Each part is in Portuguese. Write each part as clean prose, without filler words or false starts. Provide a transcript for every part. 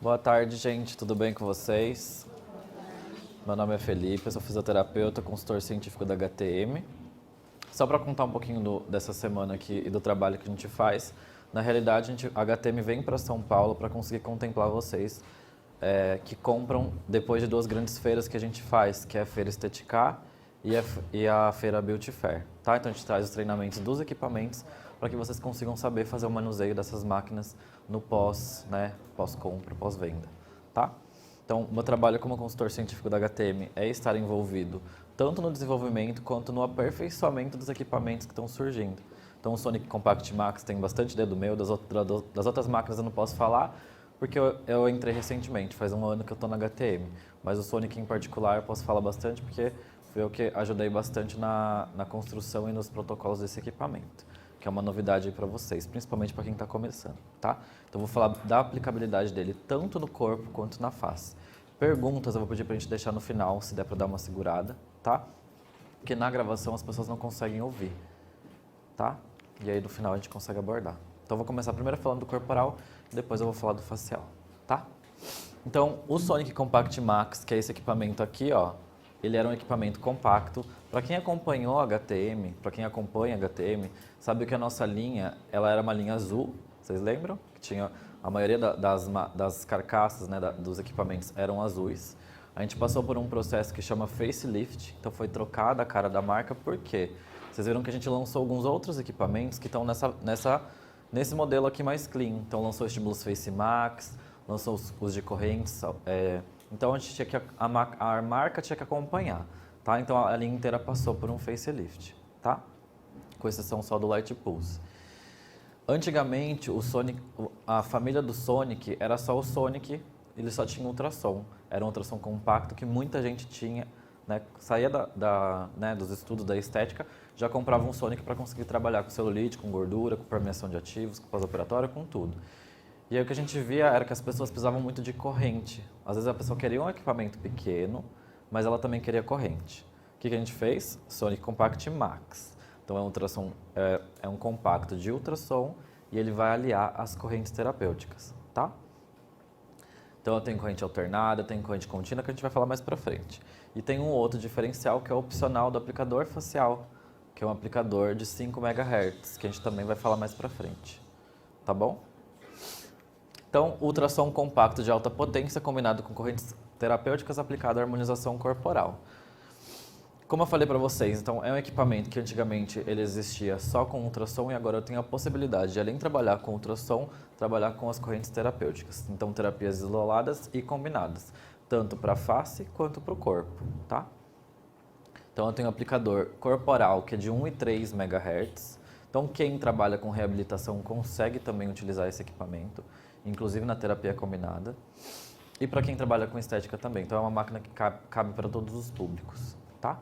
Boa tarde, gente. Tudo bem com vocês? Meu nome é Felipe, eu sou fisioterapeuta, consultor científico da HTM. Só para contar um pouquinho dessa semana aqui e do trabalho que a gente faz, na realidade a HTM vem para São Paulo para conseguir contemplar vocês que compram depois de duas grandes feiras que a gente faz, que é a Feira Estetica e a Feira Beauty Fair. Tá? Então a gente traz os treinamentos dos equipamentos para que vocês consigam saber fazer o manuseio dessas máquinas no pós-compra, pós-venda. Tá? Então, o meu trabalho como consultor científico da HTM é estar envolvido tanto no desenvolvimento quanto no aperfeiçoamento dos equipamentos que estão surgindo. Então, o Sonic Compact Max tem bastante dedo meu, das outras máquinas eu não posso falar, porque eu entrei recentemente, faz um ano que eu estou na HTM. Mas o Sonic em particular eu posso falar bastante, porque fui eu que ajudei bastante na construção e nos protocolos desse equipamento, que é uma novidade para vocês, principalmente para quem está começando, tá? Então, vou falar da aplicabilidade dele tanto no corpo quanto na face. Perguntas eu vou pedir para a gente deixar no final, se der para dar uma segurada, tá? Porque na gravação as pessoas não conseguem ouvir, tá? E aí no final a gente consegue abordar. Então, eu vou começar primeiro falando do corporal, depois eu vou falar do facial, tá? Então, o Sonic Compact Max, que é esse equipamento aqui, ó, ele era um equipamento compacto. Para quem acompanhou a HTM, para quem acompanha a HTM, sabe que a nossa linha, ela era uma linha azul, vocês lembram? Que tinha a maioria das carcaças, né, dos equipamentos eram azuis. A gente passou por um processo que chama facelift, então foi trocada a cara da marca, por quê? Vocês viram que a gente lançou alguns outros equipamentos que estão nesse modelo aqui mais clean. Então lançou o Stimulus Face Max, lançou os de correntes, então a gente tinha que a marca tinha que acompanhar, tá? Então a linha inteira passou por um facelift, tá? Com exceção só do Light Pulse. Antigamente a família do Sonic era só o Sonic, ele só tinha ultrassom. Era um ultrassom compacto que muita gente tinha, né? Saía dos estudos da estética, já comprava um Sonic para conseguir trabalhar com celulite, com gordura, com permeação de ativos, com pós-operatório, com tudo. E aí o que a gente via era que as pessoas precisavam muito de corrente. Às vezes a pessoa queria um equipamento pequeno, mas ela também queria corrente. O que a gente fez? Sonic Compact Max. Então é um compacto de ultrassom e ele vai aliar as correntes terapêuticas, tá? Então eu tenho corrente alternada, tenho corrente contínua, que a gente vai falar mais pra frente. E tem um outro diferencial que é o opcional do aplicador facial, que é um aplicador de 5 MHz, que a gente também vai falar mais pra frente. Tá bom? Então, ultrassom compacto de alta potência combinado com correntes terapêuticas aplicado à harmonização corporal. Como eu falei para vocês, então é um equipamento que antigamente ele existia só com ultrassom e agora eu tenho a possibilidade de, além de trabalhar com ultrassom, trabalhar com as correntes terapêuticas. Então, terapias isoladas e combinadas, tanto para a face quanto para o corpo, tá? Então, eu tenho um aplicador corporal que é de 1,3 MHz. Então, quem trabalha com reabilitação consegue também utilizar esse equipamento, inclusive na terapia combinada. E para quem trabalha com estética também. Então, é uma máquina que cabe para todos os públicos, tá?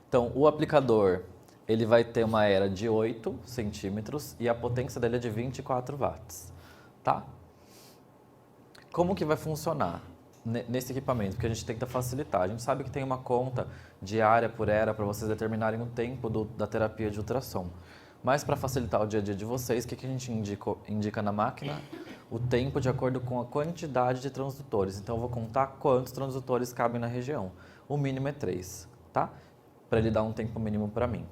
Então, o aplicador, ele vai ter uma era de 8 centímetros e a potência dele é de 24 watts, tá? Como que vai funcionar nesse equipamento? Porque a gente tenta facilitar. A gente sabe que tem uma conta diária por era para vocês determinarem o tempo da terapia de ultrassom. Mas para facilitar o dia a dia de vocês, o que a gente indica na máquina? O tempo de acordo com a quantidade de transdutores. Então, eu vou contar quantos transdutores cabem na região. O mínimo é 3, tá? Para ele dar um tempo mínimo para mim.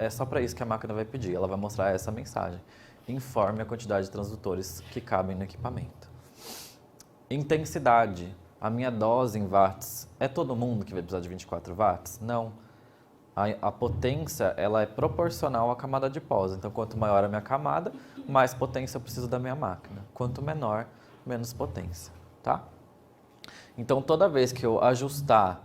É só para isso que a máquina vai pedir. Ela vai mostrar essa mensagem. Informe a quantidade de transdutores que cabem no equipamento. Intensidade. A minha dose em watts. É todo mundo que vai precisar de 24 watts? Não. A potência, ela é proporcional à camada de pós. Então, quanto maior a minha camada, mais potência eu preciso da minha máquina. Quanto menor, menos potência, tá? Então, toda vez que eu ajustar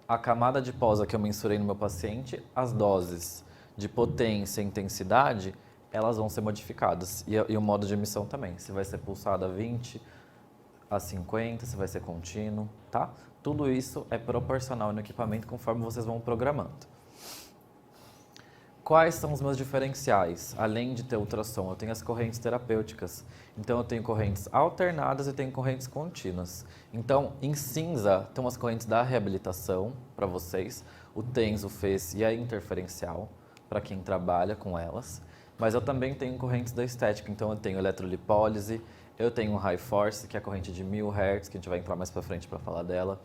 a camada de pós que eu mensurei no meu paciente, as doses de potência e intensidade, elas vão ser modificadas. E o modo de emissão também. Se vai ser pulsada a 20, a 50, se vai ser contínuo, tá? Tudo isso é proporcional no equipamento conforme vocês vão programando. Quais são os meus diferenciais? Além de ter ultrassom, eu tenho as correntes terapêuticas. Então, eu tenho correntes alternadas e tenho correntes contínuas. Então, em cinza, tem umas correntes da reabilitação para vocês. O TENS, o FES e a interferencial, para quem trabalha com elas. Mas eu também tenho correntes da estética, então eu tenho eletrolipólise, eu tenho high force, que é a corrente de 1000 Hz, que a gente vai entrar mais para frente para falar dela.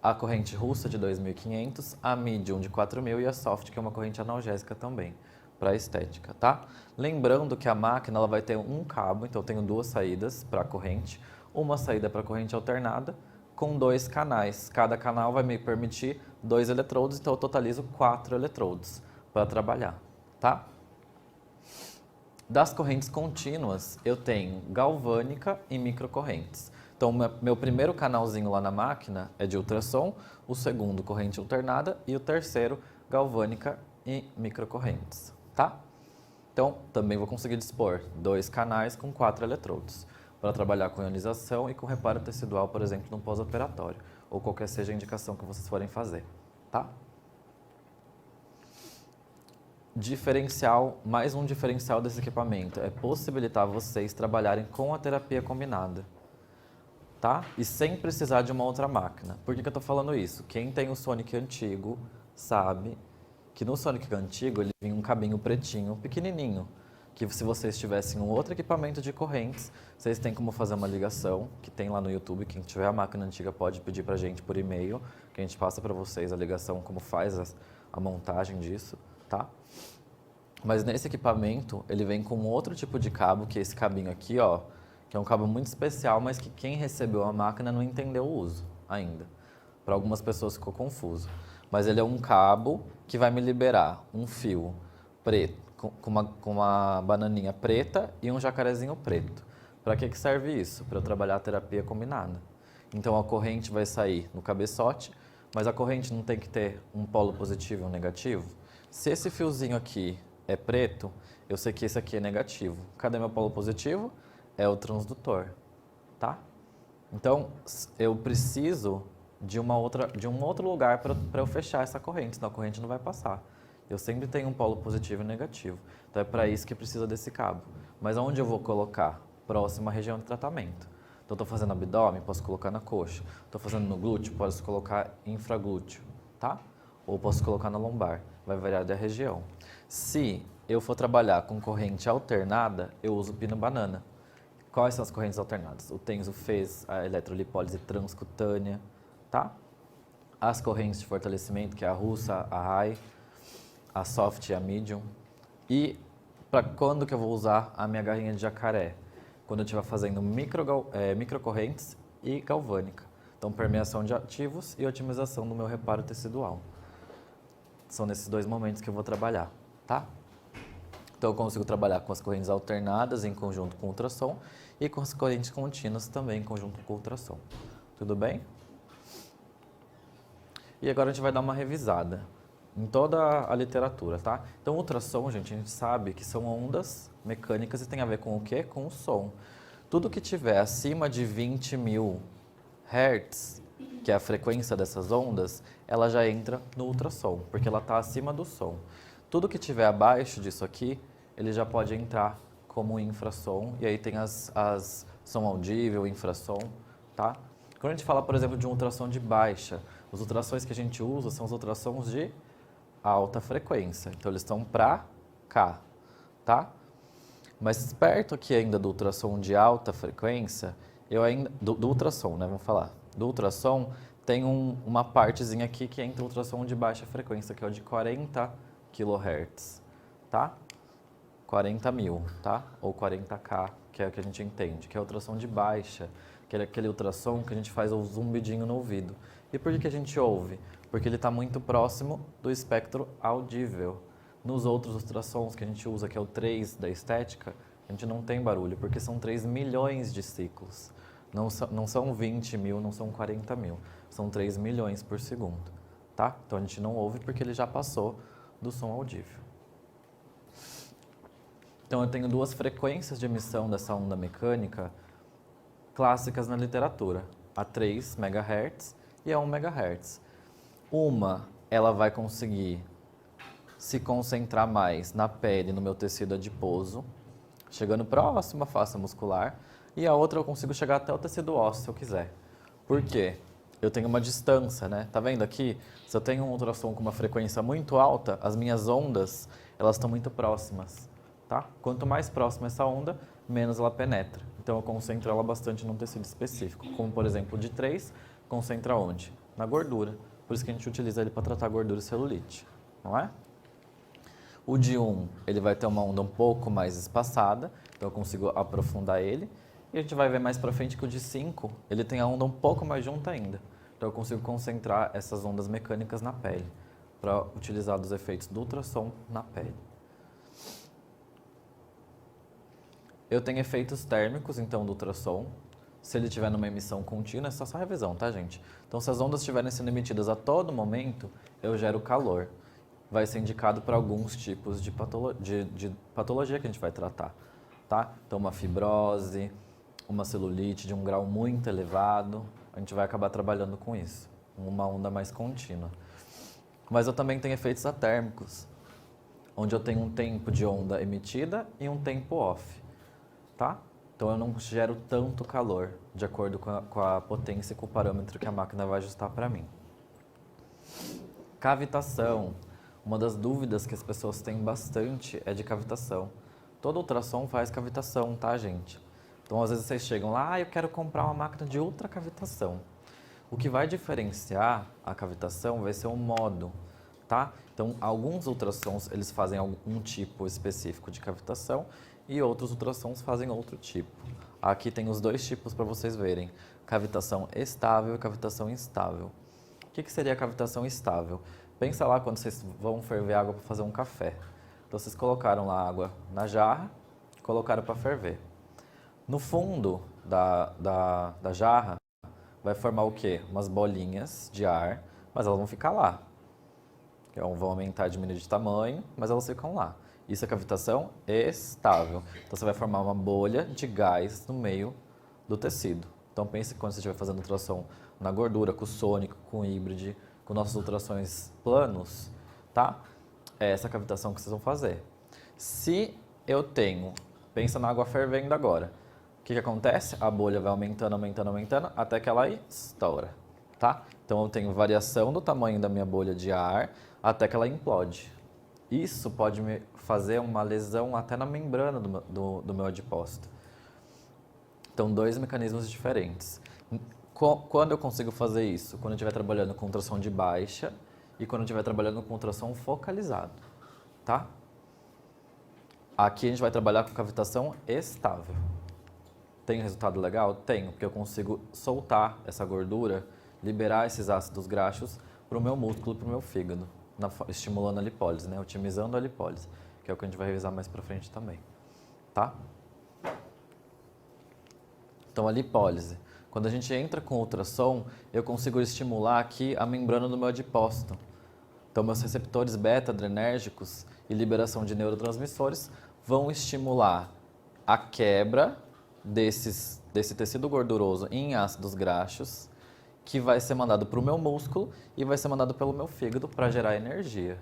A corrente russa de 2500, a medium de 4000 e a soft, que é uma corrente analgésica também, para estética, tá? Lembrando que a máquina ela vai ter um cabo, então eu tenho duas saídas para a corrente, uma saída para a corrente alternada com 2 canais. Cada canal vai me permitir 2 eletrodos, então eu totalizo 4 eletrodos para trabalhar, tá? Das correntes contínuas, eu tenho galvânica e microcorrentes. Então, meu primeiro canalzinho lá na máquina é de ultrassom, o segundo, corrente alternada, e o terceiro, galvânica e microcorrentes, tá? Então, também vou conseguir dispor 2 canais com 4 eletrodos, para trabalhar com ionização e com reparo tecidual, por exemplo, no pós-operatório, ou qualquer seja a indicação que vocês forem fazer, tá? Diferencial, mais um diferencial desse equipamento é possibilitar vocês trabalharem com a terapia combinada, tá? E sem precisar de uma outra máquina. Por que eu estou falando isso? Quem tem o Sonic antigo sabe que no Sonic antigo ele vinha um cabinho pretinho, pequenininho, que se vocês tivessem um outro equipamento de correntes, vocês têm como fazer uma ligação, que tem lá no YouTube, quem tiver a máquina antiga pode pedir pra gente por e-mail, que a gente passa para vocês a ligação, como faz a montagem disso, tá? Mas nesse equipamento, ele vem com outro tipo de cabo, que é esse cabinho aqui, ó, que é um cabo muito especial, mas que quem recebeu a máquina não entendeu o uso ainda. Para algumas pessoas ficou confuso. Mas ele é um cabo que vai me liberar um fio preto, com uma bananinha preta e um jacarezinho preto. Para que serve isso? Para eu trabalhar a terapia combinada. Então a corrente vai sair no cabeçote, mas a corrente não tem que ter um polo positivo e um negativo? Se esse fiozinho aqui é preto, eu sei que esse aqui é negativo. Cadê meu polo positivo? É o transdutor, tá? Então, eu preciso de um outro lugar para eu fechar essa corrente, senão a corrente não vai passar. Eu sempre tenho um polo positivo e negativo. Então, é para isso que precisa desse cabo. Mas onde eu vou colocar? Próxima região de tratamento. Então, estou fazendo abdômen, posso colocar na coxa. Estou fazendo no glúteo, posso colocar infraglúteo, tá? Ou posso colocar na lombar. Vai variar da região. Se eu for trabalhar com corrente alternada, eu uso pino-banana. Quais são as correntes alternadas? O TENS, o FES, a eletrolipólise transcutânea, tá? As correntes de fortalecimento, que é a russa, a high, a soft e a medium. E para quando que eu vou usar a minha garrinha de jacaré? Quando eu estiver fazendo microcorrentes e galvânica. Então, permeação de ativos e otimização do meu reparo tecidual. São nesses 2 momentos que eu vou trabalhar, tá? Então, eu consigo trabalhar com as correntes alternadas em conjunto com o ultrassom e com as correntes contínuas também em conjunto com o ultrassom. Tudo bem? E agora a gente vai dar uma revisada em toda a literatura, tá? Então, o ultrassom, gente, a gente sabe que são ondas mecânicas e tem a ver com o quê? Com o som. Tudo que tiver acima de 20.000 Hz, que é a frequência dessas ondas, ela já entra no ultrassom, porque ela está acima do som. Tudo que tiver abaixo disso aqui, ele já pode entrar como infrassom, e aí tem as som audível, infrassom, tá? Quando a gente fala, por exemplo, de um ultrassom de baixa, os ultrassons que a gente usa são os ultrassons de alta frequência, então eles estão para cá, tá? Mas perto aqui ainda do ultrassom de alta frequência, do ultrassom, né, vamos falar, do ultrassom tem uma partezinha aqui que entra o ultrassom de baixa frequência, que é o de 40 kHz, tá? 40.000, tá? Ou 40K, que é o que a gente entende, que é a ultrassom de baixa, que é aquele ultrassom que a gente faz o zumbidinho no ouvido. E por que a gente ouve? Porque ele está muito próximo do espectro audível. Nos outros ultrassons que a gente usa, que é o 3 da estética, a gente não tem barulho, porque são 3 milhões de ciclos. Não são 20.000, não são 40.000, são 3 milhões por segundo, tá? Então a gente não ouve porque ele já passou do som audível. Então eu tenho 2 frequências de emissão dessa onda mecânica clássicas na literatura, a 3 MHz e a 1 MHz. Uma, ela vai conseguir se concentrar mais na pele, no meu tecido adiposo, chegando próximo à face muscular, e a outra eu consigo chegar até o tecido ósseo se eu quiser. Por quê? Eu tenho uma distância, né? Tá vendo aqui? Se eu tenho um ultrassom com uma frequência muito alta, as minhas ondas, elas estão muito próximas, tá? Quanto mais próxima essa onda, menos ela penetra. Então eu concentro ela bastante num tecido específico, como por exemplo o de 3, concentra onde? Na gordura. Por isso que a gente utiliza ele para tratar gordura e celulite, não é? O de 1, ele vai ter uma onda um pouco mais espaçada, então eu consigo aprofundar ele. E a gente vai ver mais para frente que o de 5, ele tem a onda um pouco mais junta ainda. Então eu consigo concentrar essas ondas mecânicas na pele, para utilizar os efeitos do ultrassom na pele. Eu tenho efeitos térmicos, então, do ultrassom. Se ele estiver numa emissão contínua, é só revisão, tá, gente? Então, se as ondas estiverem sendo emitidas a todo momento, eu gero calor. Vai ser indicado para alguns tipos de patologia que a gente vai tratar, tá? Então, uma fibrose, uma celulite de um grau muito elevado, a gente vai acabar trabalhando com isso, uma onda mais contínua. Mas eu também tenho efeitos atérmicos, onde eu tenho um tempo de onda emitida e um tempo off, tá? Então eu não gero tanto calor, de acordo com a potência e com o parâmetro que a máquina vai ajustar para mim. Cavitação. Uma das dúvidas que as pessoas têm bastante é de cavitação. Todo ultrassom faz cavitação, tá, gente? Então às vezes vocês chegam lá, eu quero comprar uma máquina de ultracavitação. O que vai diferenciar a cavitação vai ser o modo, tá? Então, alguns ultrassons, eles fazem algum tipo específico de cavitação e outros ultrassons fazem outro tipo. Aqui tem os dois tipos para vocês verem, cavitação estável e cavitação instável. O que seria a cavitação estável? Pensa lá quando vocês vão ferver água para fazer um café. Então, vocês colocaram lá a água na jarra, colocaram para ferver. No fundo da jarra, vai formar o quê? Umas bolinhas de ar, mas elas vão ficar lá. Vão aumentar, diminuir de tamanho, mas elas ficam lá. Isso é cavitação estável. Então você vai formar uma bolha de gás no meio do tecido. Então pense que quando você estiver fazendo ultrassom na gordura, com o sônico, com o híbrido, com nossos ultrassons planos, tá? É essa cavitação que vocês vão fazer. Se eu tenho, pensa na água fervendo agora. O que acontece? A bolha vai aumentando, aumentando, aumentando, até que ela estoura, tá? Então eu tenho variação do tamanho da minha bolha de ar até que ela implode. Isso pode me fazer uma lesão até na membrana do meu adipócito. Então, dois mecanismos diferentes. Quando eu consigo fazer isso? Quando eu estiver trabalhando com ultrassom de baixa e quando eu estiver trabalhando com ultrassom focalizado, tá? Aqui a gente vai trabalhar com cavitação estável. Tem resultado legal? Tenho, porque eu consigo soltar essa gordura, liberar esses ácidos graxos para o meu músculo e para o meu fígado, estimulando a lipólise, né? Otimizando a lipólise, que é o que a gente vai revisar mais para frente também, tá? Então, a lipólise. Quando a gente entra com ultrassom, eu consigo estimular aqui a membrana do meu adipócito. Então, meus receptores beta-adrenérgicos e liberação de neurotransmissores vão estimular a quebra desse tecido gorduroso em ácidos graxos, que vai ser mandado para o meu músculo e vai ser mandado pelo meu fígado para gerar energia,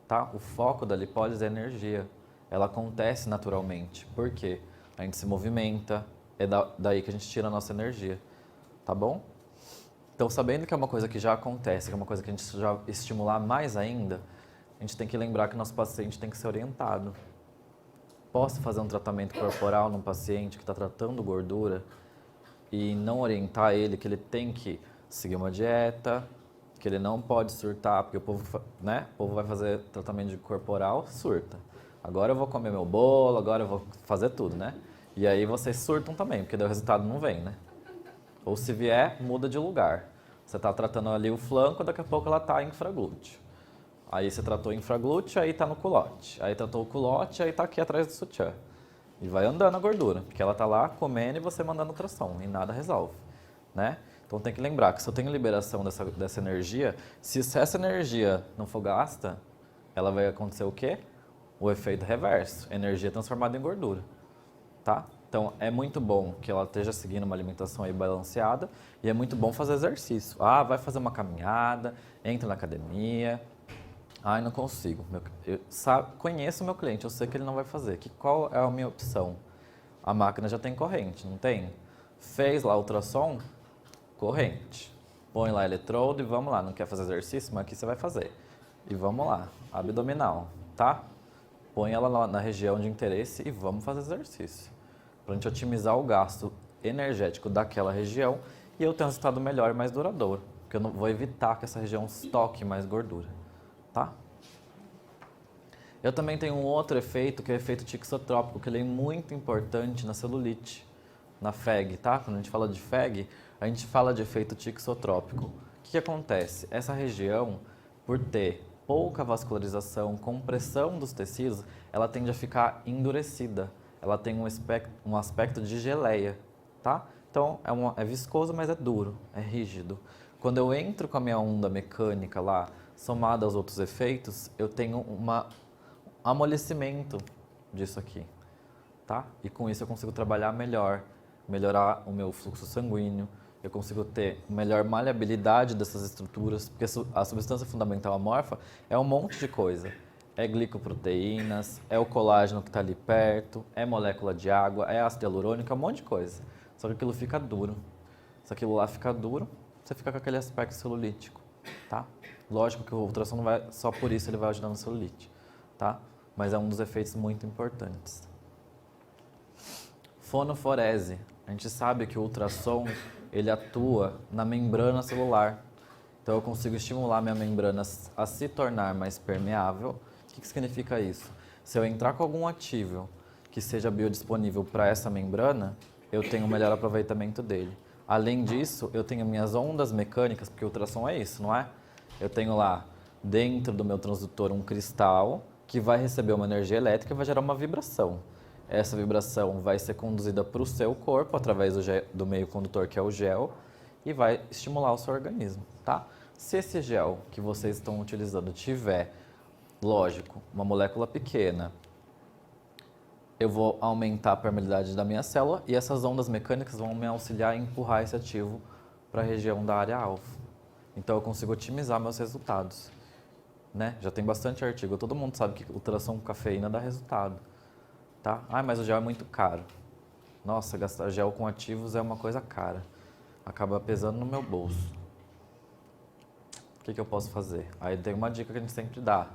tá? O foco da lipólise é energia. Ela acontece naturalmente. Por quê? A gente se movimenta, é daí que a gente tira a nossa energia, tá bom? Então, sabendo que é uma coisa que já acontece, que é uma coisa que a gente já estimular mais ainda, a gente tem que lembrar que nosso paciente tem que ser orientado. Posso fazer um tratamento corporal num paciente que está tratando gordura e não orientar ele que ele tem que seguir uma dieta, que ele não pode surtar, porque o povo, né? O povo vai fazer tratamento de corporal, surta. Agora eu vou comer meu bolo, agora eu vou fazer tudo, né? E aí vocês surtam também, porque daí o resultado não vem, né? Ou se vier, muda de lugar. Você está tratando ali o flanco, daqui a pouco ela está infraglúteo. Aí você tratou o infraglúteo, aí está no culote. Aí tratou o culote, aí está aqui atrás do sutiã. E vai andando a gordura, porque ela está lá comendo e você mandando ultrassom, e nada resolve, né? Então tem que lembrar que se eu tenho liberação dessa energia, se essa energia não for gasta, ela vai acontecer o quê? O efeito reverso, energia transformada em gordura, tá? Então é muito bom que ela esteja seguindo uma alimentação aí balanceada e é muito bom fazer exercício. Ah, vai fazer uma caminhada, entra na academia. Ai, não consigo. Conheço o meu cliente, eu sei que ele não vai fazer. Qual é a minha opção? A máquina já tem corrente, não tem? Fez lá ultrassom? Corrente. Põe lá eletrodo e vamos lá. Não quer fazer exercício? Mas aqui você vai fazer. E vamos lá. Abdominal, tá? põe ela na região de interesse e vamos fazer exercício. Para a gente otimizar o gasto energético daquela região e eu ter um resultado melhor e mais duradouro. Porque eu não vou evitar que essa região estoque mais gordura, tá? Eu também tenho um outro efeito, que é o efeito tixotrópico, que ele é muito importante na celulite, na FEG, tá? Quando a gente fala de FEG, a gente fala de efeito tixotrópico. O que acontece? Essa região, por ter pouca vascularização, compressão dos tecidos, ela tende a ficar endurecida. Ela tem um aspecto de geleia, tá? Então, é viscoso, mas é duro, é rígido. Quando eu entro com a minha onda mecânica lá, somada aos outros efeitos, eu tenho um amolecimento disso aqui, tá? E com isso eu consigo trabalhar melhor, melhorar o meu fluxo sanguíneo, eu consigo ter melhor maleabilidade dessas estruturas, porque a substância fundamental amorfa é um monte de coisa. É glicoproteínas, é o colágeno que está ali perto, é molécula de água, é ácido hialurônico, é um monte de coisa. Só que aquilo fica duro. Se aquilo lá fica duro, você fica com aquele aspecto celulítico, tá? Lógico que o ultrassom não vai, só por isso ele vai ajudar na celulite, tá? Mas é um dos efeitos muito importantes. Fonoforese. A gente sabe que o ultrassom, ele atua na membrana celular. Então eu consigo estimular minha membrana a se tornar mais permeável. O que significa isso? Se eu entrar com algum ativo que seja biodisponível para essa membrana, eu tenho um melhor aproveitamento dele. Além disso, eu tenho minhas ondas mecânicas, porque o ultrassom é isso, não é? Eu tenho lá dentro do meu transdutor um cristal que vai receber uma energia elétrica e vai gerar uma vibração. Essa vibração vai ser conduzida para o seu corpo através do meio condutor, que é o gel, e vai estimular o seu organismo, tá? Se esse gel que vocês estão utilizando tiver, lógico, uma molécula pequena, eu vou aumentar a permeabilidade da minha célula e essas ondas mecânicas vão me auxiliar a empurrar esse ativo para a região da área alvo. Então eu consigo otimizar meus resultados, né? Já tem bastante artigo, todo mundo sabe que ultrassom com cafeína dá resultado, tá? Ah, mas o gel é muito caro. Nossa, gastar gel com ativos é uma coisa cara. Acaba pesando no meu bolso. O que eu posso fazer? Aí tem uma dica que a gente sempre dá.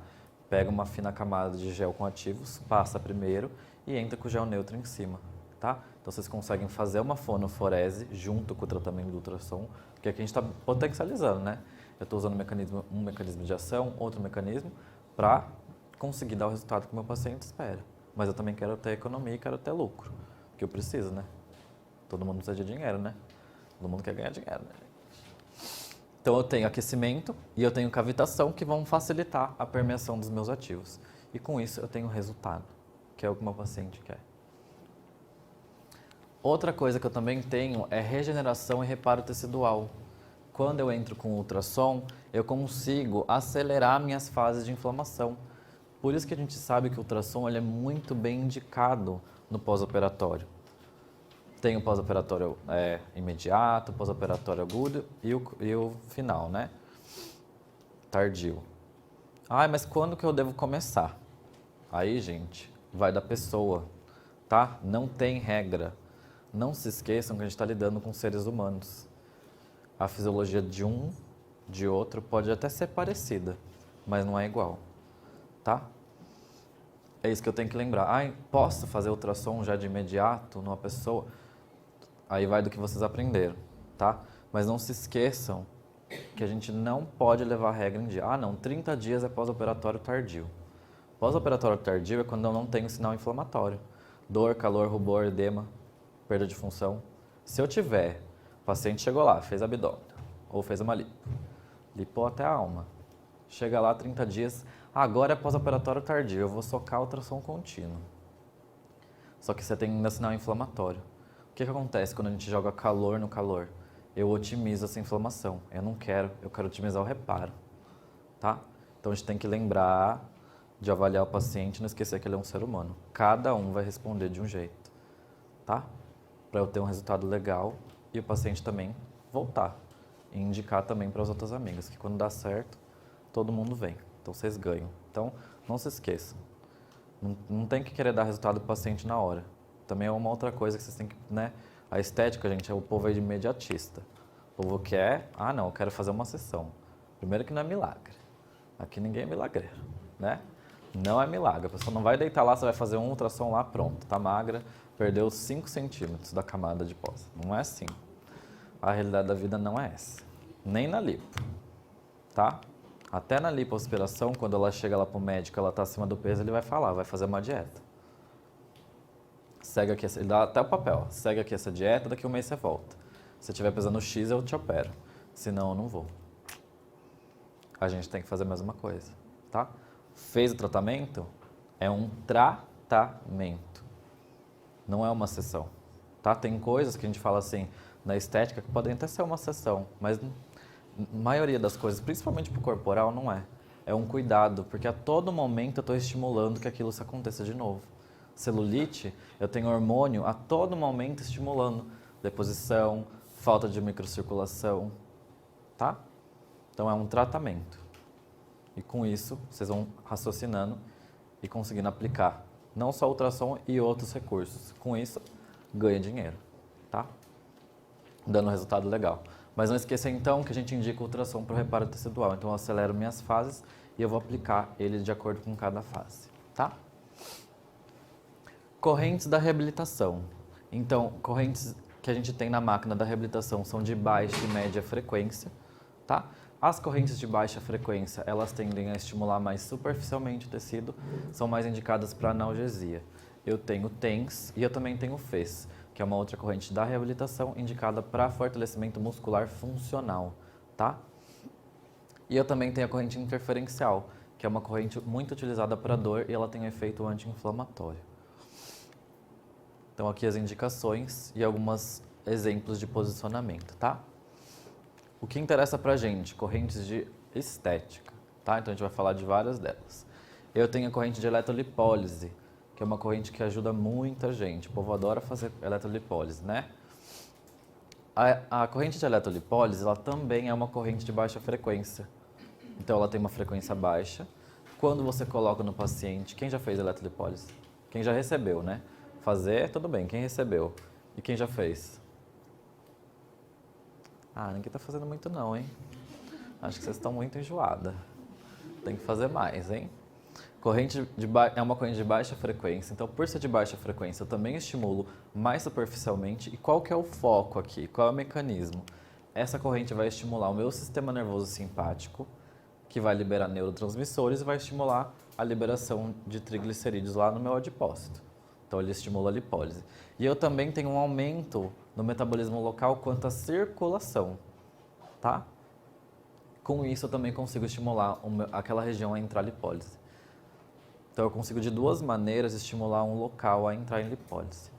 Pega uma fina camada de gel com ativos, passa primeiro e entra com o gel neutro em cima, tá? Então vocês conseguem fazer uma fonoforese junto com o tratamento do ultrassom, porque aqui a gente está potencializando, né? Eu estou usando um mecanismo de ação, outro mecanismo, para conseguir dar o resultado que o meu paciente espera. Mas eu também quero ter economia e quero ter lucro, que eu preciso, né? Todo mundo precisa de dinheiro, né? Todo mundo quer ganhar dinheiro, né? Então eu tenho aquecimento e eu tenho cavitação que vão facilitar a permeação dos meus ativos. E com isso eu tenho resultado, que é o que o meu paciente quer. Outra coisa que eu também tenho é regeneração e reparo tecidual. Quando eu entro com ultrassom, eu consigo acelerar minhas fases de inflamação. Por isso que a gente sabe que o ultrassom ele é muito bem indicado no pós-operatório. Tem o pós-operatório imediato, pós-operatório agudo e o final, né? Tardio. Ah, mas quando que eu devo começar? Aí, gente, vai da pessoa, tá? Não tem regra. Não se esqueçam que a gente está lidando com seres humanos. A fisiologia de um, de outro, pode até ser parecida, mas não é igual, tá? É isso que eu tenho que lembrar. Ah, posso fazer ultrassom já de imediato numa pessoa? Aí vai do que vocês aprenderam, tá? Mas não se esqueçam que a gente não pode levar a regra em dia. Ah, não, 30 dias é pós-operatório tardio. Pós-operatório tardio é quando eu não tenho sinal inflamatório. Dor, calor, rubor, edema, perda de função. Se eu tiver, o paciente chegou lá, fez abdômen, ou fez uma lipo, lipou até a alma. Chega lá 30 dias, agora é pós-operatório tardio, eu vou socar ultrassom contínuo. Só que você tem ainda sinal inflamatório. O que acontece quando a gente joga calor no calor? Eu otimizo essa inflamação. Eu quero otimizar o reparo, tá? Então a gente tem que lembrar de avaliar o paciente e não esquecer que ele é um ser humano. Cada um vai responder de um jeito, tá? Para eu ter um resultado legal e o paciente também voltar. E indicar também para as outras amigas, que quando dá certo, todo mundo vem. Então vocês ganham. Então não se esqueçam. Não tem que querer dar resultado para o paciente na hora. Também é uma outra coisa que vocês têm que, né? A estética, gente, o povo é imediatista. O povo quer, não, eu quero fazer uma sessão. Primeiro que não é milagre. Aqui ninguém é milagreiro, né? Não é milagre. A pessoa não vai deitar lá, você vai fazer um ultrassom lá, pronto, tá magra, perdeu 5 centímetros da camada adiposa. Não é assim. A realidade da vida não é essa. Nem na lipo, tá? Até na lipoaspiração, quando ela chega lá pro médico, ela tá acima do peso, ele vai falar, vai fazer uma dieta. Segue aqui, ele dá até o papel, segue aqui essa dieta, daqui 1 mês você volta. Se estiver pesando X, eu te opero. Senão, eu não vou. A gente tem que fazer a mesma coisa, tá? Fez o tratamento? É um tratamento. Não é uma sessão, tá? Tem coisas que a gente fala assim, na estética, que podem até ser uma sessão, mas a maioria das coisas, principalmente pro corporal, não é. É um cuidado, porque a todo momento eu estou estimulando que aquilo se aconteça de novo. Celulite, eu tenho hormônio a todo momento estimulando deposição, falta de microcirculação, tá? Então é um tratamento. E com isso, vocês vão raciocinando e conseguindo aplicar não só ultrassom e outros recursos. Com isso, ganha dinheiro, tá? Dando um resultado legal. Mas não esqueça então que a gente indica o ultrassom para o reparo tecidual. Então eu acelero minhas fases e eu vou aplicar ele de acordo com cada fase, tá? Correntes da reabilitação. Então, correntes que a gente tem na máquina da reabilitação são de baixa e média frequência, tá? As correntes de baixa frequência, elas tendem a estimular mais superficialmente o tecido, são mais indicadas para analgesia. Eu tenho TENS e eu também tenho FES, que é uma outra corrente da reabilitação indicada para fortalecimento muscular funcional, tá? E eu também tenho a corrente interferencial, que é uma corrente muito utilizada para dor e ela tem um efeito anti-inflamatório. Então aqui as indicações e alguns exemplos de posicionamento, tá? O que interessa pra gente? Correntes de estética, tá? Então a gente vai falar de várias delas. Eu tenho a corrente de eletrolipólise, que é uma corrente que ajuda muita gente. O povo adora fazer eletrolipólise, né? A corrente de eletrolipólise, ela também é uma corrente de baixa frequência. Então ela tem uma frequência baixa. Quando você coloca no paciente, quem já fez eletrolipólise? Quem já recebeu, né? Fazer, tudo bem. Quem recebeu? E quem já fez? Ah, ninguém tá fazendo muito não, hein? Acho que vocês estão muito enjoadas. Tem que fazer mais, hein? É uma corrente de baixa frequência, então por ser de baixa frequência eu também estimulo mais superficialmente. E qual que é o foco aqui? Qual é o mecanismo? Essa corrente vai estimular o meu sistema nervoso simpático, que vai liberar neurotransmissores e vai estimular a liberação de triglicerídeos lá no meu adipócito. Então ele estimula a lipólise. E eu também tenho um aumento no metabolismo local quanto à circulação, tá? Com isso eu também consigo estimular aquela região a entrar em lipólise. Então eu consigo de 2 maneiras estimular um local a entrar em lipólise.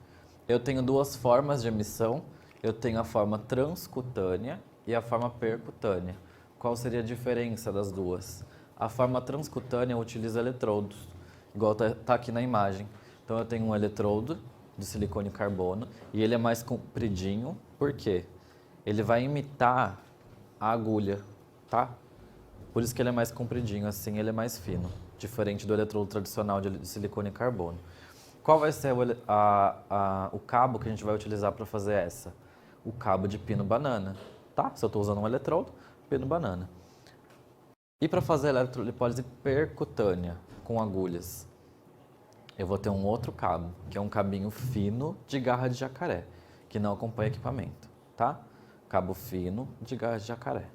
Eu tenho 2 formas de emissão. Eu tenho a forma transcutânea e a forma percutânea. Qual seria a diferença das duas? A forma transcutânea utiliza eletrodos, igual tá aqui na imagem. Então eu tenho um eletrodo de silicone e carbono e ele é mais compridinho. Por quê? Ele vai imitar a agulha, tá? Por isso que ele é mais compridinho, assim ele é mais fino, diferente do eletrodo tradicional de silicone e carbono. Qual vai ser o cabo que a gente vai utilizar para fazer essa? O cabo de pino-banana, tá? Se eu estou usando um eletrodo, pino-banana. E para fazer a eletrolipólise percutânea com agulhas, eu vou ter um outro cabo, que é um cabinho fino de garra de jacaré, que não acompanha equipamento, tá? Cabo fino de garra de jacaré.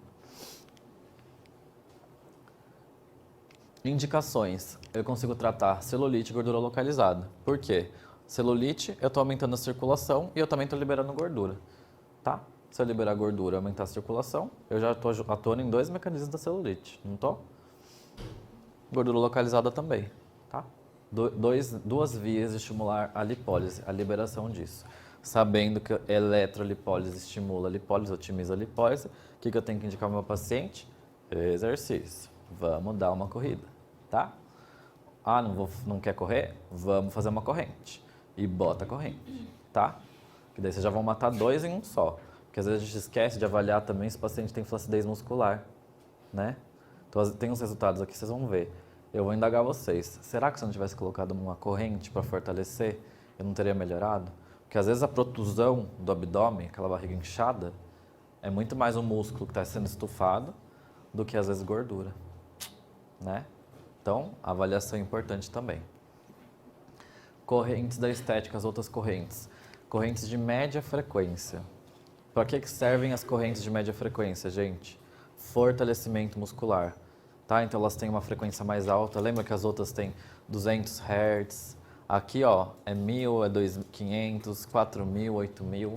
Indicações. Eu consigo tratar celulite e gordura localizada. Por quê? Celulite, eu estou aumentando a circulação e eu também estou liberando gordura, tá? Se eu liberar gordura e aumentar a circulação, eu já estou atuando em 2 mecanismos da celulite, não estou? Gordura localizada também, tá? 2 vias de estimular a lipólise, a liberação disso. Sabendo que a eletrolipólise estimula a lipólise, otimiza a lipólise, o que eu tenho que indicar ao meu paciente? Exercício. Vamos dar uma corrida, tá? Ah, não quer correr? Vamos fazer uma corrente. E bota a corrente, tá? Que daí vocês já vão matar 2 em um só. Porque às vezes a gente esquece de avaliar também se o paciente tem flacidez muscular, né? Então tem uns resultados aqui, vocês vão ver. Eu vou indagar vocês. Será que se eu não tivesse colocado uma corrente para fortalecer, eu não teria melhorado? Porque às vezes a protusão do abdômen, aquela barriga inchada, é muito mais um músculo que está sendo estufado do que às vezes gordura, né? Então, a avaliação é importante também. Correntes da estética, as outras correntes. Correntes de média frequência. Para que servem as correntes de média frequência, gente? Fortalecimento muscular. Tá? Então elas têm uma frequência mais alta. Lembra que as outras têm 200 Hz? Aqui, ó, é 1000, é 2500, 4000, 8000.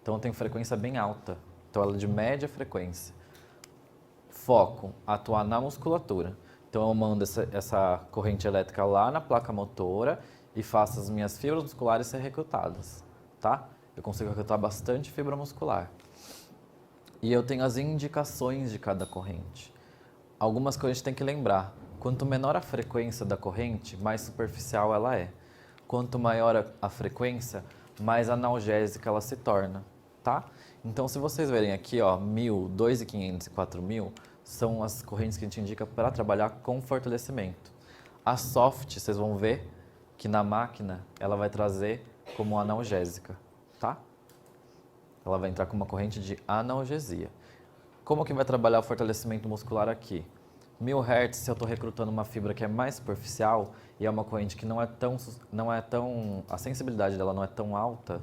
Então tem frequência bem alta. Então ela é de média frequência. Foco, atuar na musculatura. Então eu mando essa corrente elétrica lá na placa motora e faço as minhas fibras musculares ser recrutadas, tá? Eu consigo recrutar bastante fibra muscular. E eu tenho as indicações de cada corrente. Algumas coisas a gente tem que lembrar. Quanto menor a frequência da corrente, mais superficial ela é. Quanto maior a frequência, mais analgésica ela se torna, tá? Então, se vocês verem aqui, ó, 1000, 2500 e 4000 são as correntes que a gente indica para trabalhar com fortalecimento. A soft, vocês vão ver que na máquina ela vai trazer como analgésica, tá? Ela vai entrar com uma corrente de analgesia. Como que vai trabalhar o fortalecimento muscular aqui? 1000 Hz, se eu estou recrutando uma fibra que é mais superficial e é uma corrente que não é tão, a sensibilidade dela não é tão alta,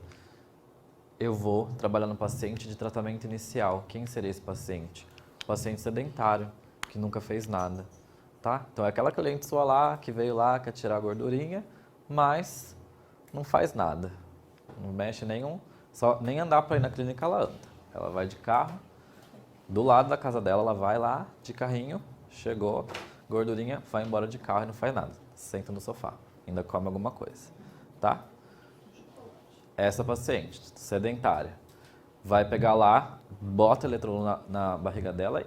eu vou trabalhar no paciente de tratamento inicial. Quem seria esse paciente? O paciente sedentário, que nunca fez nada, tá? Então é aquela cliente sua lá, que veio lá, quer tirar a gordurinha, mas não faz nada, não mexe nem andar para ir na clínica ela anda. Ela vai de carro, do lado da casa dela, ela vai lá de carrinho, chegou, gordurinha, vai embora de carro e não faz nada. Senta no sofá, ainda come alguma coisa, tá? Essa paciente, sedentária, vai pegar lá, bota eletrodo na barriga dela e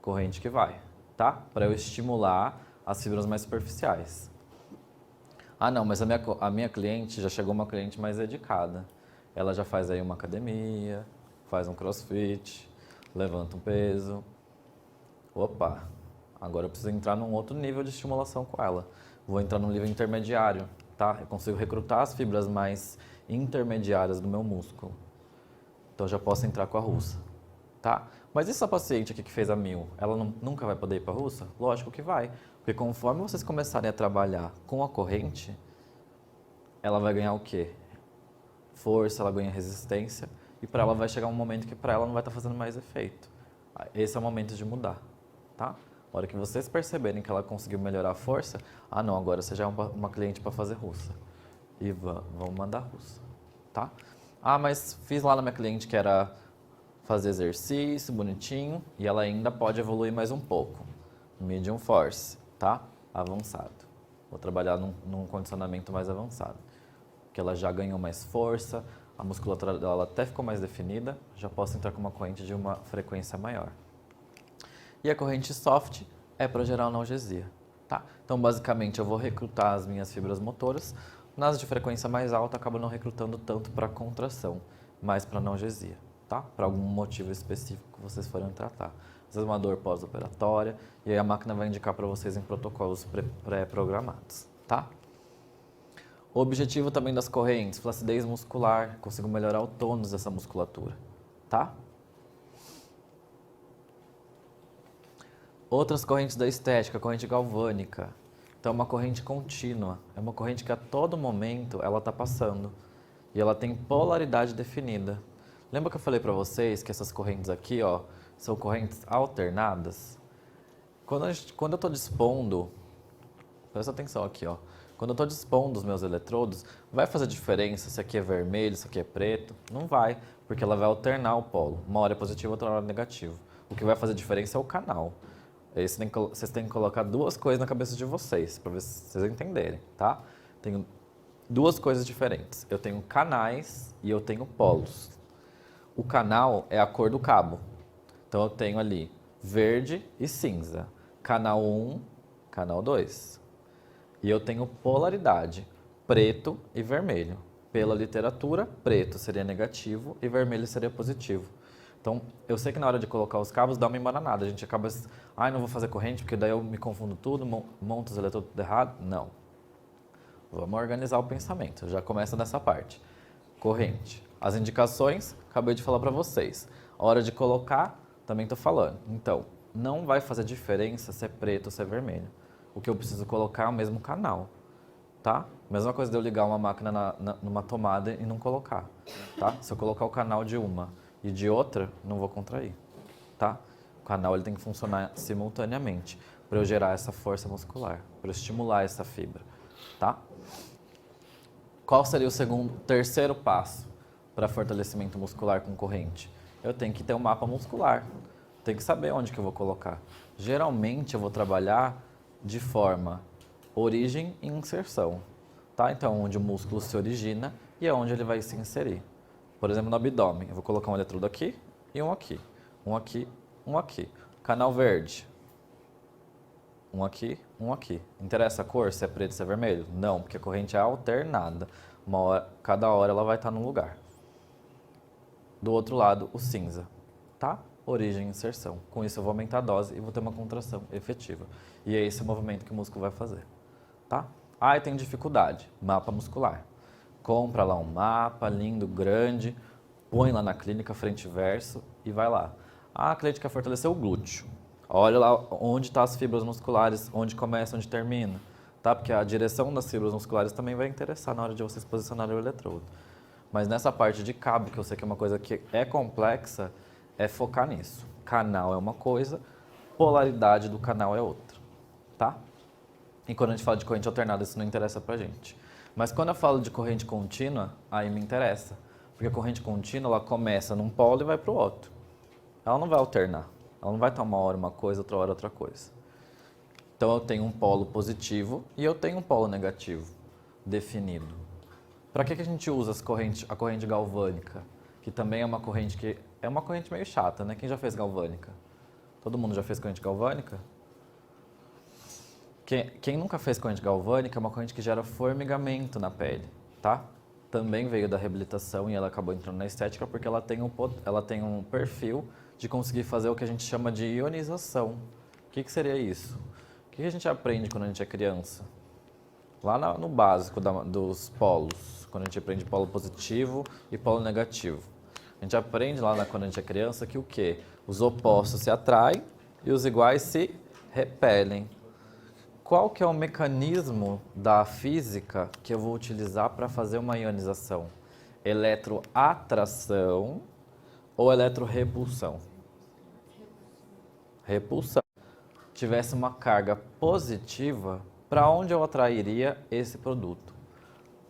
corrente que vai, tá? Para eu estimular as fibras mais superficiais. Ah, não, mas a minha cliente, já chegou uma cliente mais dedicada. Ela já faz aí uma academia, faz um crossfit, levanta um peso. Opa, agora eu preciso entrar num outro nível de estimulação com ela. Vou entrar num nível intermediário, tá? Eu consigo recrutar as fibras mais intermediárias do meu músculo. Então já posso entrar com a russa, tá? Mas e essa paciente aqui que fez a 1000, ela nunca vai poder ir para a russa? Lógico que vai, porque conforme vocês começarem a trabalhar com a corrente, ela vai ganhar o quê? Força, ela ganha resistência, e para ela vai chegar um momento que para ela não vai estar fazendo mais efeito. Esse é o momento de mudar, tá? A hora que vocês perceberem que ela conseguiu melhorar a força, ah não, agora você já é uma cliente para fazer russa. E vamos mandar russa, tá? Ah, mas fiz lá na minha cliente que era fazer exercício bonitinho e ela ainda pode evoluir mais um pouco. Medium force, tá? Avançado. Vou trabalhar num condicionamento mais avançado. Que ela já ganhou mais força, a musculatura dela até ficou mais definida, já posso entrar com uma corrente de uma frequência maior. E a corrente soft é para gerar analgesia, tá? Então, basicamente, eu vou recrutar as minhas fibras motoras. Nas de frequência mais alta, acabo não recrutando tanto para contração, mas para analgesia, tá? Para algum motivo específico que vocês forem tratar. Às vezes uma dor pós-operatória, e aí a máquina vai indicar para vocês em protocolos pré-programados, tá? O objetivo também das correntes, flacidez muscular, consigo melhorar o tônus dessa musculatura, tá? Outras correntes da estética, corrente galvânica. Então, é uma corrente contínua, é uma corrente que a todo momento ela está passando e ela tem polaridade definida. Lembra que eu falei para vocês que essas correntes aqui, ó, são correntes alternadas? Quando eu estou dispondo, presta atenção aqui, ó. Quando eu estou dispondo os meus eletrodos, vai fazer diferença se aqui é vermelho, se aqui é preto? Não vai, porque ela vai alternar o polo. Uma hora é positivo, outra hora é negativo. O que vai fazer diferença é o canal. Aí vocês têm que colocar duas coisas na cabeça de vocês, para ver se vocês entenderem, tá? Tenho duas coisas diferentes. Eu tenho canais e eu tenho polos. O canal é a cor do cabo. Então eu tenho ali verde e cinza. Canal 1, canal 2. E eu tenho polaridade, preto e vermelho. Pela literatura, preto seria negativo e vermelho seria positivo. Então, eu sei que na hora de colocar os cabos dá uma embananada. A gente acaba, não vou fazer corrente porque daí eu me confundo tudo, monto os eletrodos tudo errado. Não. Vamos organizar o pensamento. Já começa nessa parte. Corrente. As indicações, acabei de falar para vocês. A hora de colocar, também estou falando. Então, não vai fazer diferença se é preto ou se é vermelho. O que eu preciso colocar é o mesmo canal, tá? Mesma coisa de eu ligar uma máquina numa tomada e não colocar, tá? Se eu colocar o canal de uma e de outra, não vou contrair, tá? O canal ele tem que funcionar simultaneamente para eu gerar essa força muscular, para eu estimular essa fibra, tá? Qual seria o terceiro passo para fortalecimento muscular com corrente? Eu tenho que ter um mapa muscular, tenho que saber onde que eu vou colocar. Geralmente eu vou trabalhar de forma origem e inserção, tá? Então, onde o músculo se origina e é onde ele vai se inserir. Por exemplo, no abdômen, eu vou colocar um eletrodo aqui e um aqui. Um aqui, um aqui. Canal verde. Um aqui, um aqui. Interessa a cor, se é preto, se é vermelho? Não, porque a corrente é alternada. Cada hora ela vai estar num lugar. Do outro lado, o cinza, tá? Origem e inserção. Com isso eu vou aumentar a dose e vou ter uma contração efetiva. E é esse o movimento que o músculo vai fazer, tá? Ah, tem dificuldade. Mapa muscular. Compra lá um mapa lindo, grande, põe lá na clínica frente e verso e vai lá. Ah, a cliente quer fortalecer o glúteo. Olha lá onde estão as fibras musculares, onde começa, onde termina, tá? Porque a direção das fibras musculares também vai interessar na hora de vocês posicionarem o eletrodo. Mas nessa parte de cabo, que eu sei que é uma coisa que é complexa, é focar nisso. Canal é uma coisa, polaridade do canal é outra, tá? E quando a gente fala de corrente alternada, isso não interessa pra gente. Mas quando eu falo de corrente contínua, aí me interessa. Porque a corrente contínua, ela começa num polo e vai pro outro. Ela não vai alternar. Ela não vai estar uma hora uma coisa, outra hora outra coisa. Então eu tenho um polo positivo e eu tenho um polo negativo definido. Para que a gente usa a corrente galvânica? Que também é uma corrente meio chata, né? Quem já fez galvânica? Todo mundo já fez corrente galvânica? Quem nunca fez corrente galvânica é uma corrente que gera formigamento na pele, tá? Também veio da reabilitação e ela acabou entrando na estética porque ela tem um perfil de conseguir fazer o que a gente chama de ionização. O que seria isso? O que a gente aprende quando a gente é criança? Lá no básico dos polos, quando a gente aprende polo positivo e polo negativo. A gente aprende quando a gente é criança que o quê? Os opostos se atraem e os iguais se repelem. Qual que é o mecanismo da física que eu vou utilizar para fazer uma ionização? Eletroatração ou eletrorrepulsão? Repulsão. Tivesse uma carga positiva, para onde eu atrairia esse produto?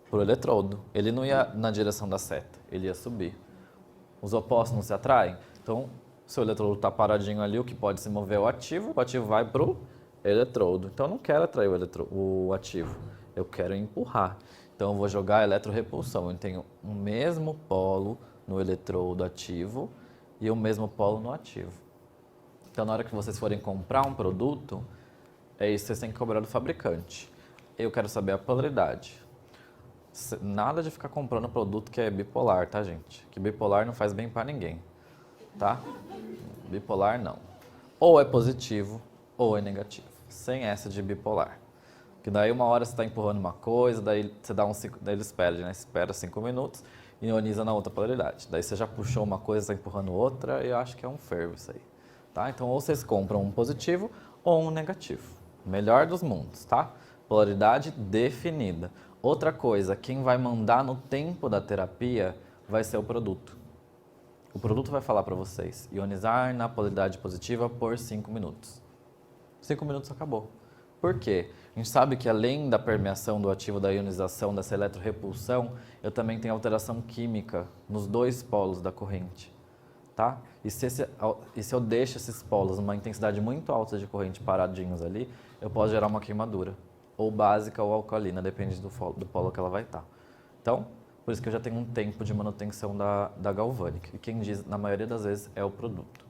Para o eletrodo. Ele não ia na direção da seta, ele ia subir. Os opostos não se atraem? Então, se o eletrodo está paradinho ali, o que pode se mover é o ativo vai para o eletrodo. Então, eu não quero atrair o ativo, eu quero empurrar. Então, eu vou jogar eletrorrepulsão. Eu tenho o mesmo polo no eletrodo ativo e o mesmo polo no ativo. Então, na hora que vocês forem comprar um produto, é isso que vocês têm que cobrar do fabricante. Eu quero saber a polaridade. Nada de ficar comprando produto que é bipolar, tá, gente? Que bipolar não faz bem pra ninguém, tá? Bipolar não. Ou é positivo ou é negativo. Sem essa de bipolar. Que daí uma hora você está empurrando uma coisa, daí você dá daí eles perdem, né? Você espera 5 minutos e ioniza na outra polaridade. Daí você já puxou uma coisa, está empurrando outra e eu acho que é um fervo isso aí. Tá? Então, ou vocês compram um positivo ou um negativo. Melhor dos mundos, tá? Polaridade definida. Outra coisa, quem vai mandar no tempo da terapia vai ser o produto. O produto vai falar para vocês, ionizar na polaridade positiva por 5 minutos. 5 minutos acabou. Por quê? A gente sabe que além da permeação do ativo, da ionização, dessa eletrorrepulsão, eu também tenho alteração química nos dois polos da corrente. Tá? E se eu deixo esses polos numa intensidade muito alta de corrente paradinhos ali, eu posso gerar uma queimadura, ou básica ou alcalina, depende do polo que ela vai estar. Então, por isso que eu já tenho um tempo de manutenção da galvânica, e quem diz, na maioria das vezes, é o produto.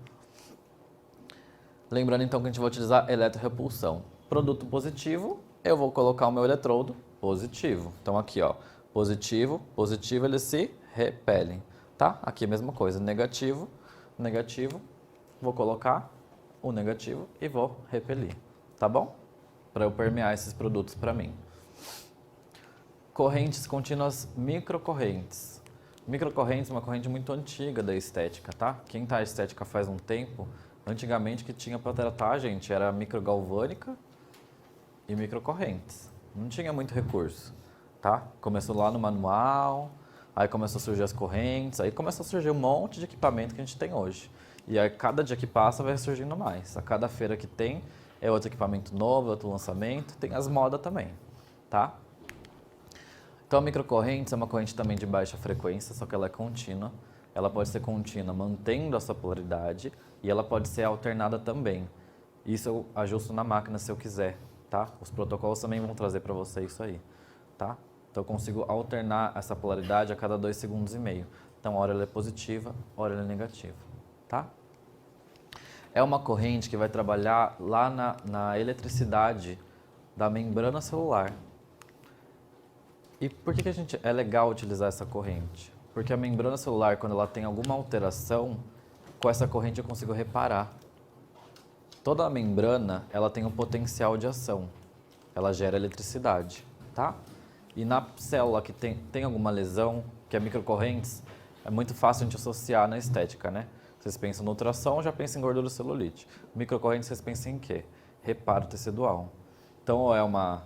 Lembrando então que a gente vai utilizar eletrorrepulsão. Produto positivo, eu vou colocar o meu eletrodo positivo. Então aqui, ó, positivo, positivo, eles se repelem. Tá? Aqui a mesma coisa, negativo, negativo, vou colocar o negativo e vou repelir, tá bom? Para eu permear esses produtos para mim. Correntes contínuas microcorrentes. Microcorrentes é uma corrente muito antiga da estética, tá? Quem tá na estética faz um tempo, antigamente que tinha para tratar, gente, era microgalvânica e microcorrentes. Não tinha muito recurso, tá? Começou lá no manual, aí começou a surgir as correntes, aí começou a surgir um monte de equipamento que a gente tem hoje. E aí cada dia que passa vai surgindo mais. A cada feira que tem é outro equipamento novo, outro lançamento, tem as modas também, tá? Então a microcorrente é uma corrente também de baixa frequência, só que ela é contínua. Ela pode ser contínua mantendo a sua polaridade e ela pode ser alternada também. Isso eu ajusto na máquina se eu quiser, tá? Os protocolos também vão trazer para você isso aí, tá? Então eu consigo alternar essa polaridade a cada 2,5 segundos. Então, hora ela é positiva, hora ela é negativa, tá? É uma corrente que vai trabalhar lá na eletricidade da membrana celular. E por que é legal utilizar essa corrente? Porque a membrana celular, quando ela tem alguma alteração, com essa corrente eu consigo reparar. Toda a membrana, ela tem um potencial de ação. Ela gera eletricidade, tá? E na célula que tem alguma lesão, que é microcorrentes, é muito fácil a gente associar na estética, né? Vocês pensam no ultrassom, já pensam em gordura celulite. Microcorrentes, vocês pensam em quê? Reparo tecidual. Então, ou é uma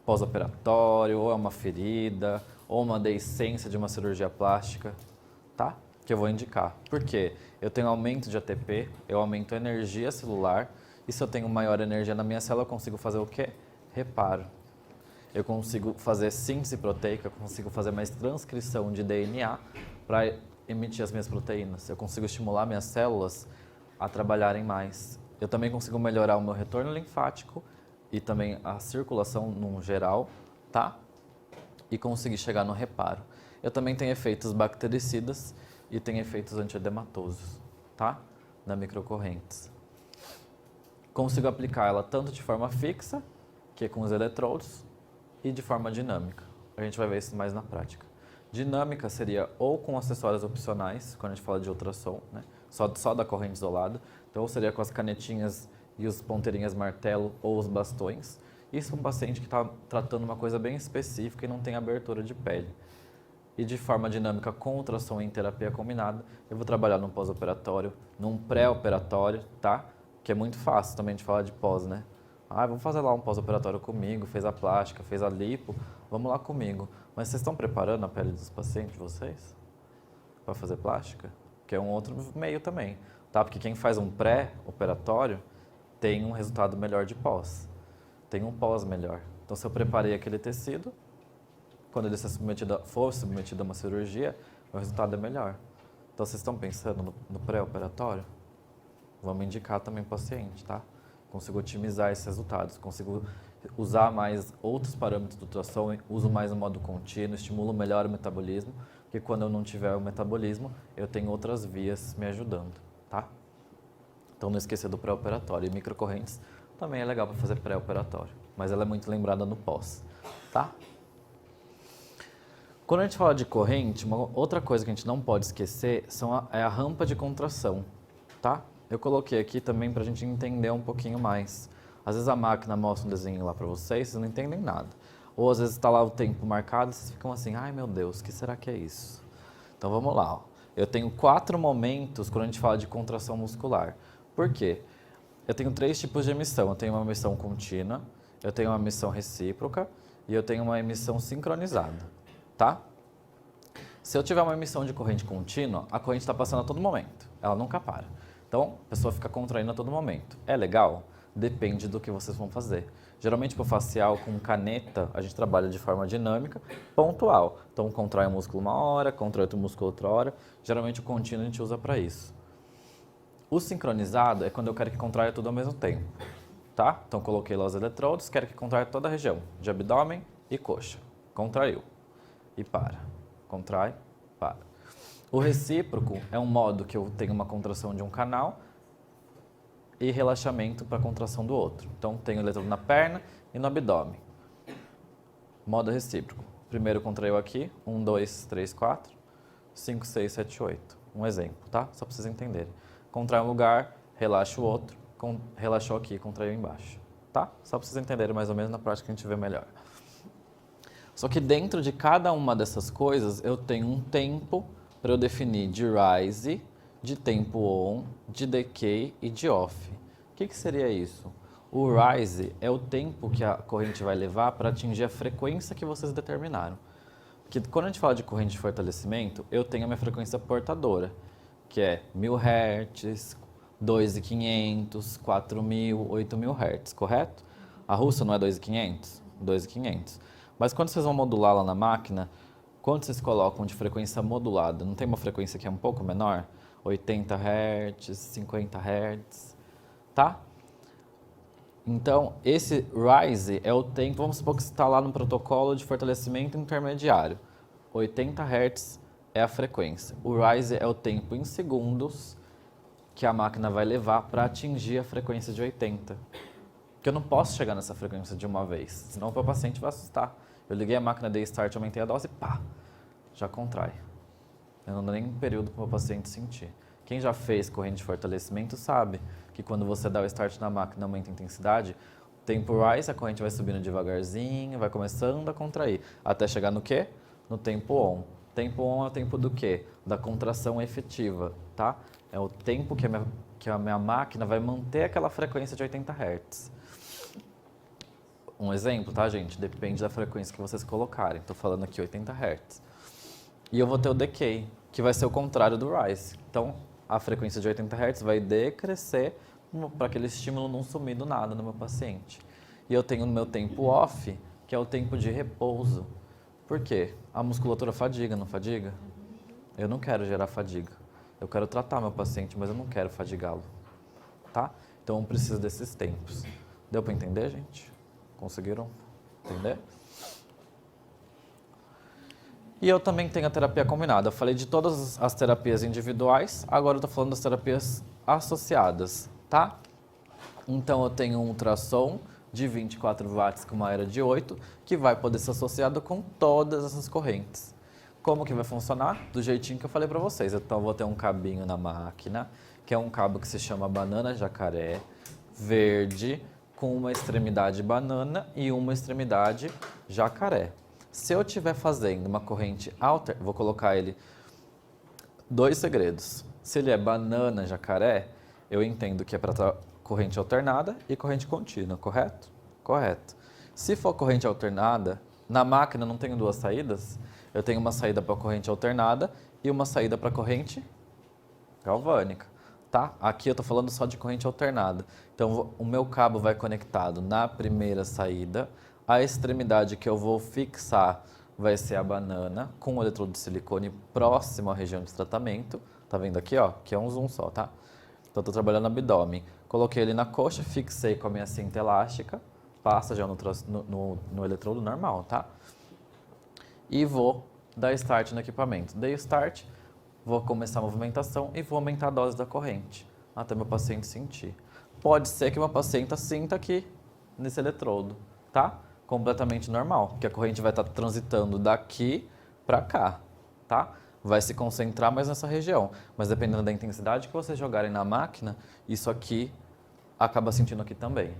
pós-operatório, ou é uma ferida, ou uma deiscência de uma cirurgia plástica, tá? Que eu vou indicar. Por quê? Eu tenho aumento de ATP, eu aumento a energia celular, e se eu tenho maior energia na minha célula, eu consigo fazer o quê? Reparo. Eu consigo fazer síntese proteica, eu consigo fazer mais transcrição de DNA para emitir as minhas proteínas. Eu consigo estimular minhas células a trabalharem mais. Eu também consigo melhorar o meu retorno linfático e também a circulação no geral, tá? E conseguir chegar no reparo. Eu também tenho efeitos bactericidas e tenho efeitos antiedematosos, tá? Na microcorrentes. Consigo aplicar ela tanto de forma fixa, que é com os eletrodos, e de forma dinâmica. A gente vai ver isso mais na prática. Dinâmica seria ou com acessórios opcionais, quando a gente fala de ultrassom, né? Só da corrente isolada. Então, seria com as canetinhas e os ponteirinhas martelo ou os bastões. Isso é um paciente que está tratando uma coisa bem específica e não tem abertura de pele. E de forma dinâmica com ultrassom em terapia combinada, eu vou trabalhar num pós-operatório, num pré-operatório, tá? Que é muito fácil também de falar de pós, né? Ah, vamos fazer lá um pós-operatório comigo, fez a plástica, fez a lipo, vamos lá comigo. Mas vocês estão preparando a pele dos pacientes de vocês para fazer plástica? Que é um outro meio também, tá? Porque quem faz um pré-operatório tem um resultado melhor de pós, tem um pós melhor. Então, se eu preparei aquele tecido, quando ele for submetido a uma cirurgia, o resultado é melhor. Então, vocês estão pensando no pré-operatório? Vamos indicar também o paciente, tá? Consigo otimizar esses resultados, consigo usar mais outros parâmetros do ultrassom, uso mais o modo contínuo, estimulo melhor o metabolismo, porque quando eu não tiver o metabolismo, eu tenho outras vias me ajudando, tá? Então não esqueça do pré-operatório. E microcorrentes também é legal para fazer pré-operatório, mas ela é muito lembrada no pós, tá? Quando a gente fala de corrente, uma outra coisa que a gente não pode esquecer é a rampa de contração, tá? Eu coloquei aqui também para a gente entender um pouquinho mais. Às vezes a máquina mostra um desenho lá para vocês não entendem nada. Ou às vezes está lá o tempo marcado e vocês ficam assim, ai meu Deus, o que será que é isso? Então vamos lá. Ó. Eu tenho 4 momentos quando a gente fala de contração muscular. Por quê? Eu tenho 3 tipos de emissão. Eu tenho uma emissão contínua, eu tenho uma emissão recíproca e eu tenho uma emissão sincronizada, tá? Se eu tiver uma emissão de corrente contínua, a corrente está passando a todo momento, ela nunca para. Então, a pessoa fica contraindo a todo momento. É legal? Depende do que vocês vão fazer. Geralmente, para o facial, com caneta, a gente trabalha de forma dinâmica, pontual. Então, contrai um músculo uma hora, contrai outro músculo outra hora. Geralmente, o contínuo a gente usa para isso. O sincronizado é quando eu quero que contraia tudo ao mesmo tempo. Tá? Então, coloquei lá os eletrodos, quero que contraia toda a região, de abdômen e coxa. Contraiu. E para. Contrai, para. O recíproco é um modo que eu tenho uma contração de um canal e relaxamento para a contração do outro. Então, tenho o eletrodo na perna e no abdômen. Modo recíproco. Primeiro contraiu aqui, 1, 2, 3, 4, 5, 6, 7, 8. Um exemplo, tá? Só para vocês entenderem. Contrai um lugar, relaxa o outro, relaxou aqui, contraiu embaixo. Tá? Só para vocês entenderem mais ou menos, na prática a gente vê melhor. Só que dentro de cada uma dessas coisas, eu tenho um tempo para eu definir de rise, de tempo on, de decay e de off. O que seria isso? O rise é o tempo que a corrente vai levar para atingir a frequência que vocês determinaram. Porque quando a gente fala de corrente de fortalecimento, eu tenho a minha frequência portadora, que é 1000 Hz, 2.500, 4.000, 8.000 Hz, correto? A russa não é 2.500? 2.500. Mas quando vocês vão modular lá na máquina, quando vocês colocam de frequência modulada, não tem uma frequência que é um pouco menor? 80 Hz, 50 Hz, tá? Então, esse rise é o tempo, vamos supor que você está lá no protocolo de fortalecimento intermediário. 80 Hz é a frequência. O rise é o tempo em segundos que a máquina vai levar para atingir a frequência de 80. Porque eu não posso chegar nessa frequência de uma vez, senão o meu paciente vai assustar. Eu liguei a máquina, dei start, aumentei a dose, pá, já contrai. Eu não dou nem um período para o paciente sentir. Quem já fez corrente de fortalecimento sabe que quando você dá o start na máquina, aumenta a intensidade, o tempo rise, a corrente vai subindo devagarzinho, vai começando a contrair, até chegar no quê? No tempo on. Tempo on é o tempo do quê? Da contração efetiva, tá? É o tempo que a minha máquina vai manter aquela frequência de 80 Hz. Um exemplo, tá, gente? Depende da frequência que vocês colocarem. Estou falando aqui 80 Hz. E eu vou ter o decay, que vai ser o contrário do rise. Então, a frequência de 80 Hz vai decrescer para aquele estímulo não sumir do nada no meu paciente. E eu tenho o meu tempo off, que é o tempo de repouso. Por quê? A musculatura fadiga, não fadiga? Eu não quero gerar fadiga. Eu quero tratar meu paciente, mas eu não quero fadigá-lo. Tá? Então, eu preciso desses tempos. Deu para entender, gente? Conseguiram entender? E eu também tenho a terapia combinada. Eu falei de todas as terapias individuais, agora eu estou falando das terapias associadas, tá? Então eu tenho um ultrassom de 24 watts com uma era de 8, que vai poder ser associado com todas essas correntes. Como que vai funcionar? Do jeitinho que eu falei para vocês. Então eu vou ter um cabinho na máquina, que é um cabo que se chama banana jacaré, verde, com uma extremidade banana e uma extremidade jacaré. Se eu estiver fazendo uma corrente alta, vou colocar ele 2 segredos. Se ele é banana jacaré, eu entendo que é para corrente alternada e corrente contínua, correto? Correto. Se for corrente alternada, na máquina não tenho 2 saídas, eu tenho uma saída para corrente alternada e uma saída para corrente galvânica, tá? Aqui eu estou falando só de corrente alternada. Então, o meu cabo vai conectado na primeira saída. A extremidade que eu vou fixar vai ser a banana, com o eletrodo de silicone próximo à região de tratamento. Tá vendo aqui, ó? Que é um zoom só, tá? Então, estou trabalhando no abdômen. Coloquei ele na coxa, fixei com a minha cinta elástica. Passa já no eletrodo normal, tá? E vou dar start no equipamento. Dei o start, vou começar a movimentação e vou aumentar a dose da corrente, até meu paciente sentir. Pode ser que meu paciente sinta aqui, nesse eletrodo, tá? Completamente normal, porque a corrente vai estar transitando daqui para cá, tá? Vai se concentrar mais nessa região, mas dependendo da intensidade que vocês jogarem na máquina, isso aqui acaba sentindo aqui também,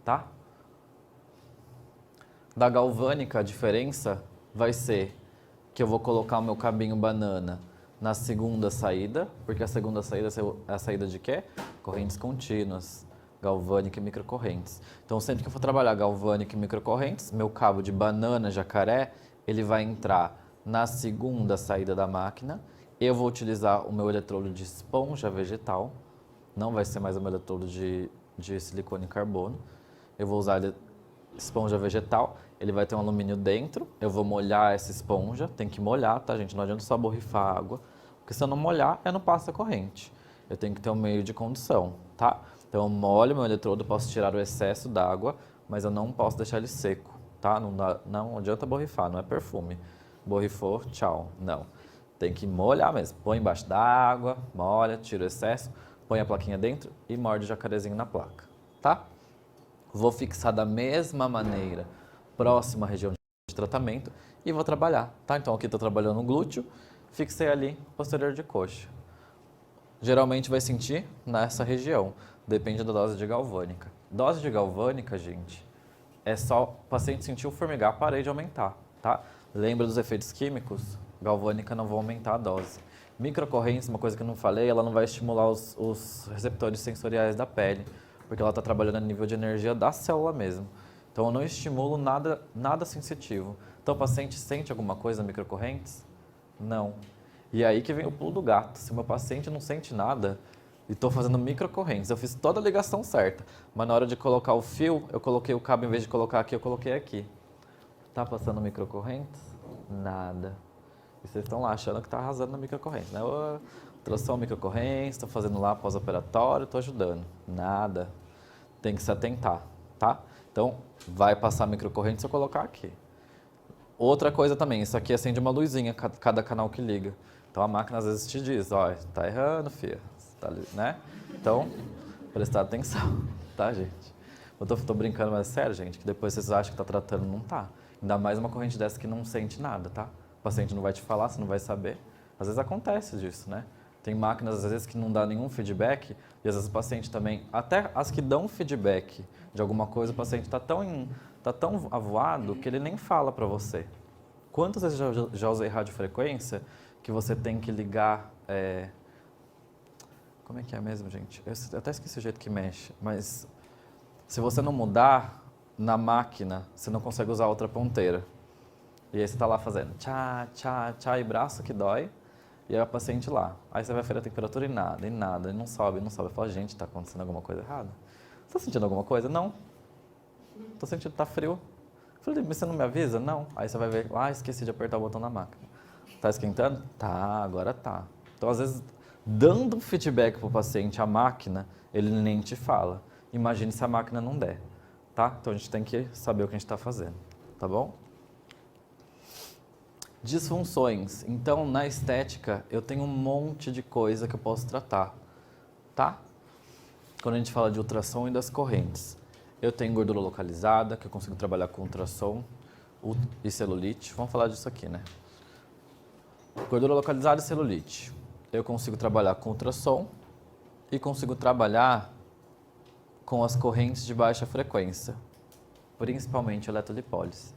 tá? Da galvânica, a diferença vai ser que eu vou colocar o meu cabinho banana na segunda saída, porque a segunda saída é a saída de quê? Correntes contínuas, galvânica e microcorrentes. Então, sempre que eu for trabalhar galvânica e microcorrentes, meu cabo de banana jacaré, ele vai entrar na segunda saída da máquina. Eu vou utilizar o meu eletrodo de esponja vegetal, não vai ser mais o meu eletrodo de silicone e carbono. Eu vou usar esponja vegetal, ele vai ter um alumínio dentro, eu vou molhar essa esponja, tem que molhar, tá, gente? Não adianta só borrifar água, porque se eu não molhar, eu não passo a corrente. Eu tenho que ter um meio de condução, tá? Então, eu molho meu eletrodo, posso tirar o excesso d'água, mas eu não posso deixar ele seco, tá? Não adianta borrifar, não é perfume. Borrifou, tchau. Não. Tem que molhar mesmo. Põe embaixo da água, molha, tira o excesso, põe a plaquinha dentro e morde o jacarezinho na placa, tá? Vou fixar da mesma maneira, próxima à região de tratamento, e vou trabalhar, tá? Então, aqui estou trabalhando no glúteo, fixei ali, posterior de coxa. Geralmente vai sentir nessa região, depende da dose de galvânica. Dose de galvânica, gente, é só o paciente sentiu formigar, parei de aumentar, tá? Lembra dos efeitos químicos? Galvânica não vou aumentar a dose. Microcorrentes, uma coisa que eu não falei, ela não vai estimular os receptores sensoriais da pele. porque ela está trabalhando a nível de energia da célula mesmo. Então, eu não estimulo nada sensitivo. Então, o paciente sente alguma coisa microcorrentes? Não. E é aí que vem o pulo do gato. Se o meu paciente não sente nada e estou fazendo microcorrentes, eu fiz toda a ligação certa, mas na hora de colocar o fio, eu coloquei o cabo, em vez de colocar aqui, eu coloquei aqui. Tá passando microcorrentes? Nada. E vocês estão lá achando que está arrasando na microcorrente, né? Tração microcorrente, estou fazendo lá pós-operatório, estou ajudando. Nada. Tem que se atentar, tá? Então, vai passar microcorrente se eu colocar aqui. Outra coisa também, isso aqui acende uma luzinha, cada canal que liga. Então, a máquina às vezes te diz, ó, tá errando, filha, tá, né? Então, prestar atenção, tá, gente? Eu tô brincando, mas é sério, gente, que depois vocês acham que tá tratando, não tá. Ainda mais uma corrente dessa que não sente nada, tá? O paciente não vai te falar, você não vai saber. Às vezes acontece disso, né? Tem máquinas, às vezes, que não dá nenhum feedback, e às vezes o paciente também, até as que dão feedback de alguma coisa, o paciente está tão avoado que ele nem fala para você. Quantas vezes já usei radiofrequência que você tem que ligar... Como é que é mesmo, gente? Eu até esqueci o jeito que mexe, mas se você não mudar na máquina, você não consegue usar outra ponteira. E aí você está lá fazendo tchá, tchá, tchá, e braço que dói, e aí o paciente lá. Aí você vai ferir a temperatura e nada, e não sobe, não sobe. Eu falo, gente, está acontecendo alguma coisa errada? Você está sentindo alguma coisa? Não. Estou sentindo que está frio. Eu falei, mas você não me avisa? Não. Aí você vai ver, esqueci de apertar o botão da máquina. Está esquentando? Tá, agora tá. Então, às vezes, dando feedback para o paciente, a máquina, ele nem te fala. Imagine se a máquina não der, tá? Então, a gente tem que saber o que a gente está fazendo, tá bom? Disfunções. Então, na estética, eu tenho um monte de coisa que eu posso tratar, tá? Quando a gente fala de ultrassom e das correntes. Eu tenho gordura localizada, que eu consigo trabalhar com ultrassom e celulite. Vamos falar disso aqui, né? Gordura localizada e celulite. Eu consigo trabalhar com ultrassom e consigo trabalhar com as correntes de baixa frequência, principalmente eletrolipólise,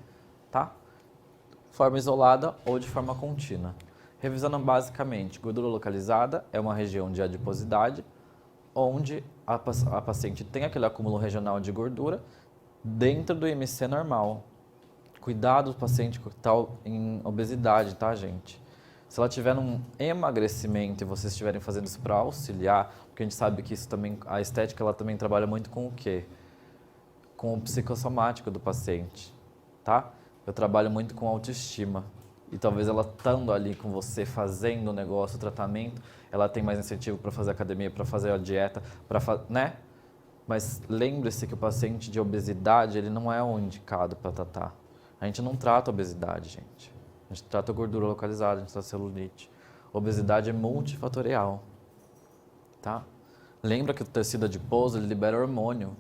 tá? Forma isolada ou de forma contínua. Revisando basicamente, gordura localizada é uma região de adiposidade onde a paciente tem aquele acúmulo regional de gordura dentro do IMC normal. Cuidado do paciente que está em obesidade, tá, gente? Se ela tiver num emagrecimento e vocês estiverem fazendo isso para auxiliar, porque a gente sabe que isso também, a estética, ela também trabalha muito com o quê? Com o psicossomático do paciente, tá? Eu trabalho muito com autoestima. E talvez ela estando ali com você, fazendo o negócio, o tratamento, ela tem mais incentivo para fazer academia, para fazer a dieta, né? Mas lembre-se que o paciente de obesidade, ele não é o indicado para tratar. A gente não trata obesidade, gente. A gente trata gordura localizada, a gente trata celulite. Obesidade é multifatorial, tá? Lembra que o tecido adiposo, ele libera hormônio,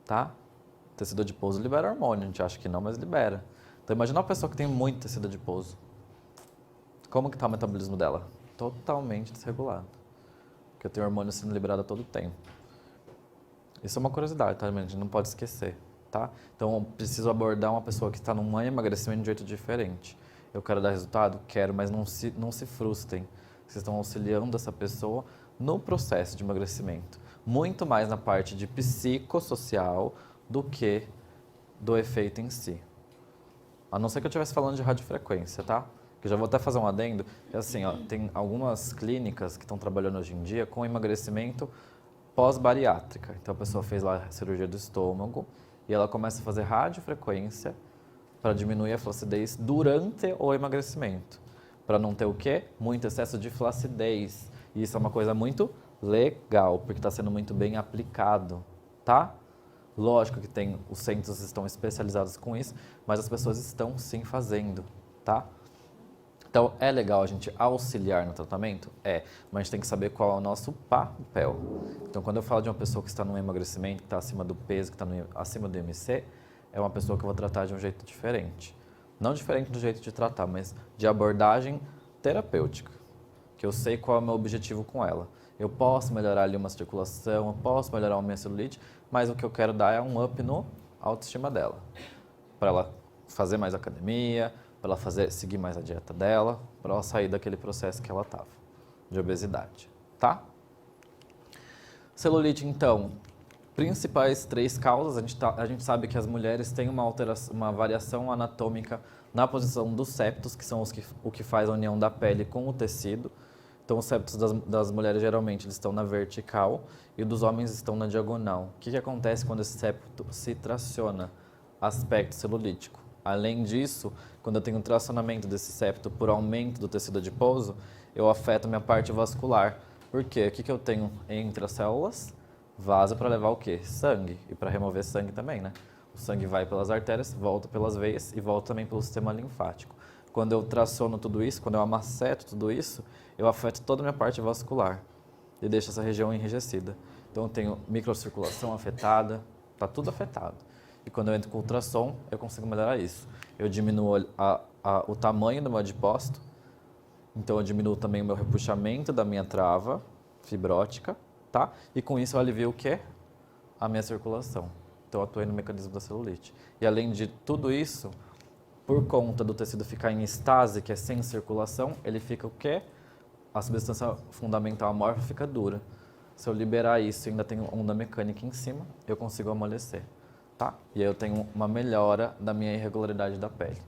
tá? O tecido adiposo libera hormônio, a gente acha que não, mas libera. Então, imagina uma pessoa que tem muito tecido adiposo. Como que está o metabolismo dela? Totalmente desregulado. Porque eu tenho hormônio sendo liberado a todo tempo. Isso é uma curiosidade, tá, gente? A gente não pode esquecer, tá? Então, eu preciso abordar uma pessoa que está num emagrecimento de um jeito diferente. Eu quero dar resultado? Quero, mas não se frustrem. Vocês estão auxiliando essa pessoa no processo de emagrecimento. Muito mais na parte de psicossocial do que do efeito em si. A não ser que eu estivesse falando de radiofrequência, tá? Que eu já vou até fazer um adendo. É assim, ó, tem algumas clínicas que estão trabalhando hoje em dia com emagrecimento pós-bariátrica. Então a pessoa fez lá a cirurgia do estômago e ela começa a fazer radiofrequência para diminuir a flacidez durante o emagrecimento. Para não ter o quê? Muito excesso de flacidez. E isso é uma coisa muito legal, porque está sendo muito bem aplicado, tá? Lógico que os centros estão especializados com isso, mas as pessoas estão sim fazendo, tá? Então, é legal a gente auxiliar no tratamento? É, mas a gente tem que saber qual é o nosso papel. Então, quando eu falo de uma pessoa que está no emagrecimento, que está acima do peso, que está acima do IMC, é uma pessoa que eu vou tratar de um jeito diferente. Não diferente do jeito de tratar, mas de abordagem terapêutica, que eu sei qual é o meu objetivo com ela. Eu posso melhorar ali uma circulação, eu posso melhorar uma minha celulite, mas o que eu quero dar é um up no autoestima dela. Para ela fazer mais academia, para ela seguir mais a dieta dela, para ela sair daquele processo que ela estava, de obesidade, tá? Celulite, então, principais 3 causas. A gente sabe que as mulheres têm uma variação anatômica na posição dos septos, que são o que faz a união da pele com o tecido. Então, os septos das mulheres, geralmente, eles estão na vertical e dos homens estão na diagonal. O que acontece quando esse septo se traciona? Aspecto celulítico. Além disso, quando eu tenho um tracionamento desse septo por aumento do tecido adiposo, eu afeto minha parte vascular. Por quê? O que eu tenho entre as células? Vaso para levar o quê? Sangue. E para remover sangue também, né? O sangue vai pelas artérias, volta pelas veias e volta também pelo sistema linfático. Quando eu traciono tudo isso, quando eu amaceto tudo isso, eu afeto toda a minha parte vascular e deixo essa região enrijecida. Então eu tenho microcirculação afetada, tá tudo afetado. E quando eu entro com ultrassom, eu consigo melhorar isso. Eu diminuo o tamanho do meu adipócito, então eu diminuo também o meu repuxamento da minha trava fibrótica, tá? E com isso eu alivio o quê? A minha circulação. Então eu atuei no mecanismo da celulite. E além de tudo isso, por conta do tecido ficar em estase, que é sem circulação, ele fica o quê? A substância fundamental amorfa fica dura. Se eu liberar isso e ainda tenho onda mecânica em cima, eu consigo amolecer, tá? E aí eu tenho uma melhora da minha irregularidade da pele.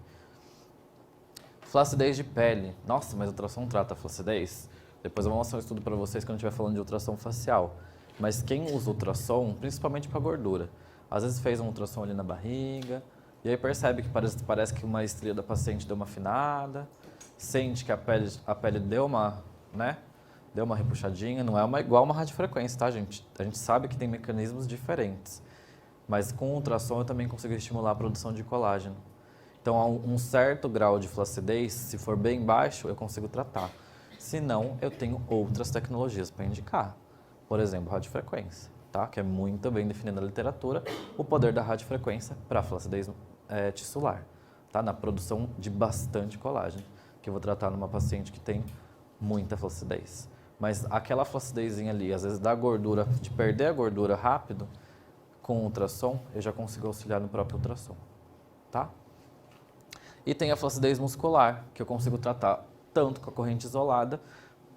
Flacidez de pele. Nossa, mas o ultrassom trata a flacidez? Depois eu vou mostrar um estudo para vocês quando a gente estiver falando de ultrassom facial. Mas quem usa ultrassom, principalmente para gordura, às vezes fez um ultrassom ali na barriga, e aí percebe que parece que uma estria da paciente deu uma afinada, sente que a pele deu uma, né? Deu uma repuxadinha, não é igual uma radiofrequência, tá, gente? A gente sabe que tem mecanismos diferentes, mas com ultrassom eu também consigo estimular a produção de colágeno. Então, a um certo grau de flacidez, se for bem baixo, eu consigo tratar. Se não, eu tenho outras tecnologias para indicar. Por exemplo, radiofrequência, tá? Que é muito bem definido na literatura, o poder da radiofrequência para a flacidez tissular, tá? Na produção de bastante colágeno, que eu vou tratar numa paciente que tem muita flacidez. Mas aquela flacidezinha ali, às vezes da gordura, de perder a gordura rápido, com ultrassom, eu já consigo auxiliar no próprio ultrassom, tá? E tem a flacidez muscular, que eu consigo tratar tanto com a corrente isolada,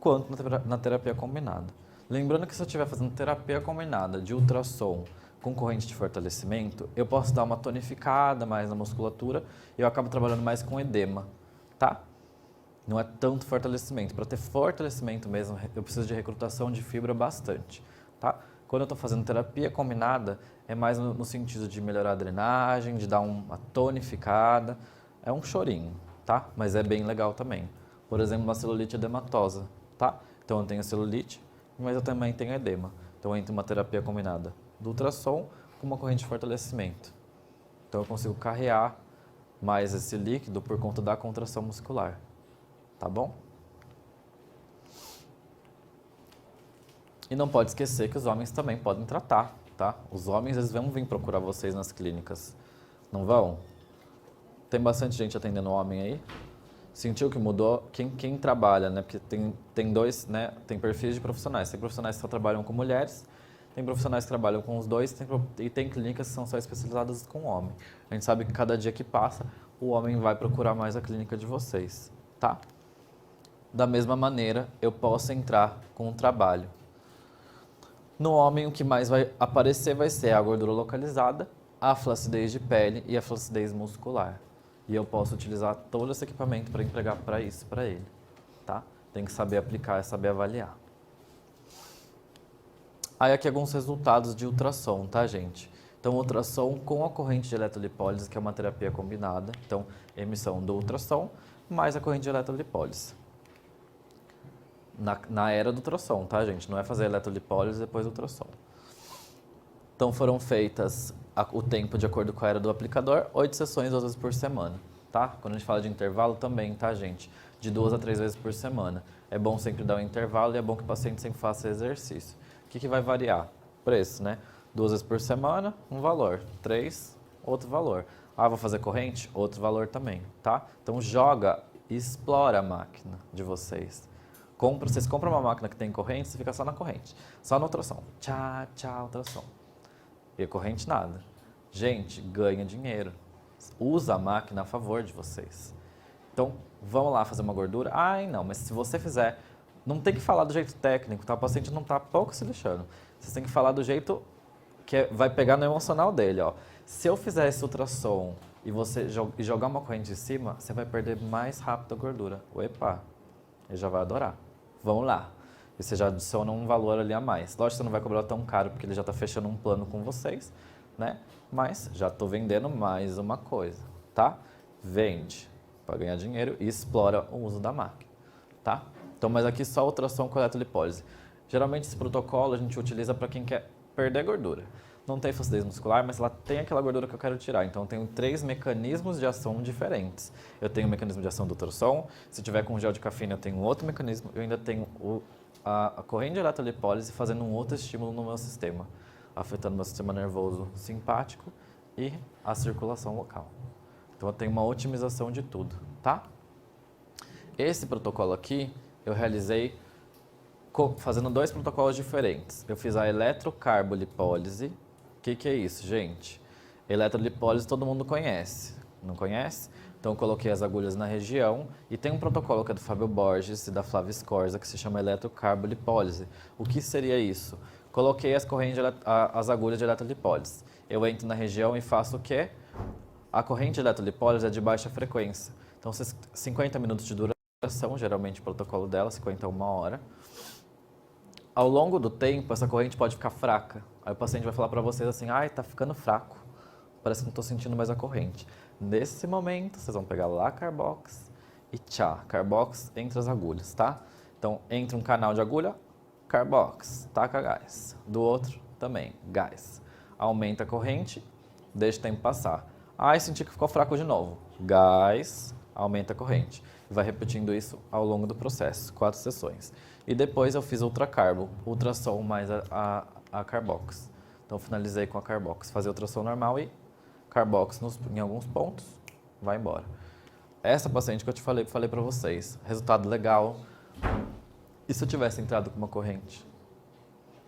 quanto na terapia combinada. Lembrando que se eu estiver fazendo terapia combinada de ultrassom com corrente de fortalecimento, eu posso dar uma tonificada mais na musculatura e eu acabo trabalhando mais com edema, tá? Não é tanto fortalecimento. Para ter fortalecimento mesmo, eu preciso de recrutação de fibra bastante, tá? Quando eu estou fazendo terapia combinada, é mais no sentido de melhorar a drenagem, de dar uma tonificada. É um chorinho, tá? Mas é bem legal também. Por exemplo, uma celulite edematosa, tá? Então eu tenho celulite, mas eu também tenho edema. Então entra uma terapia combinada do ultrassom com uma corrente de fortalecimento. Então eu consigo carrear mais esse líquido por conta da contração muscular, tá bom? E não pode esquecer que os homens também podem tratar, tá? Os homens, eles vão vir procurar vocês nas clínicas, não vão? Tem bastante gente atendendo homem aí? Sentiu que mudou? Quem trabalha, né? Porque tem dois, né? Tem perfis de profissionais. Tem profissionais que só trabalham com mulheres, tem profissionais que trabalham com os dois, e tem clínicas que são só especializadas com homem. A gente sabe que cada dia que passa, o homem vai procurar mais a clínica de vocês, tá? Da mesma maneira, eu posso entrar com um trabalho. No homem, o que mais vai aparecer vai ser a gordura localizada, a flacidez de pele e a flacidez muscular. E eu posso utilizar todo esse equipamento para entregar para isso, para ele, tá? Tem que saber aplicar e saber avaliar. Aí aqui alguns resultados de ultrassom, tá, gente? Então, ultrassom com a corrente de eletrolipólise, que é uma terapia combinada. Então, emissão do ultrassom mais a corrente de eletrolipólise. Na era do ultrassom, tá, gente? Não é fazer eletrolipólise e depois ultrassom. Então, foram feitas o tempo de acordo com a era do aplicador, 8 sessões, 2 vezes por semana, tá? Quando a gente fala de intervalo também, tá, gente? De 2 a 3 vezes por semana. É bom sempre dar um intervalo e é bom que o paciente sempre faça exercício. O que vai variar? Preço, né? 2 vezes por semana, um valor. 3, outro valor. Ah, vou fazer corrente? Outro valor também, tá? Então, joga e explora a máquina de vocês. Vocês compram uma máquina que tem corrente, você fica só na corrente. Só no ultrassom. Tchá, tchá, ultrassom. E a corrente nada. Gente, ganha dinheiro. Usa a máquina a favor de vocês. Então, vamos lá fazer uma gordura? Ai, não, mas se você fizer Não tem que falar do jeito técnico, tá? O paciente não tá pouco se lixando. Você tem que falar do jeito que vai pegar no emocional dele, ó. Se eu fizer esse ultrassom e você jogar uma corrente em cima, você vai perder mais rápido a gordura. Opa, ele já vai adorar. Vamos lá. E você já adiciona um valor ali a mais. Lógico que você não vai cobrar tão caro, porque ele já está fechando um plano com vocês, né? Mas já estou vendendo mais uma coisa, tá? Vende para ganhar dinheiro e explora o uso da máquina, tá? Então, mas aqui só ultrassom com eletrolipólise. Geralmente esse protocolo a gente utiliza para quem quer perder gordura. Não tem flacidez muscular, mas ela tem aquela gordura que eu quero tirar. Então, eu tenho 3 mecanismos de ação diferentes. Eu tenho o mecanismo de ação do ultrassom, se tiver com gel de cafeína eu tenho outro mecanismo, eu ainda tenho a corrente de eletrolipólise fazendo um outro estímulo no meu sistema, afetando meu sistema nervoso simpático e a circulação local. Então, eu tenho uma otimização de tudo, tá? Esse protocolo aqui, eu realizei fazendo 2 protocolos diferentes. Eu fiz a eletrocarbolipólise. O que é isso, gente? Eletrolipólise todo mundo conhece, não conhece? Então eu coloquei as agulhas na região e tem um protocolo que é do Fábio Borges e da Flávia Scorza que se chama eletrocarbolipólise. O que seria isso? Coloquei as agulhas de eletrolipólise. Eu entro na região e faço o quê? A corrente de eletrolipólise é de baixa frequência. Então 50 minutos de duração, geralmente o protocolo dela, 50 a 1 hora. Ao longo do tempo, essa corrente pode ficar fraca. Aí o paciente vai falar para vocês assim, ai, tá ficando fraco, parece que não estou sentindo mais a corrente. Nesse momento, vocês vão pegar lá a Carbox e tchá, Carbox entre as agulhas, tá? Então, entre um canal de agulha, Carbox, taca gás. Do outro, também, gás. Aumenta a corrente, deixa o tempo passar. Ai, senti que ficou fraco de novo. Gás, aumenta a corrente. Vai repetindo isso ao longo do processo, 4 sessões. E depois eu fiz ultracarbo, ultrassom mais a Carbox. Então finalizei com a Carbox. Fazer ultrassom normal e Carbox em alguns pontos, vai embora. Essa paciente que eu te falei para vocês, resultado legal. E se eu tivesse entrado com uma corrente?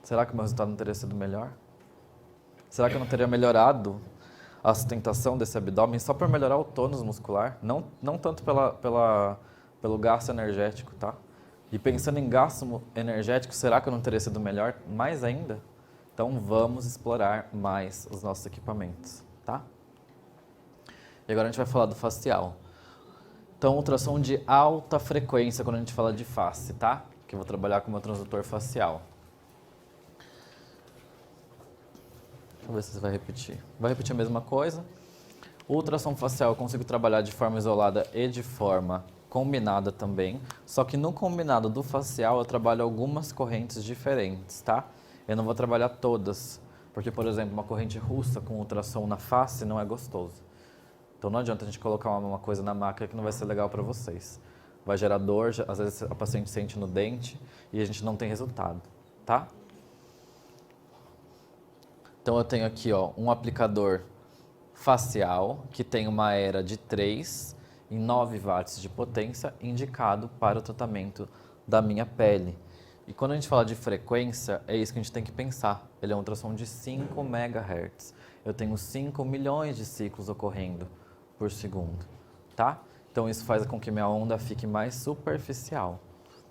Será que o meu resultado não teria sido melhor? Será que eu não teria melhorado a sustentação desse abdômen só por melhorar o tônus muscular? Não tanto pelo gasto energético, tá? E pensando em gasto energético, será que eu não teria sido melhor mais ainda? Então vamos explorar mais os nossos equipamentos, tá? E agora a gente vai falar do facial. Então, ultrassom de alta frequência quando a gente fala de face, tá? Que eu vou trabalhar com o meu transdutor facial. Deixa eu ver se você vai repetir. Vai repetir a mesma coisa. O ultrassom facial eu consigo trabalhar de forma isolada e de forma combinada também. Só que no combinado do facial eu trabalho algumas correntes diferentes, tá? Eu não vou trabalhar todas. Porque, por exemplo, uma corrente russa com ultrassom na face não é gostoso. Então não adianta a gente colocar uma coisa na máquina que não vai ser legal para vocês. Vai gerar dor, às vezes a paciente sente no dente e a gente não tem resultado, tá? Então eu tenho aqui, ó, um aplicador facial que tem uma era de 3 em 9 watts de potência, indicado para o tratamento da minha pele. E quando a gente fala de frequência, é isso que a gente tem que pensar. Ele é um ultrassom de 5 MHz. Eu tenho 5 milhões de ciclos ocorrendo por segundo, tá? Então isso faz com que minha onda fique mais superficial,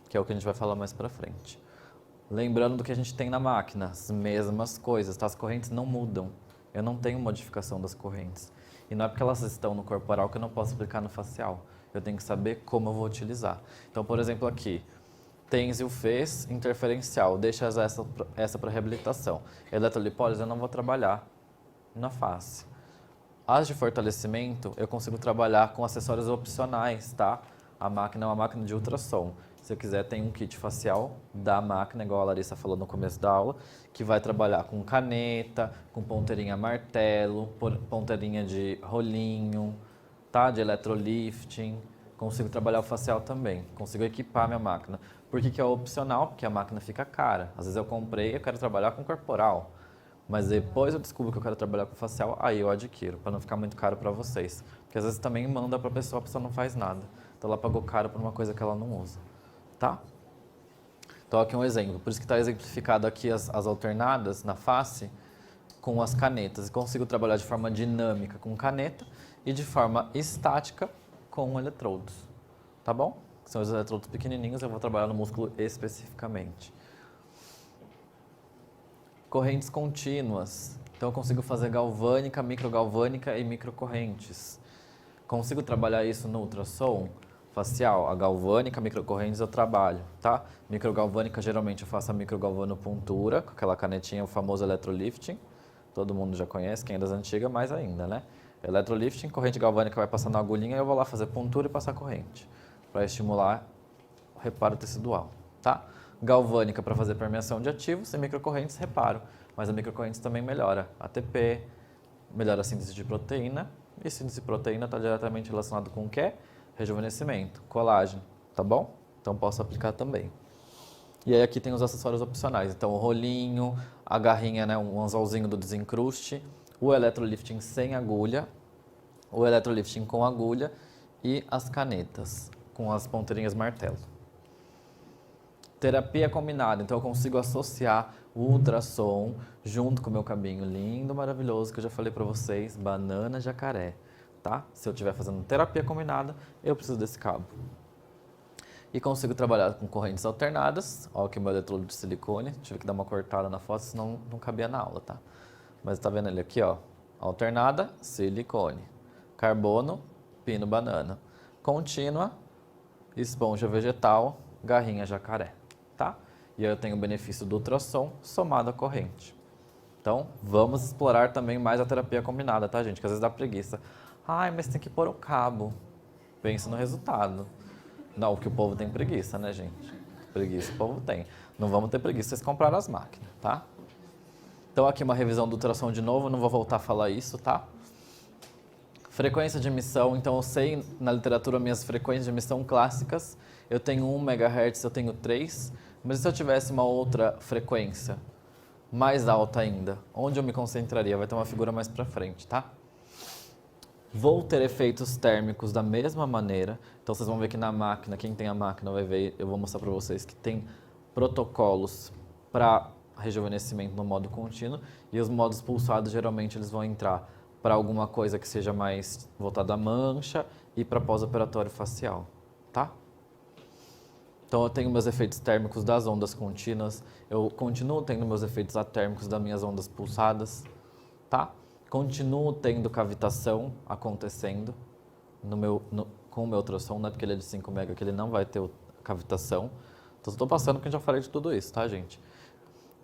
que é o que a gente vai falar mais pra frente. Lembrando do que a gente tem na máquina, as mesmas coisas, tá? As correntes não mudam. Eu não tenho modificação das correntes. E não é porque elas estão no corporal que eu não posso aplicar no facial. Eu tenho que saber como eu vou utilizar. Então, por exemplo, aqui, Tenzil fez interferencial, deixa essa para reabilitação. Eletrolipólise eu não vou trabalhar na face. As de fortalecimento eu consigo trabalhar com acessórios opcionais, tá? A máquina é uma máquina de ultrassom. Se eu quiser, tem um kit facial da máquina, igual a Larissa falou no começo da aula, que vai trabalhar com caneta, com ponteirinha martelo, ponteirinha de rolinho, tá? De electrolifting. Consigo trabalhar o facial também, consigo equipar minha máquina. Por que é opcional? Porque a máquina fica cara. Às vezes eu comprei e eu quero trabalhar com corporal. Mas depois eu descubro que eu quero trabalhar com facial, aí eu adquiro, para não ficar muito caro para vocês. Porque às vezes também manda para a pessoa não faz nada. Então ela pagou caro por uma coisa que ela não usa, tá? Então aqui um exemplo, por isso que está exemplificado aqui as alternadas na face com as canetas. E consigo trabalhar de forma dinâmica com caneta e de forma estática com eletrodos, tá bom? que são os eletrodos pequenininhos, eu vou trabalhar no músculo especificamente. Correntes contínuas. Então eu consigo fazer galvânica, microgalvânica e microcorrentes. Consigo trabalhar isso no ultrassom facial. A galvânica, microcorrentes eu trabalho, tá? Microgalvânica, geralmente eu faço a microgalvanopuntura, com aquela canetinha, o famoso electrolifting. Todo mundo já conhece, quem é das antigas, mais ainda, né? Electrolifting, corrente galvânica vai passar na agulhinha e eu vou lá fazer puntura e passar corrente, para estimular o reparo tecidual, tá? Galvânica para fazer permeação de ativos e microcorrentes reparo, mas a microcorrentes também melhora ATP, melhora a síntese de proteína, e síntese de proteína está diretamente relacionado com o quê? Rejuvenescimento, colágeno, tá bom? Então posso aplicar também. E aí aqui tem os acessórios opcionais, então o rolinho, a garrinha, né, um anzolzinho do desencruste, o electrolifting sem agulha, o electrolifting com agulha e as canetas com as ponteirinhas martelo. Terapia combinada, então eu consigo associar o ultrassom junto com o meu cabinho lindo, maravilhoso, que eu já falei para vocês, banana jacaré, tá? Se eu estiver fazendo terapia combinada, eu preciso desse cabo. E consigo trabalhar com correntes alternadas, ó, aqui o meu eletrodo de silicone, tive que dar uma cortada na foto, senão não cabia na aula, tá? Mas tá vendo ele aqui, ó, alternada, silicone, carbono, pino, banana, contínua, esponja vegetal, garrinha jacaré, tá? E aí eu tenho o benefício do ultrassom somado à corrente. Então, vamos explorar também mais a terapia combinada, tá, gente? Que às vezes dá preguiça. Ai, mas tem que pôr o cabo. Pense no resultado. Não, o que o povo tem preguiça, né, gente? Preguiça o povo tem. Não vamos ter preguiça se vocês comprarem as máquinas, tá? Então, aqui uma revisão do ultrassom de novo, não vou voltar a falar isso, tá? Frequência de emissão, então eu sei na literatura minhas frequências de emissão clássicas. Eu tenho 1 MHz, eu tenho 3, mas e se eu tivesse uma outra frequência mais alta ainda? Onde eu me concentraria? Vai ter uma figura mais pra frente, tá? Vou ter efeitos térmicos da mesma maneira. Então vocês vão ver que na máquina, quem tem a máquina vai ver, eu vou mostrar para vocês que tem protocolos para rejuvenescimento no modo contínuo e os modos pulsados geralmente eles vão entrar para alguma coisa que seja mais voltada à mancha e para pós-operatório facial, tá? Então eu tenho meus efeitos térmicos das ondas contínuas, eu continuo tendo meus efeitos atérmicos das minhas ondas pulsadas, tá? Continuo tendo cavitação acontecendo com o meu ultrassom, né? Porque ele é de 5 MHz, que ele não vai ter cavitação. Então, estou passando porque eu já falei de tudo isso, tá, gente?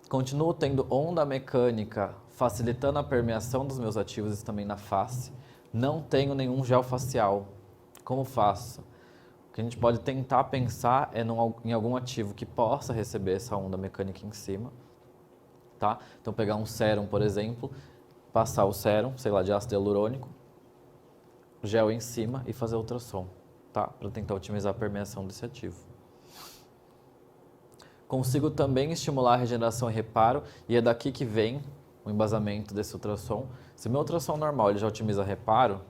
Continuo tendo onda mecânica, facilitando a permeação dos meus ativos, isso também na face. Não tenho nenhum gel facial. Como faço? O que a gente pode tentar pensar é em algum ativo que possa receber essa onda mecânica em cima, tá? Então, pegar um sérum, por exemplo, passar o sérum, sei lá, de ácido hialurônico, gel em cima e fazer ultrassom, tá? Para tentar otimizar a permeação desse ativo. Consigo também estimular a regeneração e reparo, e é daqui que vem o embasamento desse ultrassom. Se meu ultrassom normal ele já otimiza reparo,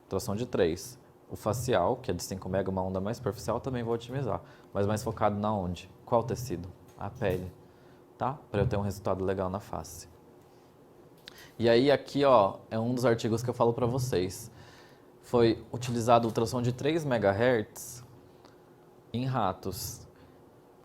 ultrassom de 3. O facial, que é de 5 MHz, uma onda mais superficial, também vou otimizar. Mas mais focado na onde? Qual tecido? A pele, tá? Para eu ter um resultado legal na face. E aí aqui, ó, é um dos artigos que eu falo para vocês. Foi utilizado ultrassom de 3 MHz em ratos.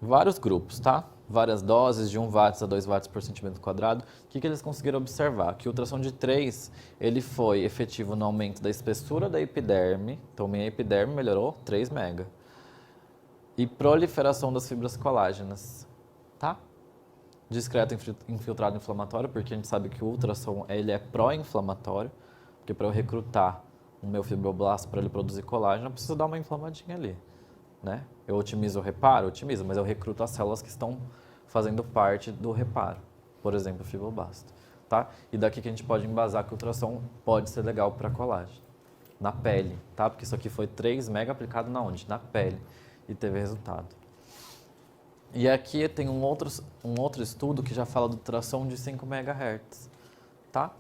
Vários grupos, tá? Várias doses, de 1 watts a 2 watts por centímetro quadrado. O que eles conseguiram observar? Que o ultrassom de 3, ele foi efetivo no aumento da espessura da epiderme. Então, minha epiderme melhorou 3 MHz. E proliferação das fibras colágenas, tá? Discreto infiltrado inflamatório, porque a gente sabe que o ultrassom ele é pró-inflamatório, porque para eu recrutar o meu fibroblasto para ele produzir colágeno, eu preciso dar uma inflamadinha ali, né? Eu otimizo o reparo? Otimizo, mas eu recruto as células que estão fazendo parte do reparo, por exemplo, o fibroblasto, tá? E daqui que a gente pode embasar que o ultrassom pode ser legal para colágeno, na pele, tá? Porque isso aqui foi 3 MHz aplicado na onde? Na pele, e teve resultado. E aqui tem um outro estudo que já fala do ultrassom de 5 MHz, tá?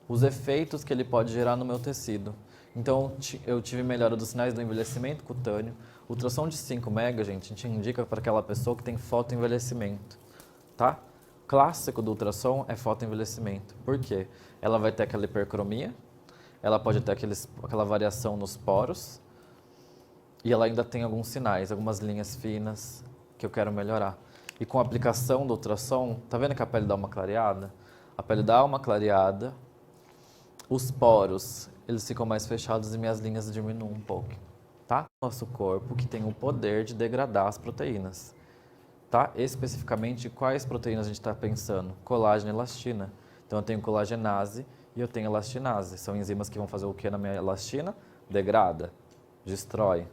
Os efeitos que ele pode gerar no meu tecido. Então, eu tive melhora dos sinais do envelhecimento cutâneo. O ultrassom de 5 MHz, gente, a gente indica para aquela pessoa que tem fotoenvelhecimento, tá? Clássico do ultrassom é fotoenvelhecimento. Por quê? Ela vai ter aquela hipercromia, ela pode ter aquela variação nos poros, E ela ainda tem alguns sinais, algumas linhas finas que eu quero melhorar. E com a aplicação do ultrassom, tá vendo que a pele dá uma clareada? A pele dá uma clareada, os poros, eles ficam mais fechados e minhas linhas diminuem um pouco, tá? Nosso corpo que tem o poder de degradar as proteínas, tá? Especificamente, quais proteínas a gente está pensando? Colágeno e elastina. Então, eu tenho colagenase e eu tenho elastinase. São enzimas que vão fazer o que na minha elastina? Degrada, destrói.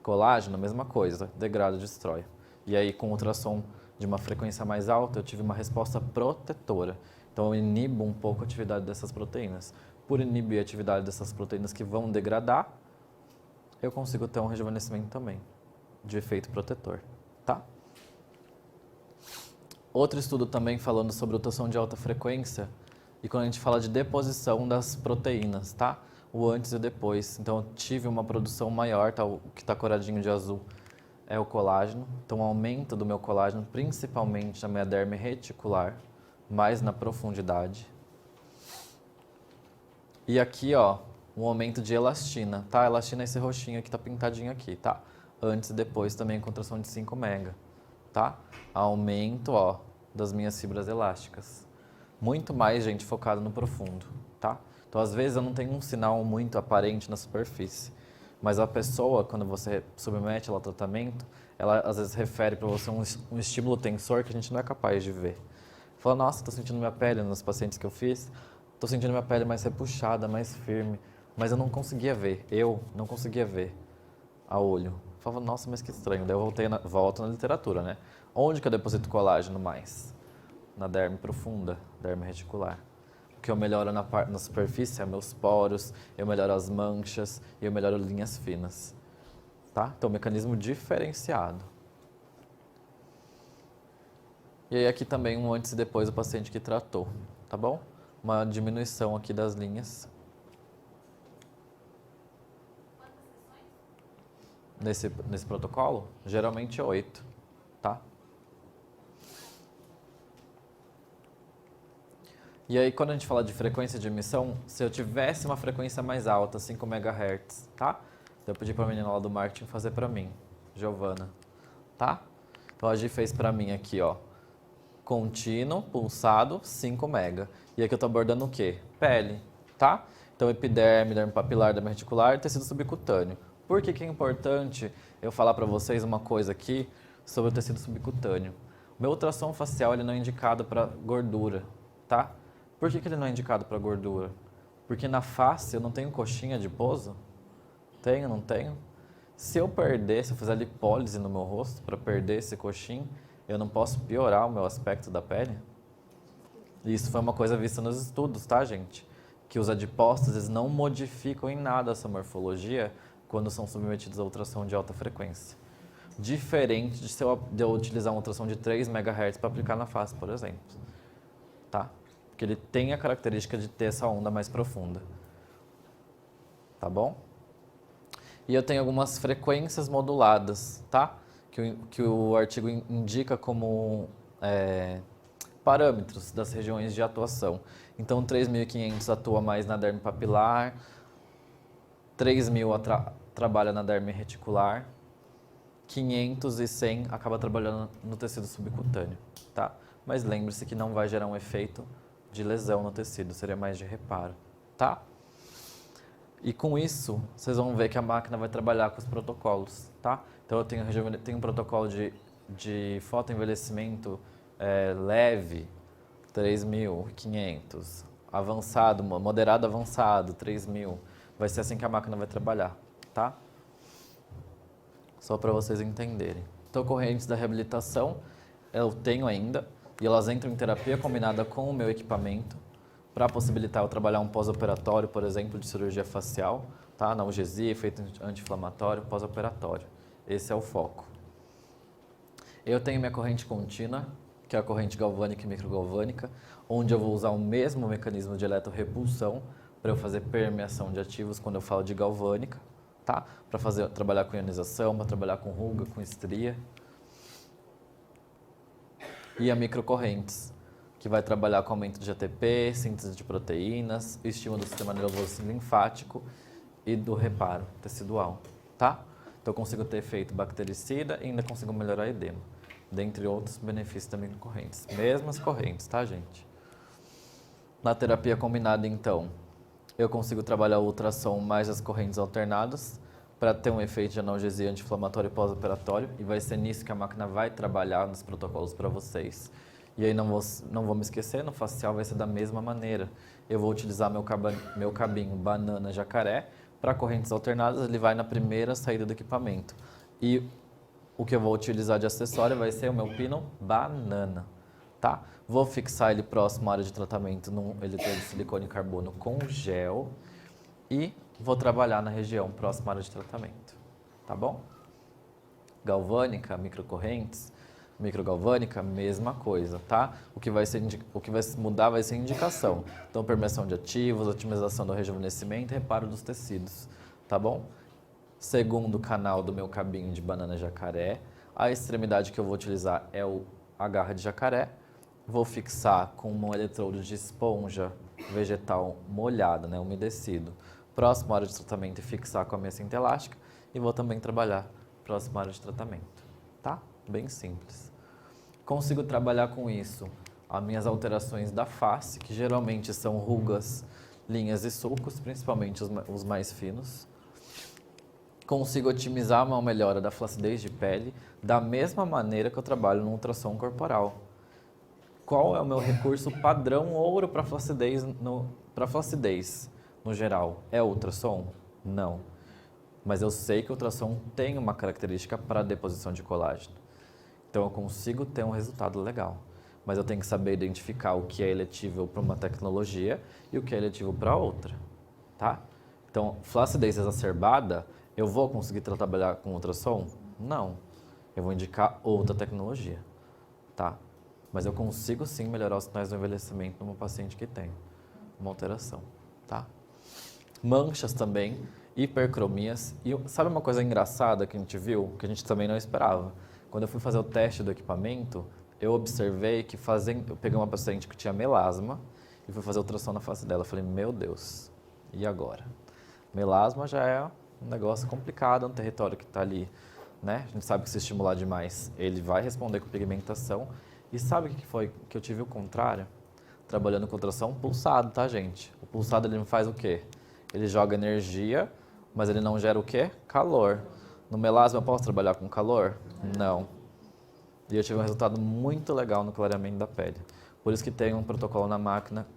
Colágeno, mesma coisa, degrada, destrói. E aí, com ultrassom de uma frequência mais alta, eu tive uma resposta protetora. Então, eu inibo um pouco a atividade dessas proteínas. Por inibir a atividade dessas proteínas que vão degradar, eu consigo ter um rejuvenescimento também, de efeito protetor, tá? Outro estudo também falando sobre ultrassom de alta frequência, e quando a gente fala de deposição das proteínas, tá? O antes e o depois. Então, eu tive uma produção maior, tá? O que está coradinho de azul é o colágeno. Então, o aumento do meu colágeno, principalmente na minha derme reticular, mais na profundidade. E aqui, ó, um aumento de elastina, tá? Elastina é esse roxinho aqui, tá pintadinho aqui, tá? Antes e depois também contração de 5 mega, tá? Aumento, ó, das minhas fibras elásticas. Muito mais, gente, focado no profundo, tá? Então, às vezes, eu não tenho um sinal muito aparente na superfície, mas a pessoa, quando você submete ela ao tratamento, ela às vezes refere para você um estímulo tensor que a gente não é capaz de ver. Fala, nossa, estou sentindo minha pele nos pacientes que eu fiz, estou sentindo minha pele mais repuxada, mais firme, mas eu não conseguia ver, a olho. Falava, nossa, mas que estranho. Daí eu volto na literatura, né? Onde que eu deposito colágeno mais? Na derme profunda, derme reticular. O que eu melhoro na superfície é meus poros, eu melhoro as manchas e eu melhoro linhas finas. Tá? Então, mecanismo diferenciado. E aí aqui também um antes e depois do paciente que tratou, tá bom? Uma diminuição aqui das linhas. Nesse protocolo, geralmente 8, tá? E aí, quando a gente fala de frequência de emissão, se eu tivesse uma frequência mais alta, 5 MHz, tá? Então, eu pedi para a menina lá do marketing fazer para mim, Giovana, tá? Então, a Gi fez para mim aqui, ó, contínuo, pulsado, 5 mega. E aqui eu tô abordando o quê? Pele, tá? Então, epiderme, derme papilar, derme reticular e tecido subcutâneo. Por que que é importante eu falar para vocês uma coisa aqui sobre o tecido subcutâneo? O meu ultrassom facial ele não é indicado para gordura, tá? Por que que ele não é indicado para gordura? Porque na face eu não tenho coxinha de pouso? Tenho, não tenho? Se eu perder, se eu fizer lipólise no meu rosto para perder esse coxim, eu não posso piorar o meu aspecto da pele? E isso foi uma coisa vista nos estudos, tá, gente? Que os adipócitos eles não modificam em nada essa morfologia quando são submetidos a ultrassom de alta frequência. Diferente de eu utilizar uma ultrassom de 3 MHz para aplicar na face, por exemplo. Tá? Porque ele tem a característica de ter essa onda mais profunda. Tá bom? E eu tenho algumas frequências moduladas, tá? Que o artigo indica como parâmetros das regiões de atuação. Então, 3.500 atua mais na derme papilar, 3.000 trabalha na derme reticular, 500 e 100 acaba trabalhando no tecido subcutâneo, tá? Mas lembre-se que não vai gerar um efeito de lesão no tecido, seria mais de reparo, tá? E com isso, vocês vão ver que a máquina vai trabalhar com os protocolos, tá? Então eu tenho um protocolo de fotoenvelhecimento leve, 3.500, avançado, moderado avançado, 3.000. Vai ser assim que a máquina vai trabalhar, tá? Só para vocês entenderem. Então, correntes da reabilitação, eu tenho ainda, e elas entram em terapia combinada com o meu equipamento, para possibilitar eu trabalhar um pós-operatório, por exemplo, de cirurgia facial, tá? Analgesia, efeito anti-inflamatório, pós-operatório. Esse é o foco. Eu tenho minha corrente contínua, que é a corrente galvânica e microgalvânica, onde eu vou usar o mesmo mecanismo de eletrorrepulsão para eu fazer permeação de ativos quando eu falo de galvânica, tá? Para trabalhar com ionização, para trabalhar com ruga, com estria. E a microcorrentes, que vai trabalhar com aumento de ATP, síntese de proteínas, estímulo do sistema nervoso linfático e do reparo tecidual, tá? Então eu consigo ter efeito bactericida e ainda consigo melhorar edema, dentre outros benefícios da microcorrentes. Mesmas correntes, tá, gente? Na terapia combinada, então, eu consigo trabalhar o ultrassom mais as correntes alternadas para ter um efeito de analgesia anti-inflamatório pós-operatório, e vai ser nisso que a máquina vai trabalhar nos protocolos para vocês. E aí não vou me esquecer, no facial vai ser da mesma maneira. Eu vou utilizar meu cabinho banana jacaré para correntes alternadas, ele vai na primeira saída do equipamento. E o que eu vou utilizar de acessório vai ser o meu pino banana, tá? Vou fixar ele próximo à área de tratamento num eletrodo de silicone e carbono com gel e vou trabalhar na região próxima à área de tratamento, tá bom? Galvânica, microcorrentes, microgalvânica, mesma coisa, tá? O que vai mudar vai ser a indicação. Então, permeação de ativos, otimização do rejuvenescimento e reparo dos tecidos, tá bom? Segundo canal do meu cabinho de banana jacaré, a extremidade que eu vou utilizar é a garra de jacaré. Vou fixar com um eletrodo de esponja vegetal molhada, né, umedecido, próximo à área de tratamento e fixar com a minha cinta elástica. E vou também trabalhar próximo à área de tratamento, tá? Bem simples. Consigo trabalhar com isso as minhas alterações da face, que geralmente são rugas, linhas e sulcos, principalmente os mais finos. Consigo otimizar uma melhora da flacidez de pele da mesma maneira que eu trabalho no ultrassom corporal. Qual é o meu recurso padrão ouro para flacidez no geral? É o ultrassom? Não. Mas eu sei que o ultrassom tem uma característica para a deposição de colágeno. Então eu consigo ter um resultado legal. Mas eu tenho que saber identificar o que é eletível para uma tecnologia e o que é eletível para outra, tá? Então, flacidez exacerbada, eu vou conseguir trabalhar com ultrassom? Não. Eu vou indicar outra tecnologia, tá? Mas eu consigo sim melhorar os sinais do envelhecimento numa paciente que tem uma alteração, tá? Manchas também, hipercromias. E sabe uma coisa engraçada que a gente viu, que a gente também não esperava? Quando eu fui fazer o teste do equipamento, eu observei que eu peguei uma paciente que tinha melasma e fui fazer ultrassom na face dela. Eu falei, meu Deus, e agora? Melasma já é um negócio complicado, um território que está ali, né? A gente sabe que se estimular demais, ele vai responder com pigmentação. E sabe o que foi que eu tive o contrário? Trabalhando com ultrassom pulsado, tá, gente? O pulsado, ele faz o quê? Ele joga energia, mas ele não gera o quê? Calor. No melasma, eu posso trabalhar com calor? Não. E eu tive um resultado muito legal no clareamento da pele. Por isso que tem um protocolo na máquina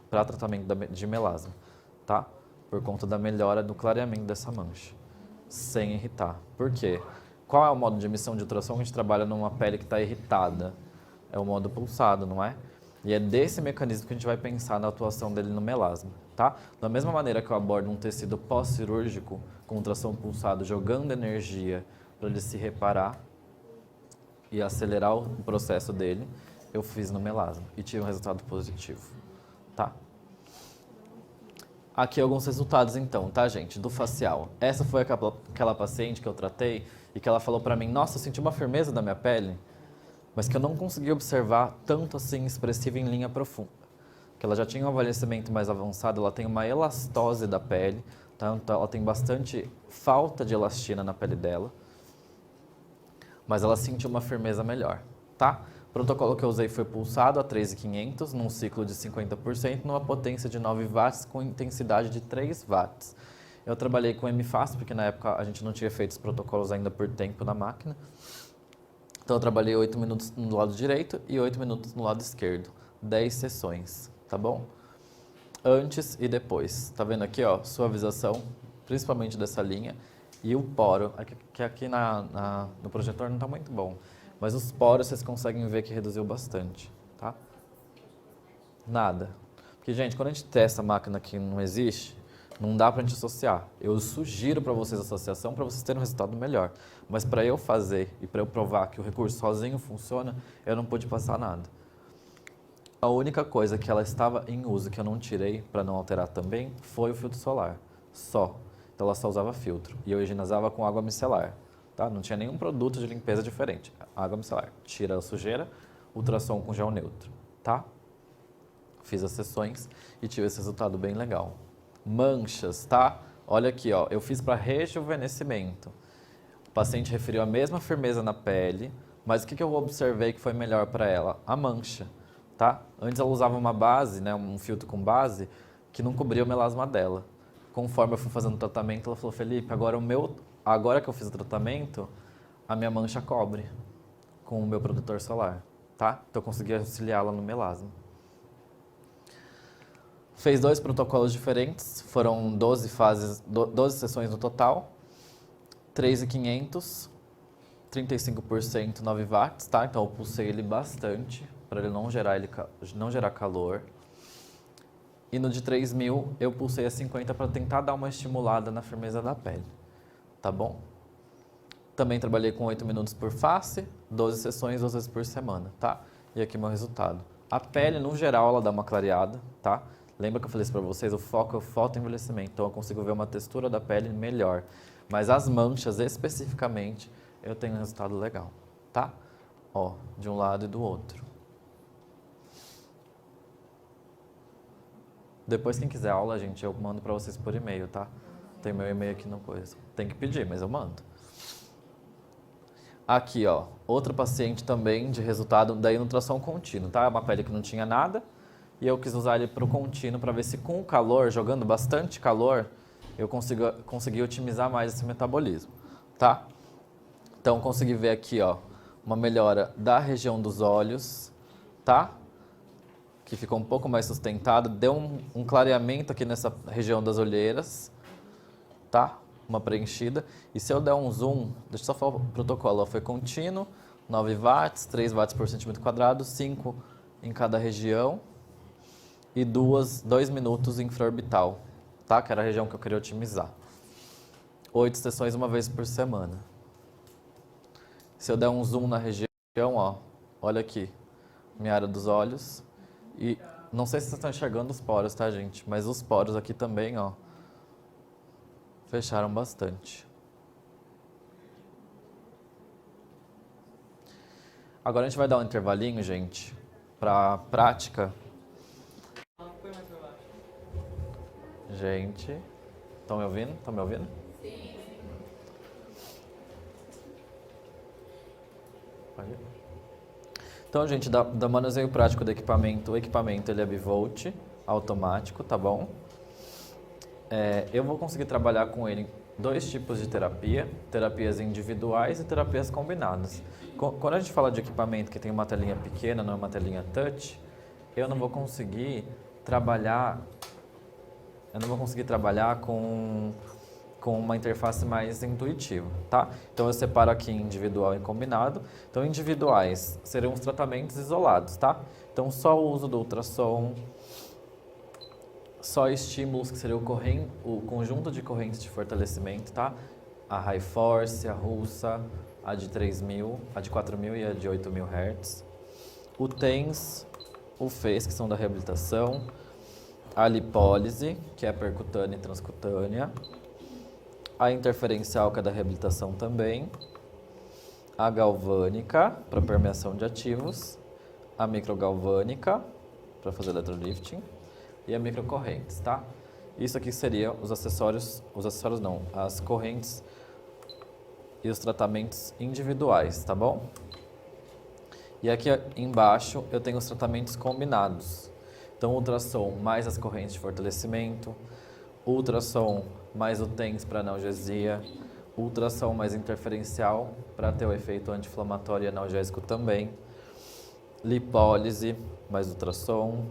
para tratamento de melasma, tá? Por conta da melhora do clareamento dessa mancha, sem irritar. Por quê? Qual é o modo de emissão de ultrassom que a gente trabalha numa pele que está irritada? É o modo pulsado, não é? E é desse mecanismo que a gente vai pensar na atuação dele no melasma, tá? Da mesma maneira que eu abordo um tecido pós-cirúrgico com ultrassom pulsado, jogando energia para ele se reparar e acelerar o processo dele, eu fiz no melasma e tive um resultado positivo, tá? Aqui alguns resultados então, tá, gente, do facial. Essa foi aquela paciente que eu tratei e que ela falou pra mim, nossa, eu senti uma firmeza da minha pele, mas que eu não consegui observar tanto assim expressiva em linha profunda. Que ela já tinha um envelhecimento mais avançado, ela tem uma elastose da pele, tanto ela tem bastante falta de elastina na pele dela, mas ela sentiu uma firmeza melhor, tá? O protocolo que eu usei foi pulsado a 3.500, num ciclo de 50%, numa potência de 9 watts com intensidade de 3 watts. Eu trabalhei com M-Fast, porque na época a gente não tinha feito os protocolos ainda por tempo na máquina. Então eu trabalhei 8 minutos no lado direito e 8 minutos no lado esquerdo. 10 sessões, tá bom? Antes e depois. Tá vendo aqui, ó, suavização, principalmente dessa linha. E o poro, que aqui no projetor não tá muito bom. Mas os poros vocês conseguem ver que reduziu bastante, tá? Nada. Porque, gente, quando a gente testa a máquina que não existe, não dá pra gente associar. Eu sugiro para vocês a associação para vocês terem um resultado melhor. Mas para eu fazer e para eu provar que o recurso sozinho funciona, eu não pude passar nada. A única coisa que ela estava em uso, que eu não tirei para não alterar também, foi o filtro solar. Só. Então ela só usava filtro. E eu higienizava com água micelar. Tá? Não tinha nenhum produto de limpeza diferente. Água micelar. Tira a sujeira, ultrassom com gel neutro. Tá? Fiz as sessões e tive esse resultado bem legal. Manchas, tá? Olha aqui, ó, eu fiz para rejuvenescimento. O paciente referiu a mesma firmeza na pele, mas o que eu observei que foi melhor para ela? A mancha, tá? Antes ela usava uma base, né, um filtro com base, que não cobria o melasma dela. Conforme eu fui fazendo o tratamento, ela falou, Felipe, agora que eu fiz o tratamento, a minha mancha cobre com o meu protetor solar, tá? Então eu consegui auxiliá-la no melasma. Fez 2 protocolos diferentes, foram 12 sessões no total, 3.500, 35% 9 watts, tá? Então eu pulsei ele bastante, para ele não gerar calor. E no de 3.000 eu pulsei a 50 para tentar dar uma estimulada na firmeza da pele, tá bom? Também trabalhei com 8 minutos por face, 12 sessões, 2 vezes por semana, tá? E aqui meu resultado. A pele, no geral, ela dá uma clareada, tá? Lembra que eu falei isso pra vocês? O foco é o fotoenvelhecimento, então eu consigo ver uma textura da pele melhor. Mas as manchas, especificamente, eu tenho um resultado legal, tá? Ó, de um lado e do outro. Depois, quem quiser aula, gente, eu mando pra vocês por e-mail, tá? Tem meu e-mail aqui no coisa. Tem que pedir, mas eu mando. Aqui, ó, outro paciente também de resultado da inutração contínua, tá? Uma pele que não tinha nada e eu quis usar ele para o contínuo para ver se com o calor, jogando bastante calor, eu consegui otimizar mais esse metabolismo, tá? Então, consegui ver aqui, ó, uma melhora da região dos olhos, tá? Que ficou um pouco mais sustentado, deu um clareamento aqui nessa região das olheiras, tá? Uma preenchida. E se eu der um zoom, deixa eu só falar o protocolo, ó, foi contínuo, 9 watts, 3 watts por centímetro quadrado, 5 em cada região e 2 minutos infraorbital, tá? Que era a região que eu queria otimizar. 8 sessões uma vez por semana. Se eu der um zoom na região, ó, olha aqui, minha área dos olhos. E não sei se vocês estão enxergando os poros, tá, gente? Mas os poros aqui também, ó, fecharam bastante. Agora a gente vai dar um intervalinho, gente, para prática. Gente, estão me ouvindo? Estão me ouvindo? Sim. Então, gente, da manuseio prático do equipamento, o equipamento ele é bivolt, automático, tá bom? Eu vou conseguir trabalhar com ele 2 tipos de terapia, terapias individuais e terapias combinadas. Quando a gente fala de equipamento que tem uma telinha pequena, não é uma telinha touch, eu não vou conseguir trabalhar com uma interface mais intuitiva, tá? Então eu separo aqui individual e combinado. Então individuais seriam os tratamentos isolados, tá? Então só o uso do ultrassom, só estímulos que seria o conjunto de correntes de fortalecimento, tá? A High Force, a russa, a de 3.000, a de 4.000 e a de 8.000 Hz. O TENS, o FES, que são da reabilitação. A lipólise, que é a percutânea e transcutânea. A interferencial, que é da reabilitação também. A galvânica, para permeação de ativos. A microgalvânica, para fazer eletrolifting. E a microcorrentes, tá? Isso aqui seria os acessórios não, as correntes e os tratamentos individuais, tá bom? E aqui embaixo eu tenho os tratamentos combinados. Então, ultrassom mais as correntes de fortalecimento, ultrassom mais o TENS para analgesia, ultrassom mais interferencial para ter o efeito anti-inflamatório e analgésico também, lipólise mais ultrassom,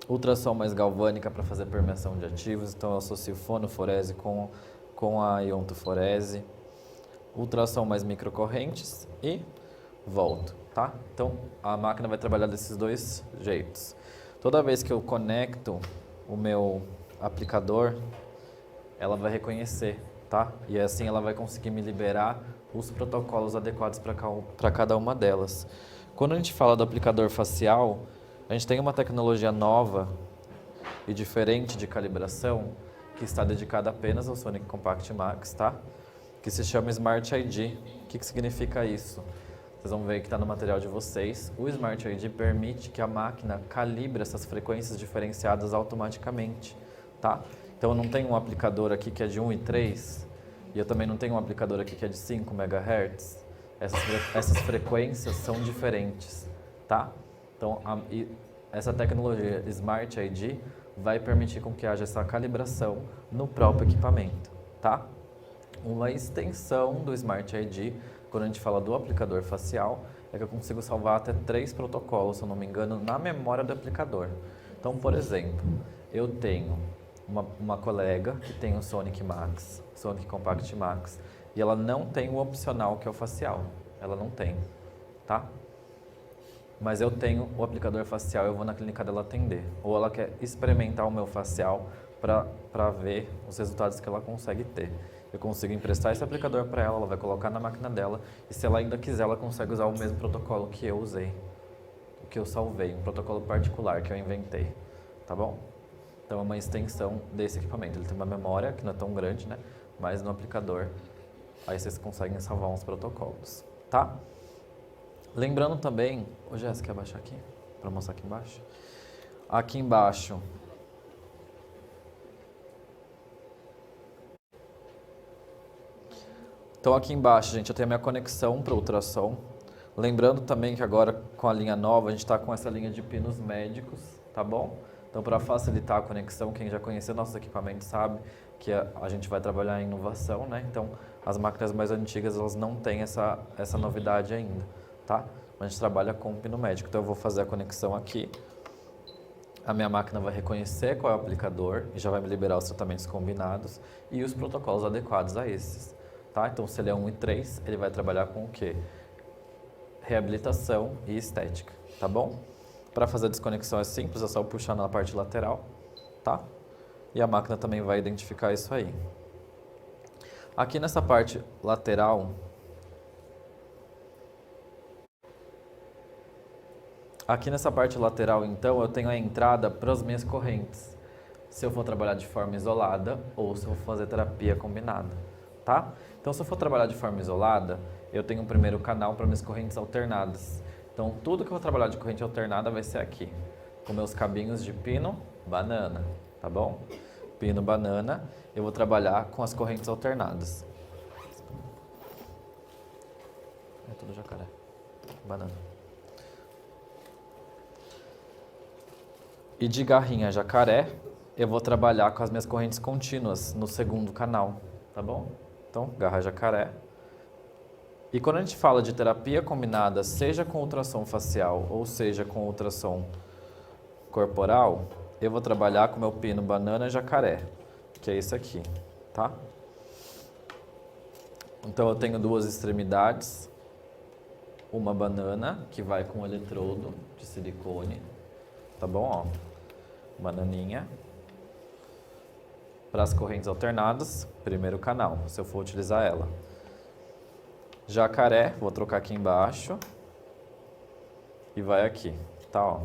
ultrassom mais galvânica para fazer permeação de ativos, então eu associo fonoforese com a iontoforese, ultrassom mais microcorrentes e volto, tá? Então a máquina vai trabalhar desses 2 jeitos. Toda vez que eu conecto o meu aplicador, ela vai reconhecer, tá? E assim ela vai conseguir me liberar os protocolos adequados para cada uma delas. Quando a gente fala do aplicador facial, a gente tem uma tecnologia nova e diferente de calibração que está dedicada apenas ao Sonic Compact Max, tá? Que se chama Smart ID. O que significa isso? Vocês vão ver que está no material de vocês. O Smart ID permite que a máquina calibre essas frequências diferenciadas automaticamente, tá? Então eu não tenho um aplicador aqui que é de 1,3 e eu também não tenho um aplicador aqui que é de 5 MHz. Essas frequências são diferentes, tá? Então essa tecnologia Smart ID vai permitir com que haja essa calibração no próprio equipamento, tá? Uma extensão do Smart ID, quando a gente fala do aplicador facial, é que eu consigo salvar até 3 protocolos, se eu não me engano, na memória do aplicador. Então, por exemplo, eu tenho uma colega que tem o Sonic Max, Sonic Compact Max, e ela não tem o opcional que é o facial. Ela não tem, tá? Mas eu tenho o aplicador facial, eu vou na clínica dela atender. Ou ela quer experimentar o meu facial para ver os resultados que ela consegue ter. Eu consigo emprestar esse aplicador para ela, ela vai colocar na máquina dela, e se ela ainda quiser, ela consegue usar o mesmo protocolo que eu usei, o que eu salvei, um protocolo particular que eu inventei, tá bom? Então é uma extensão desse equipamento. Ele tem uma memória que não é tão grande, né? Mas no aplicador, aí vocês conseguem salvar uns protocolos, tá? Lembrando também, ô Jéssica, quer abaixar aqui? Para mostrar aqui embaixo? Aqui embaixo. Então aqui embaixo, gente, eu tenho a minha conexão para ultrassom. Lembrando também que agora com a linha nova, a gente está com essa linha de pinos médicos, tá bom? Então para facilitar a conexão, quem já conheceu nossos equipamentos sabe que a gente vai trabalhar em inovação, né? Então as máquinas mais antigas, elas não têm essa novidade ainda, tá? A gente trabalha com pino médico, então eu vou fazer a conexão aqui. A minha máquina vai reconhecer qual é o aplicador e já vai me liberar os tratamentos combinados e os protocolos adequados a esses. Tá? Então, se ele é 1,3, ele vai trabalhar com o quê? Reabilitação e estética, tá bom? Para fazer a desconexão é simples, é só puxar na parte lateral, tá? E a máquina também vai identificar isso aí. Aqui nessa parte lateral, então, eu tenho a entrada para as minhas correntes. Se eu for trabalhar de forma isolada ou se eu for fazer terapia combinada, tá? Então, se eu for trabalhar de forma isolada, eu tenho um primeiro canal para minhas correntes alternadas. Então, tudo que eu vou trabalhar de corrente alternada vai ser aqui, com meus cabinhos de pino, banana, tá bom? Pino, banana, eu vou trabalhar com as correntes alternadas. É tudo jacaré, banana. E de garrinha jacaré, eu vou trabalhar com as minhas correntes contínuas no segundo canal, tá bom? Então, garra jacaré. E quando a gente fala de terapia combinada, seja com ultrassom facial ou seja com ultrassom corporal, eu vou trabalhar com meu pino banana jacaré, que é esse aqui, tá? Então eu tenho duas extremidades, uma banana que vai com o eletrodo de silicone, tá bom? Ó, bananinha. Para as correntes alternadas, primeiro canal, se eu for utilizar ela. Jacaré, vou trocar aqui embaixo e vai aqui, tá? Ó,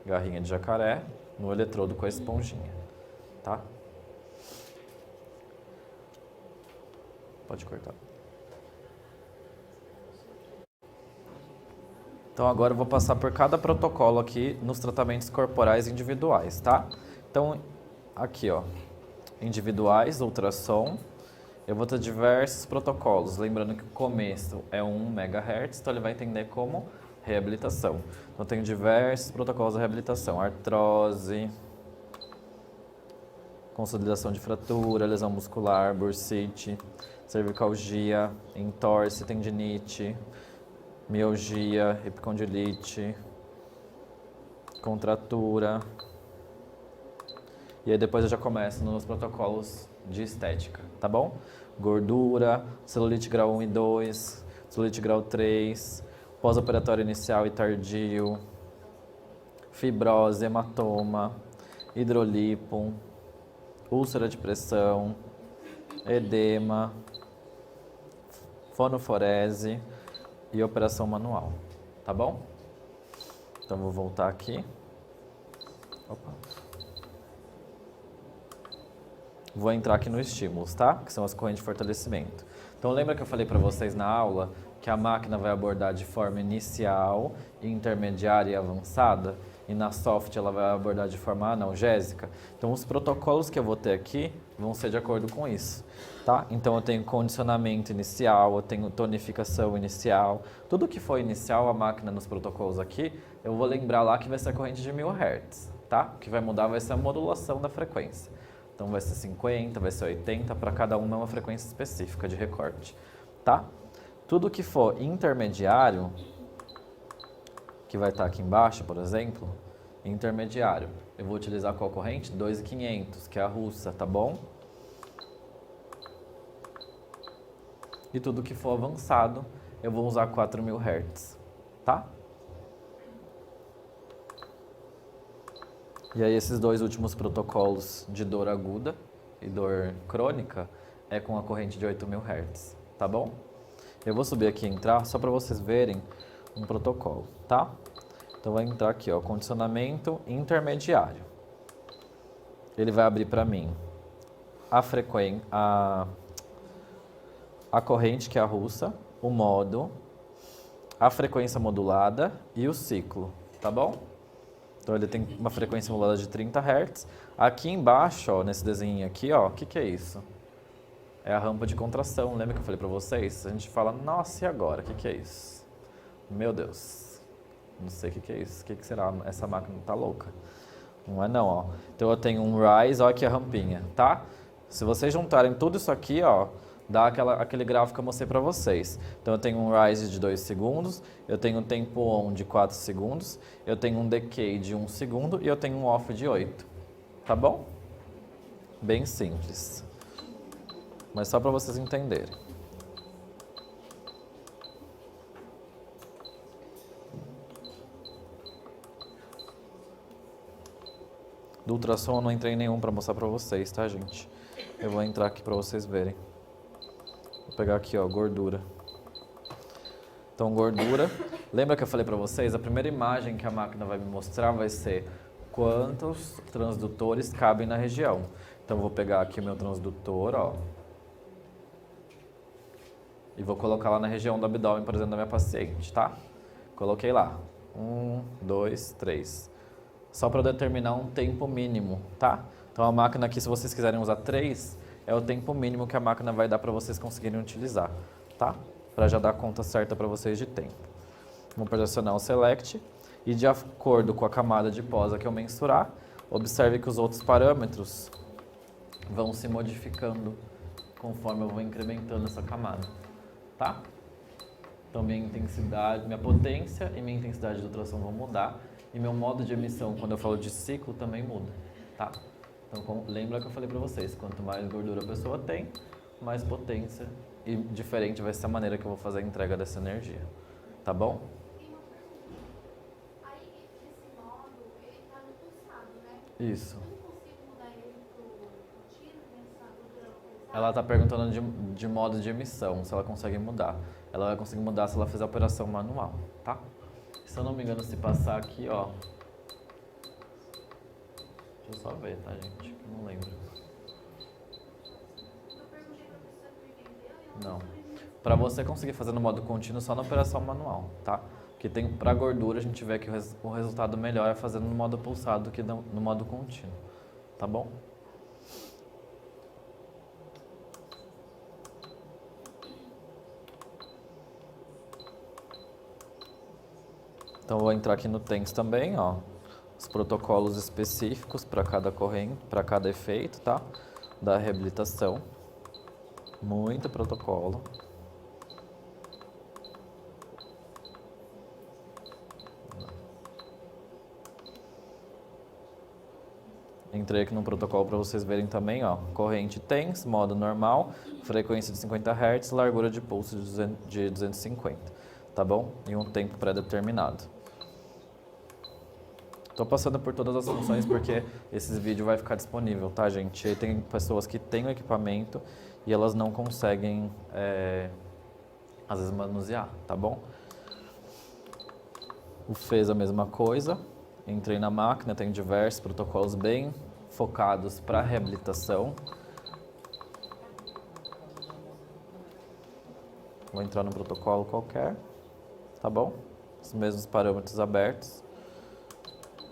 garrinha de jacaré no eletrodo com a esponjinha, tá? Pode cortar. Então agora eu vou passar por cada protocolo aqui nos tratamentos corporais individuais, tá? Então aqui, ó, individuais, ultrassom. Eu vou ter diversos protocolos, lembrando que o começo é 1 MHz, então ele vai entender como reabilitação. Então eu tenho diversos protocolos de reabilitação, artrose, consolidação de fratura, lesão muscular, bursite, cervicalgia, entorse, tendinite, mialgia, epicondilite, contratura. E aí depois eu já começo nos protocolos de estética, tá bom? Gordura, celulite grau 1 e 2, celulite grau 3, pós-operatório inicial e tardio, fibrose, hematoma, hidrolipo, úlcera de pressão, edema, fonoforese e operação manual, tá bom? Então vou voltar aqui. Opa. Vou entrar aqui no estímulos, tá? Que são as correntes de fortalecimento. Então lembra que eu falei para vocês na aula que a máquina vai abordar de forma inicial, intermediária e avançada? e na soft ela vai abordar de forma analgésica. Então os protocolos que eu vou ter aqui vão ser de acordo com isso, tá? Então eu tenho condicionamento inicial, eu tenho tonificação inicial, tudo que for inicial a máquina nos protocolos aqui, eu vou lembrar lá que vai ser a corrente de 1000 Hz, tá? O que vai mudar vai ser a modulação da frequência. Então vai ser 50, vai ser 80, para cada uma é uma frequência específica de recorte, tá? Tudo que for intermediário, que vai estar aqui embaixo, por exemplo, intermediário, eu vou utilizar qual corrente? 2500, que é a russa, tá bom? E tudo que for avançado, eu vou usar 4000 Hz, tá? E aí esses dois últimos protocolos de dor aguda e dor crônica é com a corrente de 8000 Hz, tá bom? Eu vou subir aqui e entrar só para vocês verem um protocolo, tá? Então vai entrar aqui, ó, condicionamento intermediário. Ele vai abrir para mim a corrente, que é a russa, o modo, a frequência modulada e o ciclo, tá bom? Então ele tem uma frequência modulada de 30 Hz. Aqui embaixo, ó, nesse desenho aqui, ó, o que é isso? É a rampa de contração, lembra que eu falei para vocês? A gente fala, nossa, e agora? O que é isso? Meu Deus, não sei o que é isso. O que será? Essa máquina tá louca. Não é não, ó. Então eu tenho um rise, ó aqui a rampinha, tá? Se vocês juntarem tudo isso aqui, ó, dá aquele gráfico que eu mostrei para vocês. Então eu tenho um rise de 2 segundos, eu tenho um tempo on de 4 segundos, eu tenho um decay de 1 segundo e eu tenho um off de 8. Tá bom? Bem simples. Mas só para vocês entenderem. Do ultrassom eu não entrei em nenhum para mostrar para vocês, tá, gente? Eu vou entrar aqui para vocês verem. Vou pegar aqui, ó, gordura. Então, gordura. Lembra que eu falei para vocês? A primeira imagem que a máquina vai me mostrar vai ser quantos transdutores cabem na região. Então, eu vou pegar aqui o meu transdutor, ó. E vou colocar lá na região do abdômen, por exemplo, da minha paciente, tá? Coloquei lá. 1, 2, 3. Só para determinar um tempo mínimo, tá? Então, a máquina aqui, se vocês quiserem usar 3, é o tempo mínimo que a máquina vai dar para vocês conseguirem utilizar, tá? Para já dar a conta certa para vocês de tempo. Vamos pressionar o Select e de acordo com a camada de posa que eu mensurar, observe que os outros parâmetros vão se modificando conforme eu vou incrementando essa camada, tá? Então minha intensidade, minha potência e minha intensidade de ultrassom vão mudar e meu modo de emissão, quando eu falo de ciclo, também muda, tá? Então lembra que eu falei para vocês, quanto mais gordura a pessoa tem, mais potência e diferente vai ser a maneira que eu vou fazer a entrega dessa energia, tá bom? Aí esse modo, ele tá no pulsado, né? Isso. Eu não consigo mudar ele pro contínuo, nessa gordura pulsada. Ela está perguntando de modo de emissão, se ela consegue mudar. Ela vai conseguir mudar se ela fizer a operação manual, tá? Se eu não me engano, se passar aqui, ó... Deixa eu só ver, tá, gente? Que eu não lembro. Eu perguntei pra pessoa que me vendeu e ela Não. não sabia. Para você conseguir fazer no modo contínuo, só na operação manual, tá? Porque tem para gordura a gente vê que o resultado melhor é fazendo no modo pulsado do que no modo contínuo, tá bom? Então vou entrar aqui no TENS também, ó, os protocolos específicos para cada corrente, para cada efeito, tá? Da reabilitação. Muito protocolo. Entrei aqui no protocolo para vocês verem também, ó, corrente TENS, modo normal, frequência de 50 Hz, largura de pulso de 250, tá bom? E um tempo pré-determinado. Tô passando por todas as funções porque esse vídeo vai ficar disponível, tá, gente? E tem pessoas que têm o equipamento e elas não conseguem, às vezes, manusear, tá bom? O fez a mesma coisa. Entrei na máquina, tem diversos protocolos bem focados para reabilitação. Vou entrar no protocolo qualquer, tá bom? Os mesmos parâmetros abertos.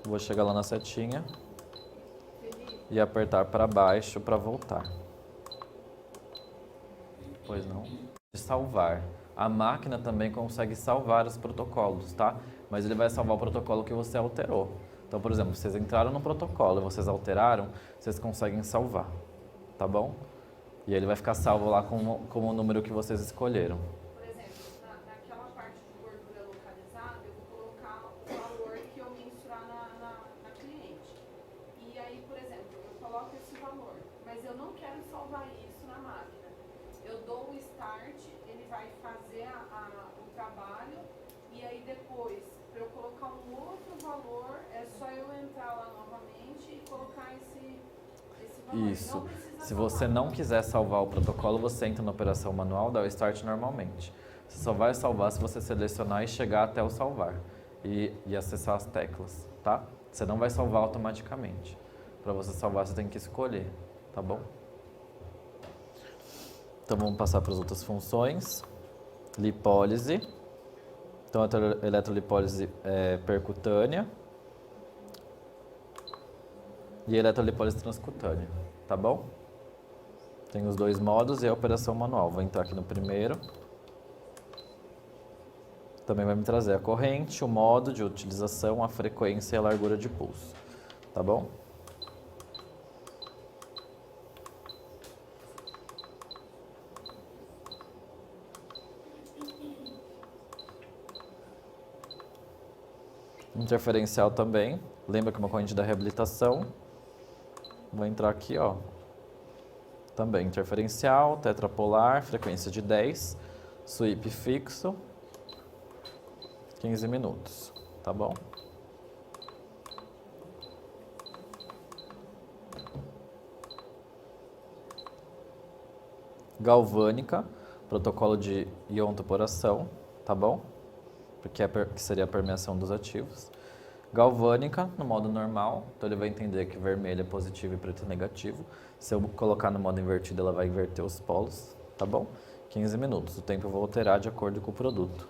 Vou chegar lá na setinha e apertar para baixo para voltar. Pois não? Salvar. A máquina também consegue salvar os protocolos, tá? Mas ele vai salvar o protocolo que você alterou. Então, por exemplo, vocês entraram no protocolo e vocês alteraram, vocês conseguem salvar, tá bom? E aí ele vai ficar salvo lá como o número que vocês escolheram. Por exemplo, naquela parte de gordura localizada, eu vou colocar o valor que eu mensurar na cliente. E aí, por exemplo, eu coloco esse valor, mas eu não quero salvar isso na máquina. Eu dou o start, ele vai fazer o trabalho, e aí depois, para eu colocar um outro valor, é só eu entrar lá novamente e colocar esse valor. Isso. Não precisa Se você não quiser salvar o protocolo, você entra na operação manual, dá o start normalmente. Você só vai salvar se você selecionar e chegar até o salvar e acessar as teclas, tá? Você não vai salvar automaticamente. Para você salvar, você tem que escolher, tá bom? Então vamos passar para as outras funções. Lipólise. Então a eletrolipólise percutânea e a eletrolipólise transcutânea, tá bom? Tem os dois modos e a operação manual. Vou entrar aqui no primeiro. Também vai me trazer a corrente, o modo de utilização, a frequência e a largura de pulso, tá bom? Interferencial também. Lembra que é uma corrente da reabilitação. Vou entrar aqui, ó. Também interferencial, tetrapolar, frequência de 10, sweep fixo, 15 minutos, tá bom? Galvânica, protocolo de iontoporação, tá bom? Que seria a permeação dos ativos. Galvânica, no modo normal, então ele vai entender que vermelho é positivo e preto é negativo. Se eu colocar no modo invertido, ela vai inverter os polos, tá bom? 15 minutos, o tempo eu vou alterar de acordo com o produto.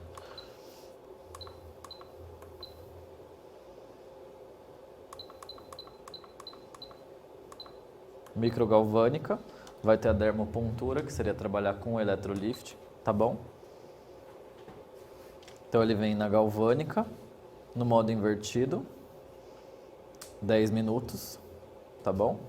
Microgalvânica, vai ter a dermopuntura, que seria trabalhar com o eletrolift, tá bom? Então ele vem na galvânica, no modo invertido, 10 minutos, tá bom?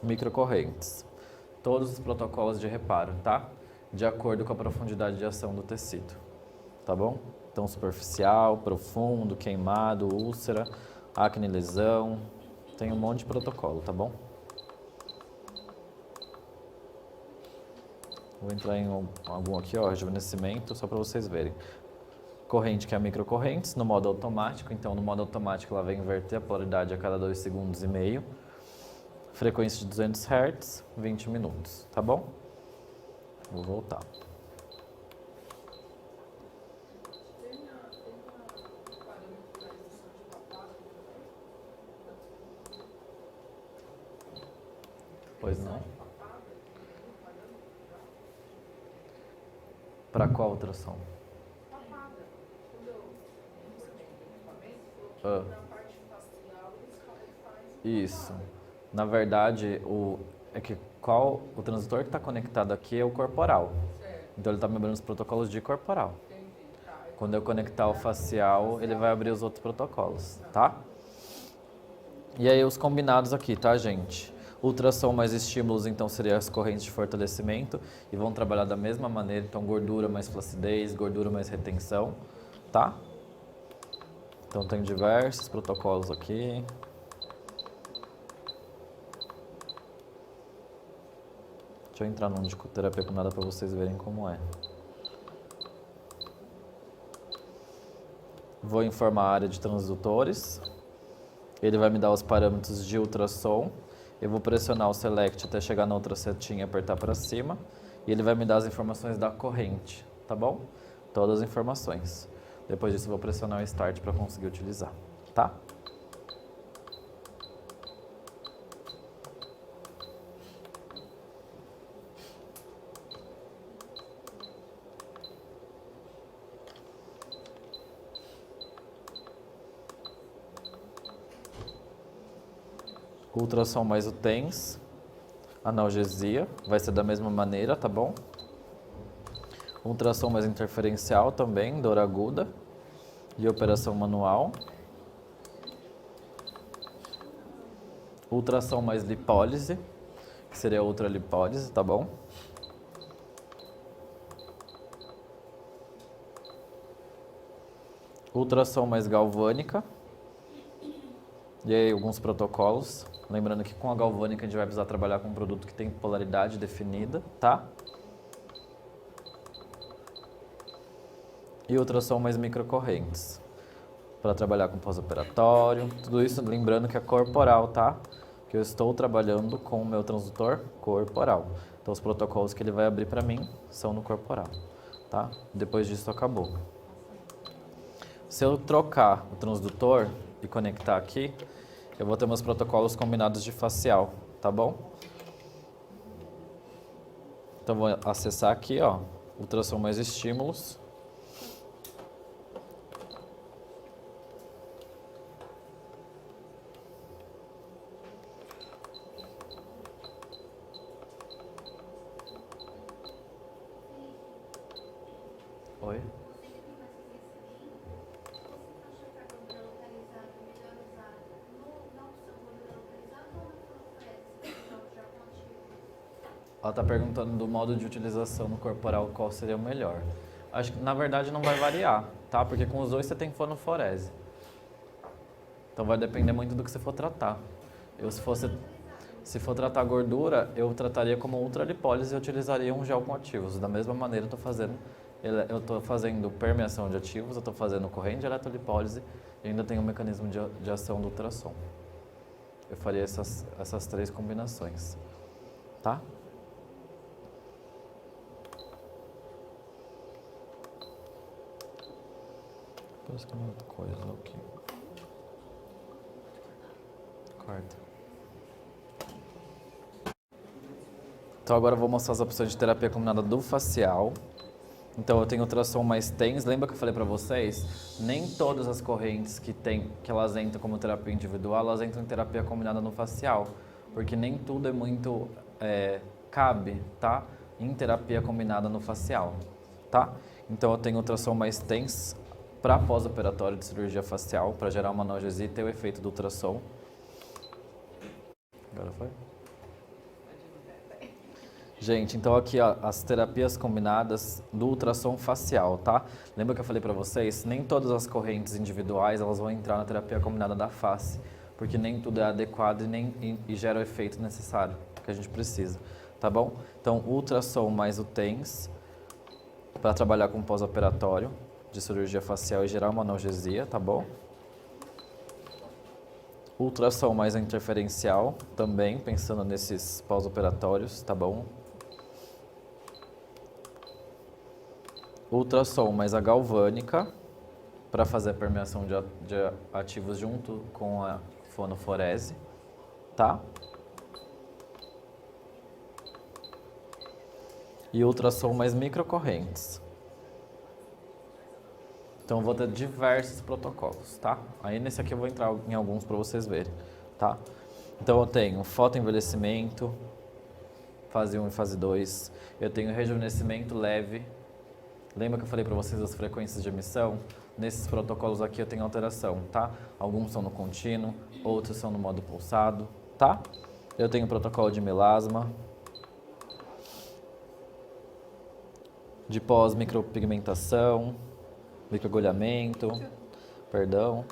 Microcorrentes. Todos os protocolos de reparo, tá? De acordo com a profundidade de ação do tecido, tá bom? Então, superficial, profundo, queimado, úlcera, acne, lesão, tem um monte de protocolo, tá bom? Vou entrar em algum aqui, ó, rejuvenescimento, só para vocês verem. Corrente, que é a microcorrentes, no modo automático. Então, no modo automático, ela vai inverter a polaridade a cada 2,5 segundos. Frequência de 200 Hz, 20 minutos, tá bom? Vou voltar. Pois não. Para qual ultrassom? Isso. Na verdade, o transdutor que está conectado aqui é o corporal. Então ele está me abrindo os protocolos de corporal. Quando eu conectar o facial, ele vai abrir os outros protocolos, tá? E aí os combinados aqui, tá, gente? Ultrassom mais estímulos, então, seria as correntes de fortalecimento e vão trabalhar da mesma maneira. Então, gordura mais flacidez, gordura mais retenção, tá? Então, tem diversos protocolos aqui. Deixa eu entrar num de terapia com nada para vocês verem como é. Vou informar a área de transdutores. Ele vai me dar os parâmetros de ultrassom. Eu vou pressionar o Select até chegar na outra setinha e apertar para cima. E ele vai me dar as informações da corrente, tá bom? Todas as informações. Depois disso eu vou pressionar o Start para conseguir utilizar, tá? Ultrassom mais o TENS, analgesia, vai ser da mesma maneira, tá bom? Ultrassom mais interferencial também, dor aguda e operação manual. Ultrassom mais lipólise, que seria ultralipólise, tá bom? Ultrassom mais galvânica. E aí, alguns protocolos. Lembrando que com a galvânica a gente vai precisar trabalhar com um produto que tem polaridade definida, tá? E ultrassom mais microcorrentes, para trabalhar com pós-operatório. Tudo isso lembrando que é corporal, tá? Que eu estou trabalhando com o meu transdutor corporal. Então, os protocolos que ele vai abrir para mim são no corporal, tá? Depois disso, acabou. Se eu trocar o transdutor e conectar aqui, eu vou ter meus protocolos combinados de facial, tá bom? Então, vou acessar aqui, ó, ultrassom mais estímulos. Oi? Ela está perguntando do modo de utilização no corporal, qual seria o melhor. Acho que, na verdade, não vai variar, tá? Porque com os dois você tem fonoforese. Então vai depender muito do que você for tratar. Se for tratar gordura, eu trataria como ultralipólise e utilizaria um gel com ativos. Da mesma maneira, eu estou fazendo permeação de ativos, eu estou fazendo corrente de eletrolipólise e ainda tem um mecanismo de ação do ultrassom. Eu faria essas três combinações, tá? Parece que é outra coisa aqui. Corta. Então agora eu vou mostrar as opções de terapia combinada do facial. Então eu tenho ultrassom mais TENS. Lembra que eu falei pra vocês? Nem todas as correntes que elas entram como terapia individual, elas entram em terapia combinada no facial. Porque nem tudo é muito cabe, tá? Em terapia combinada no facial, tá? Então eu tenho ultrassom mais TENS para pós-operatório de cirurgia facial, para gerar uma analgesia e ter o efeito do ultrassom. Agora foi? Gente, então aqui ó, as terapias combinadas do ultrassom facial, tá? Lembra que eu falei para vocês? Nem todas as correntes individuais elas vão entrar na terapia combinada da face, porque nem tudo é adequado e gera o efeito necessário que a gente precisa, tá bom? Então, ultrassom mais o TENS para trabalhar com pós-operatório de cirurgia facial e gerar uma analgesia, tá bom? Ultrassom mais a interferencial, também pensando nesses pós-operatórios, tá bom? Ultrassom mais a galvânica, para fazer a permeação de ativos junto com a fonoforese, tá? E ultrassom mais microcorrentes. Então, eu vou ter diversos protocolos, tá? Aí, nesse aqui, eu vou entrar em alguns para vocês verem, tá? Então, eu tenho fotoenvelhecimento, fase 1 e fase 2. Eu tenho rejuvenescimento leve. Lembra que eu falei para vocês das frequências de emissão? Nesses protocolos aqui, eu tenho alteração, tá? Alguns são no contínuo, outros são no modo pulsado, tá? Eu tenho protocolo de melasma, de pós-micropigmentação, microagulhamento, perdão,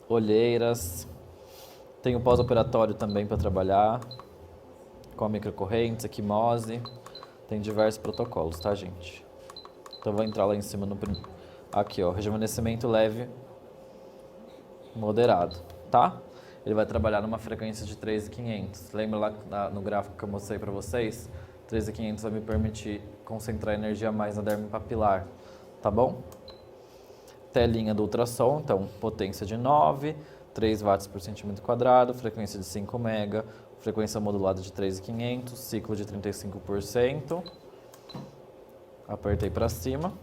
olheiras. Tenho pós-operatório também para trabalhar, com microcorrentes, equimose. Tem diversos protocolos, tá, gente? Então, vou entrar lá em cima no aqui, ó, rejuvenescimento leve, moderado, tá? Ele vai trabalhar numa frequência de 3.500. Lembra lá no gráfico que eu mostrei para vocês? 3.500 vai me permitir concentrar energia mais na derme papilar, tá bom? Telinha do ultrassom, então potência de 9, 3 watts por centímetro quadrado, frequência de 5 mega, frequência modulada de 3.500, ciclo de 35%. Apertei para cima.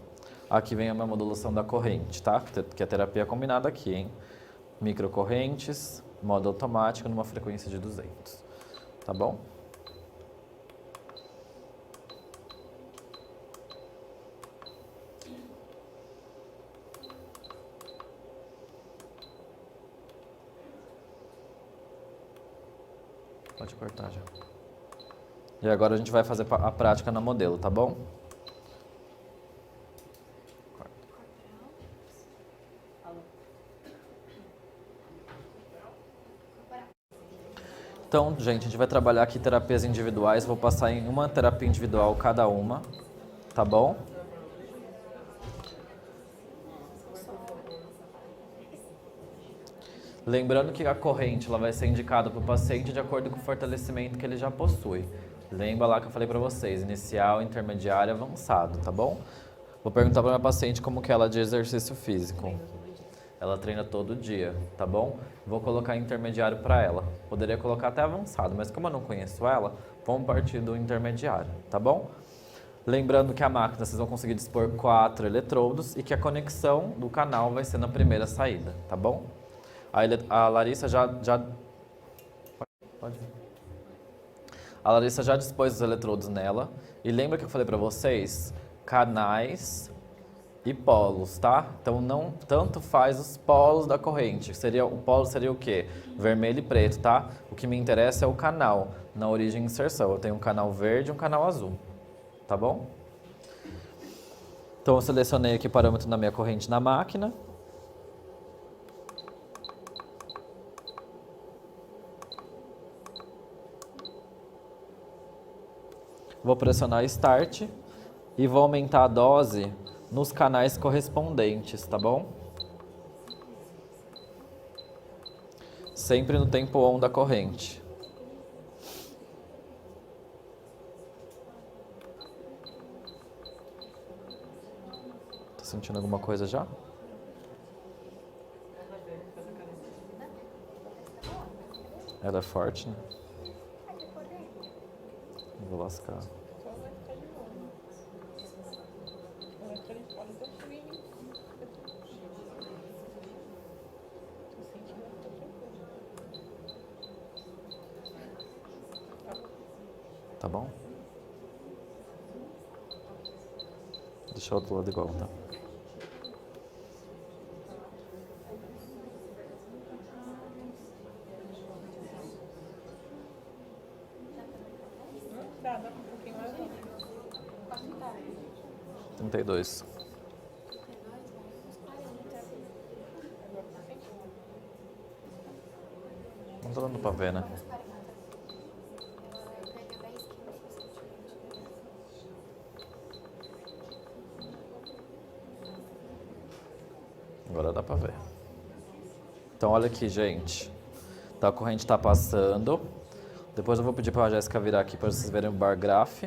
Aqui vem a minha modulação da corrente, tá? Que é terapia combinada aqui, hein? microcorrentes, modo automático, numa frequência de 200. Tá bom? Pode cortar já. E agora a gente vai fazer a prática na modelo, tá bom? Então, gente, a gente vai trabalhar aqui terapias individuais. Vou passar em uma terapia individual cada uma, tá bom? Lembrando que a corrente ela vai ser indicada para o paciente de acordo com o fortalecimento que ele já possui. Lembra lá que eu falei para vocês, inicial, intermediário e avançado, tá bom? Vou perguntar para minha paciente como que ela é de exercício físico. Ela treina todo dia, tá bom? Vou colocar intermediário para ela. Poderia colocar até avançado, mas como eu não conheço ela, vamos partir do intermediário, tá bom? Lembrando que a máquina vocês vão conseguir dispor 4 eletrodos e que a conexão do canal vai ser na primeira saída, tá bom? A Larissa já... Pode vir. A Larissa já dispôs os eletrodos nela. E lembra que eu falei para vocês? Canais e polos, tá? Então, não tanto faz os polos da corrente. O polo seria o quê? Vermelho e preto, tá? O que me interessa é o canal, na origem e inserção. Eu tenho um canal verde e um canal azul, tá bom? Então, eu selecionei aqui o parâmetro na minha corrente na máquina. Vou pressionar Start e vou aumentar a dose nos canais correspondentes, tá bom? Sempre no tempo on da corrente. Tá sentindo alguma coisa já? Ela é forte, né? Vou lascar. Tá bom? Deixa o outro lado igual, tá? Dá um pouquinho mais. 32. Não tá dando pra ver, né? Agora dá pra ver. Então, olha aqui, gente. Tá, a corrente tá passando. Depois eu vou pedir pra Jéssica virar aqui para vocês verem o bar graph.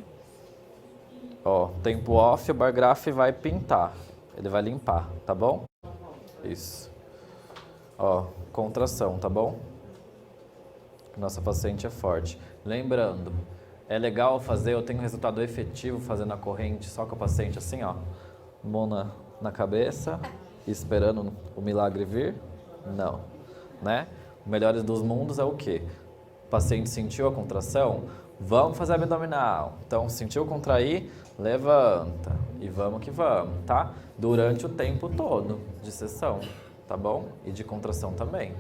Ó, tempo off, o bar graph vai pintar. Ele vai limpar, tá bom? Isso. Ó, contração, tá bom? Nossa paciente é forte. Lembrando, é legal fazer, eu tenho resultado efetivo fazendo a corrente só com a paciente assim, ó. Mão na cabeça, esperando o milagre vir? Não, né? O melhor dos mundos é o quê? O paciente sentiu a contração? Vamos fazer abdominal. Então, sentiu contrair? Levanta. E vamos que vamos, tá? Durante o tempo todo de sessão, tá bom? E de contração também.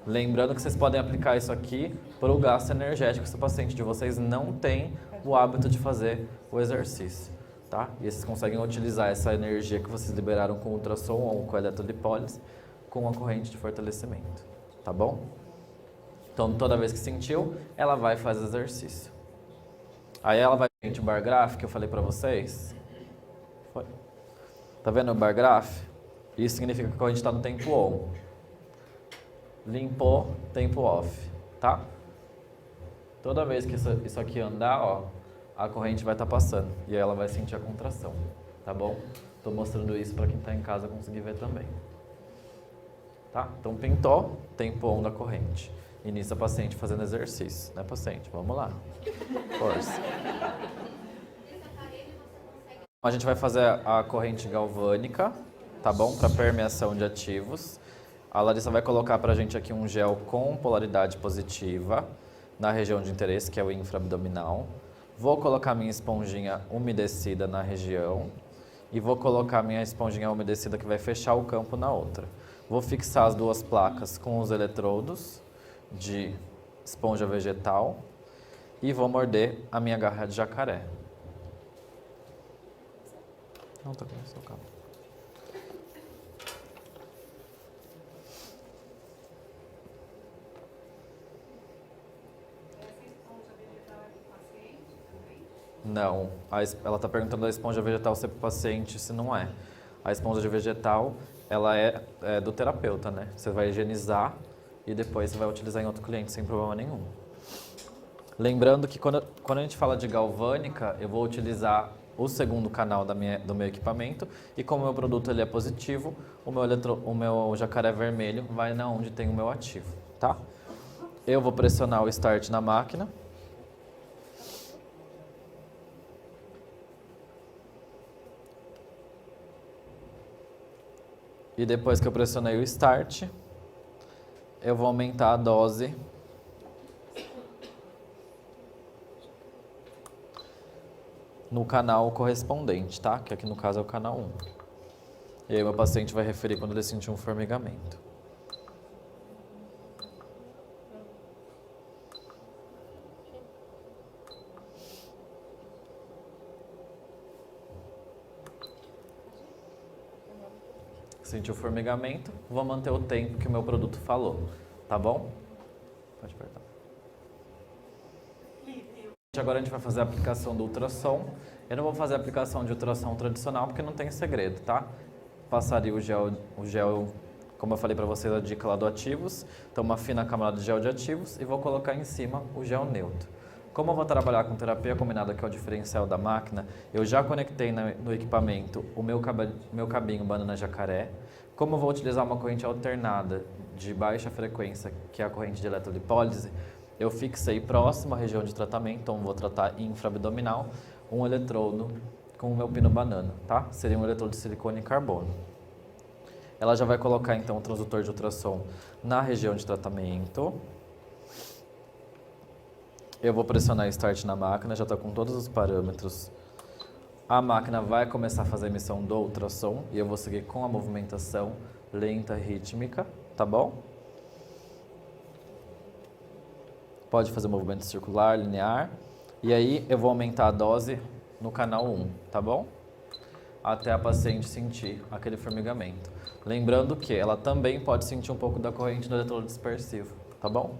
Lembrando que vocês podem aplicar isso aqui para o gasto energético se o paciente de vocês não tem o hábito de fazer o exercício, tá? E vocês conseguem utilizar essa energia que vocês liberaram com ultrassom ou com eletrolipólise com a corrente de fortalecimento, tá bom? Então, toda vez que sentiu, ela vai fazer exercício. Aí ela vai o bar graph que eu falei para vocês. Foi. Tá vendo o bar graph? Isso significa que a corrente está no tempo on. Limpou, tempo off, tá? Toda vez que isso aqui andar, ó, a corrente vai estar passando e aí ela vai sentir a contração, tá bom? Tô mostrando isso para quem tá em casa conseguir ver também. Tá? Então pintou, tempo on da corrente. Inicia a paciente fazendo exercício, né, paciente? Vamos lá. Força. A gente vai fazer a corrente galvânica, tá bom? Para permeação de ativos. A Larissa vai colocar para a gente aqui um gel com polaridade positiva na região de interesse, que é o infraabdominal. Vou colocar minha esponjinha umedecida na região e vou colocar minha esponjinha umedecida que vai fechar o campo na outra. Vou fixar as duas placas com os eletrodos de esponja vegetal e vou morder a minha garra de jacaré. Não, tá começando, calma. Não, ela está perguntando da esponja vegetal se é para o paciente, se não é. A esponja vegetal, ela é do terapeuta, né? Você vai higienizar e depois você vai utilizar em outro cliente sem problema nenhum. Lembrando que quando a gente fala de galvânica, eu vou utilizar o segundo canal do meu equipamento e como o meu produto ele é positivo, o meu jacaré vermelho vai na onde tem o meu ativo, tá? Eu vou pressionar o Start na máquina. E depois que eu pressionei o Start, eu vou aumentar a dose no canal correspondente, tá? Que aqui no caso é o canal 1. E aí o meu paciente vai referir quando ele sentir um formigamento. Sentiu o formigamento, vou manter o tempo que o meu produto falou, tá bom? Pode apertar. Agora a gente vai fazer a aplicação do ultrassom. Eu não vou fazer a aplicação de ultrassom tradicional porque não tem segredo, tá? Passaria o gel, como eu falei para vocês, a dica lá do ativos. Então uma fina camada de gel de ativos e vou colocar em cima o gel neutro. Como eu vou trabalhar com terapia combinada, que é o diferencial da máquina, eu já conectei no equipamento o meu cabinho banana jacaré. Como eu vou utilizar uma corrente alternada de baixa frequência, que é a corrente de eletrolipólise, eu fixei próximo à região de tratamento, então vou tratar infraabdominal, um eletrodo com o meu pino banana, tá? Seria um eletrodo de silicone e carbono. Ela já vai colocar então o transdutor de ultrassom na região de tratamento. Eu vou pressionar Start na máquina, já está com todos os parâmetros. A máquina vai começar a fazer a emissão do ultrassom e eu vou seguir com a movimentação lenta, rítmica, tá bom? Pode fazer movimento circular, linear. E aí eu vou aumentar a dose no canal 1, tá bom? Até a paciente sentir aquele formigamento. Lembrando que ela também pode sentir um pouco da corrente do eletrodo dispersivo, tá bom?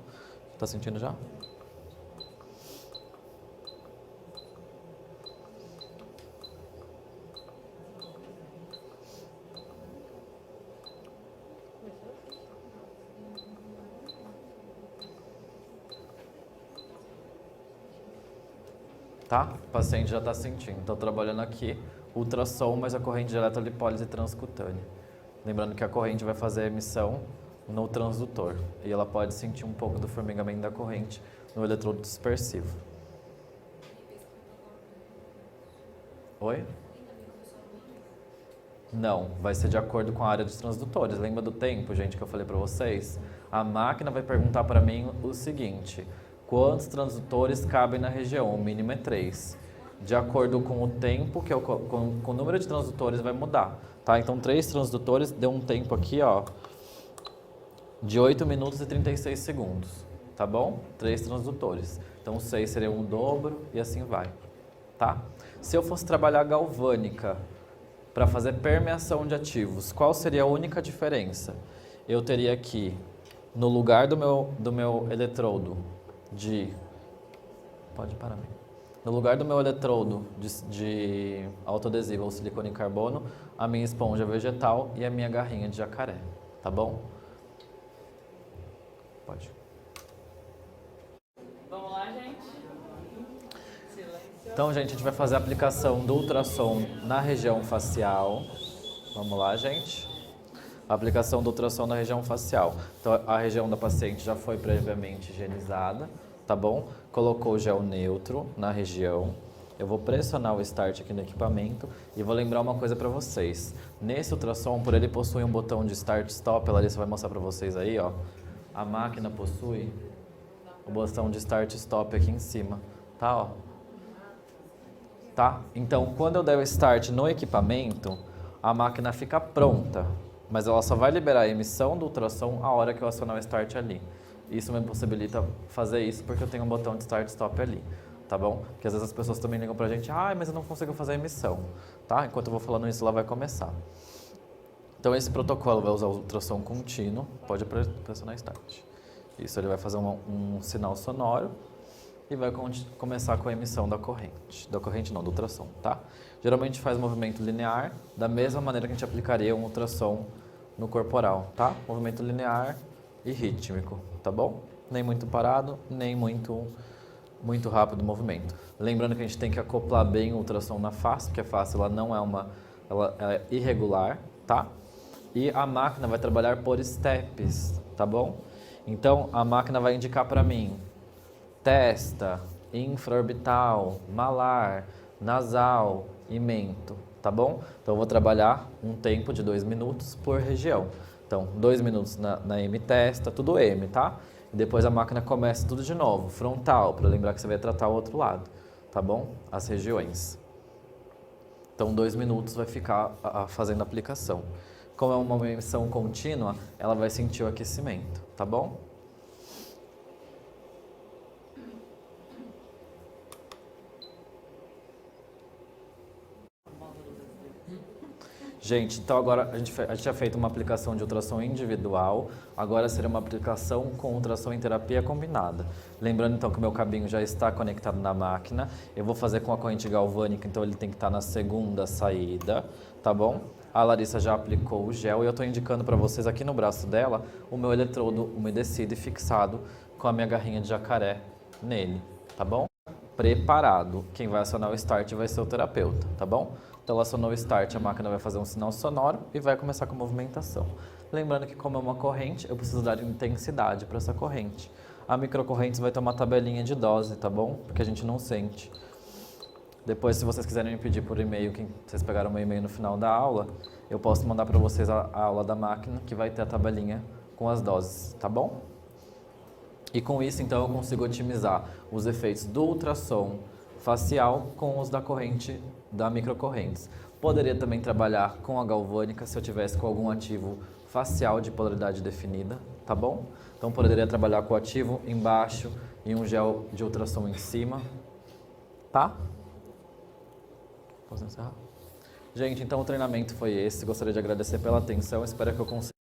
Tá sentindo já? Tá? O paciente já está sentindo. Estou trabalhando aqui ultrassom, mas a corrente de eletrolipólise transcutânea. Lembrando que a corrente vai fazer a emissão no transdutor. E ela pode sentir um pouco do formigamento da corrente no eletrodo dispersivo. Oi? Não, vai ser de acordo com a área dos transdutores. Lembra do tempo, gente, que eu falei para vocês? A máquina vai perguntar para mim o seguinte: quantos transdutores cabem na região? O mínimo é 3. De acordo com o tempo, com o número de transdutores vai mudar, tá? Então 3 transdutores deu um tempo aqui, ó, de 8 minutos e 36 segundos, tá bom? 3 transdutores. Então 6 seria um dobro e assim vai, tá? Se eu fosse trabalhar galvânica para fazer permeação de ativos, qual seria a única diferença? Eu teria aqui, no lugar do meu eletrodo pode parar mim. No lugar do meu eletrodo de autoadesivo ou silicone e carbono, a minha esponja vegetal e a minha garrinha de jacaré, tá bom? Pode. Vamos lá, gente. Silêncio. Então, gente, a gente vai fazer a aplicação do ultrassom na região facial. Vamos lá, gente. A aplicação do ultrassom na região facial. Então, a região da paciente já foi previamente higienizada, tá bom? Colocou o gel neutro na região. Eu vou pressionar o Start aqui no equipamento e vou lembrar uma coisa para vocês. Nesse ultrassom, por ele possuir um botão de Start Stop, a Larissa vai mostrar para vocês aí, ó. A máquina possui o botão de Start Stop aqui em cima, tá, ó. Tá? Então, quando eu der o Start no equipamento, a máquina fica pronta, mas ela só vai liberar a emissão do ultrassom a hora que eu acionar o Start ali. Isso me possibilita fazer isso porque eu tenho um botão de Start Stop ali, tá bom? Porque às vezes as pessoas também ligam pra gente, mas eu não consigo fazer a emissão, tá? Enquanto eu vou falando isso, ela vai começar. Então esse protocolo vai usar o ultrassom contínuo, pode pressionar Start. Isso, ele vai fazer um sinal sonoro e vai começar com a emissão da corrente. Da corrente não, do ultrassom, tá? Geralmente faz movimento linear, da mesma maneira que a gente aplicaria um ultrassom no corporal, tá? Movimento linear e rítmico, tá bom? Nem muito parado, nem muito rápido o movimento. Lembrando que a gente tem que acoplar bem o ultrassom na face, porque a face ela não é ela é irregular, tá? E a máquina vai trabalhar por steps, tá bom? Então a máquina vai indicar para mim testa, infraorbital, malar, nasal e mento, tá bom? Então eu vou trabalhar um tempo de 2 minutos por região. Então, 2 minutos na M-testa, tudo M, tá? E depois a máquina começa tudo de novo, frontal, para lembrar que você vai tratar o outro lado, tá bom? As regiões. Então, 2 minutos vai ficar fazendo a aplicação. Como é uma emissão contínua, ela vai sentir o aquecimento, tá bom? Gente, então agora a gente tinha feito uma aplicação de ultrassom individual, agora seria uma aplicação com ultrassom em terapia combinada. Lembrando então que o meu cabinho já está conectado na máquina, eu vou fazer com a corrente galvânica, então ele tem que estar na segunda saída, tá bom? A Larissa já aplicou o gel e eu estou indicando para vocês aqui no braço dela o meu eletrodo umedecido e fixado com a minha garrinha de jacaré nele, tá bom? Preparado. Quem vai acionar o Start vai ser o terapeuta, tá bom? Então ela acionou o Start, a máquina vai fazer um sinal sonoro e vai começar com a movimentação. Lembrando que como é uma corrente, eu preciso dar intensidade para essa corrente. A microcorrente vai ter uma tabelinha de dose, tá bom? Porque a gente não sente. Depois, se vocês quiserem me pedir por e-mail, vocês pegaram meu e-mail no final da aula, eu posso mandar para vocês a aula da máquina, que vai ter a tabelinha com as doses, tá bom? E com isso, então, eu consigo otimizar os efeitos do ultrassom facial com os da corrente da microcorrentes. Poderia também trabalhar com a galvânica se eu tivesse com algum ativo facial de polaridade definida, tá bom? Então, poderia trabalhar com o ativo embaixo e um gel de ultrassom em cima, tá? Posso encerrar? Gente, então o treinamento foi esse. Gostaria de agradecer pela atenção. Espero que eu consiga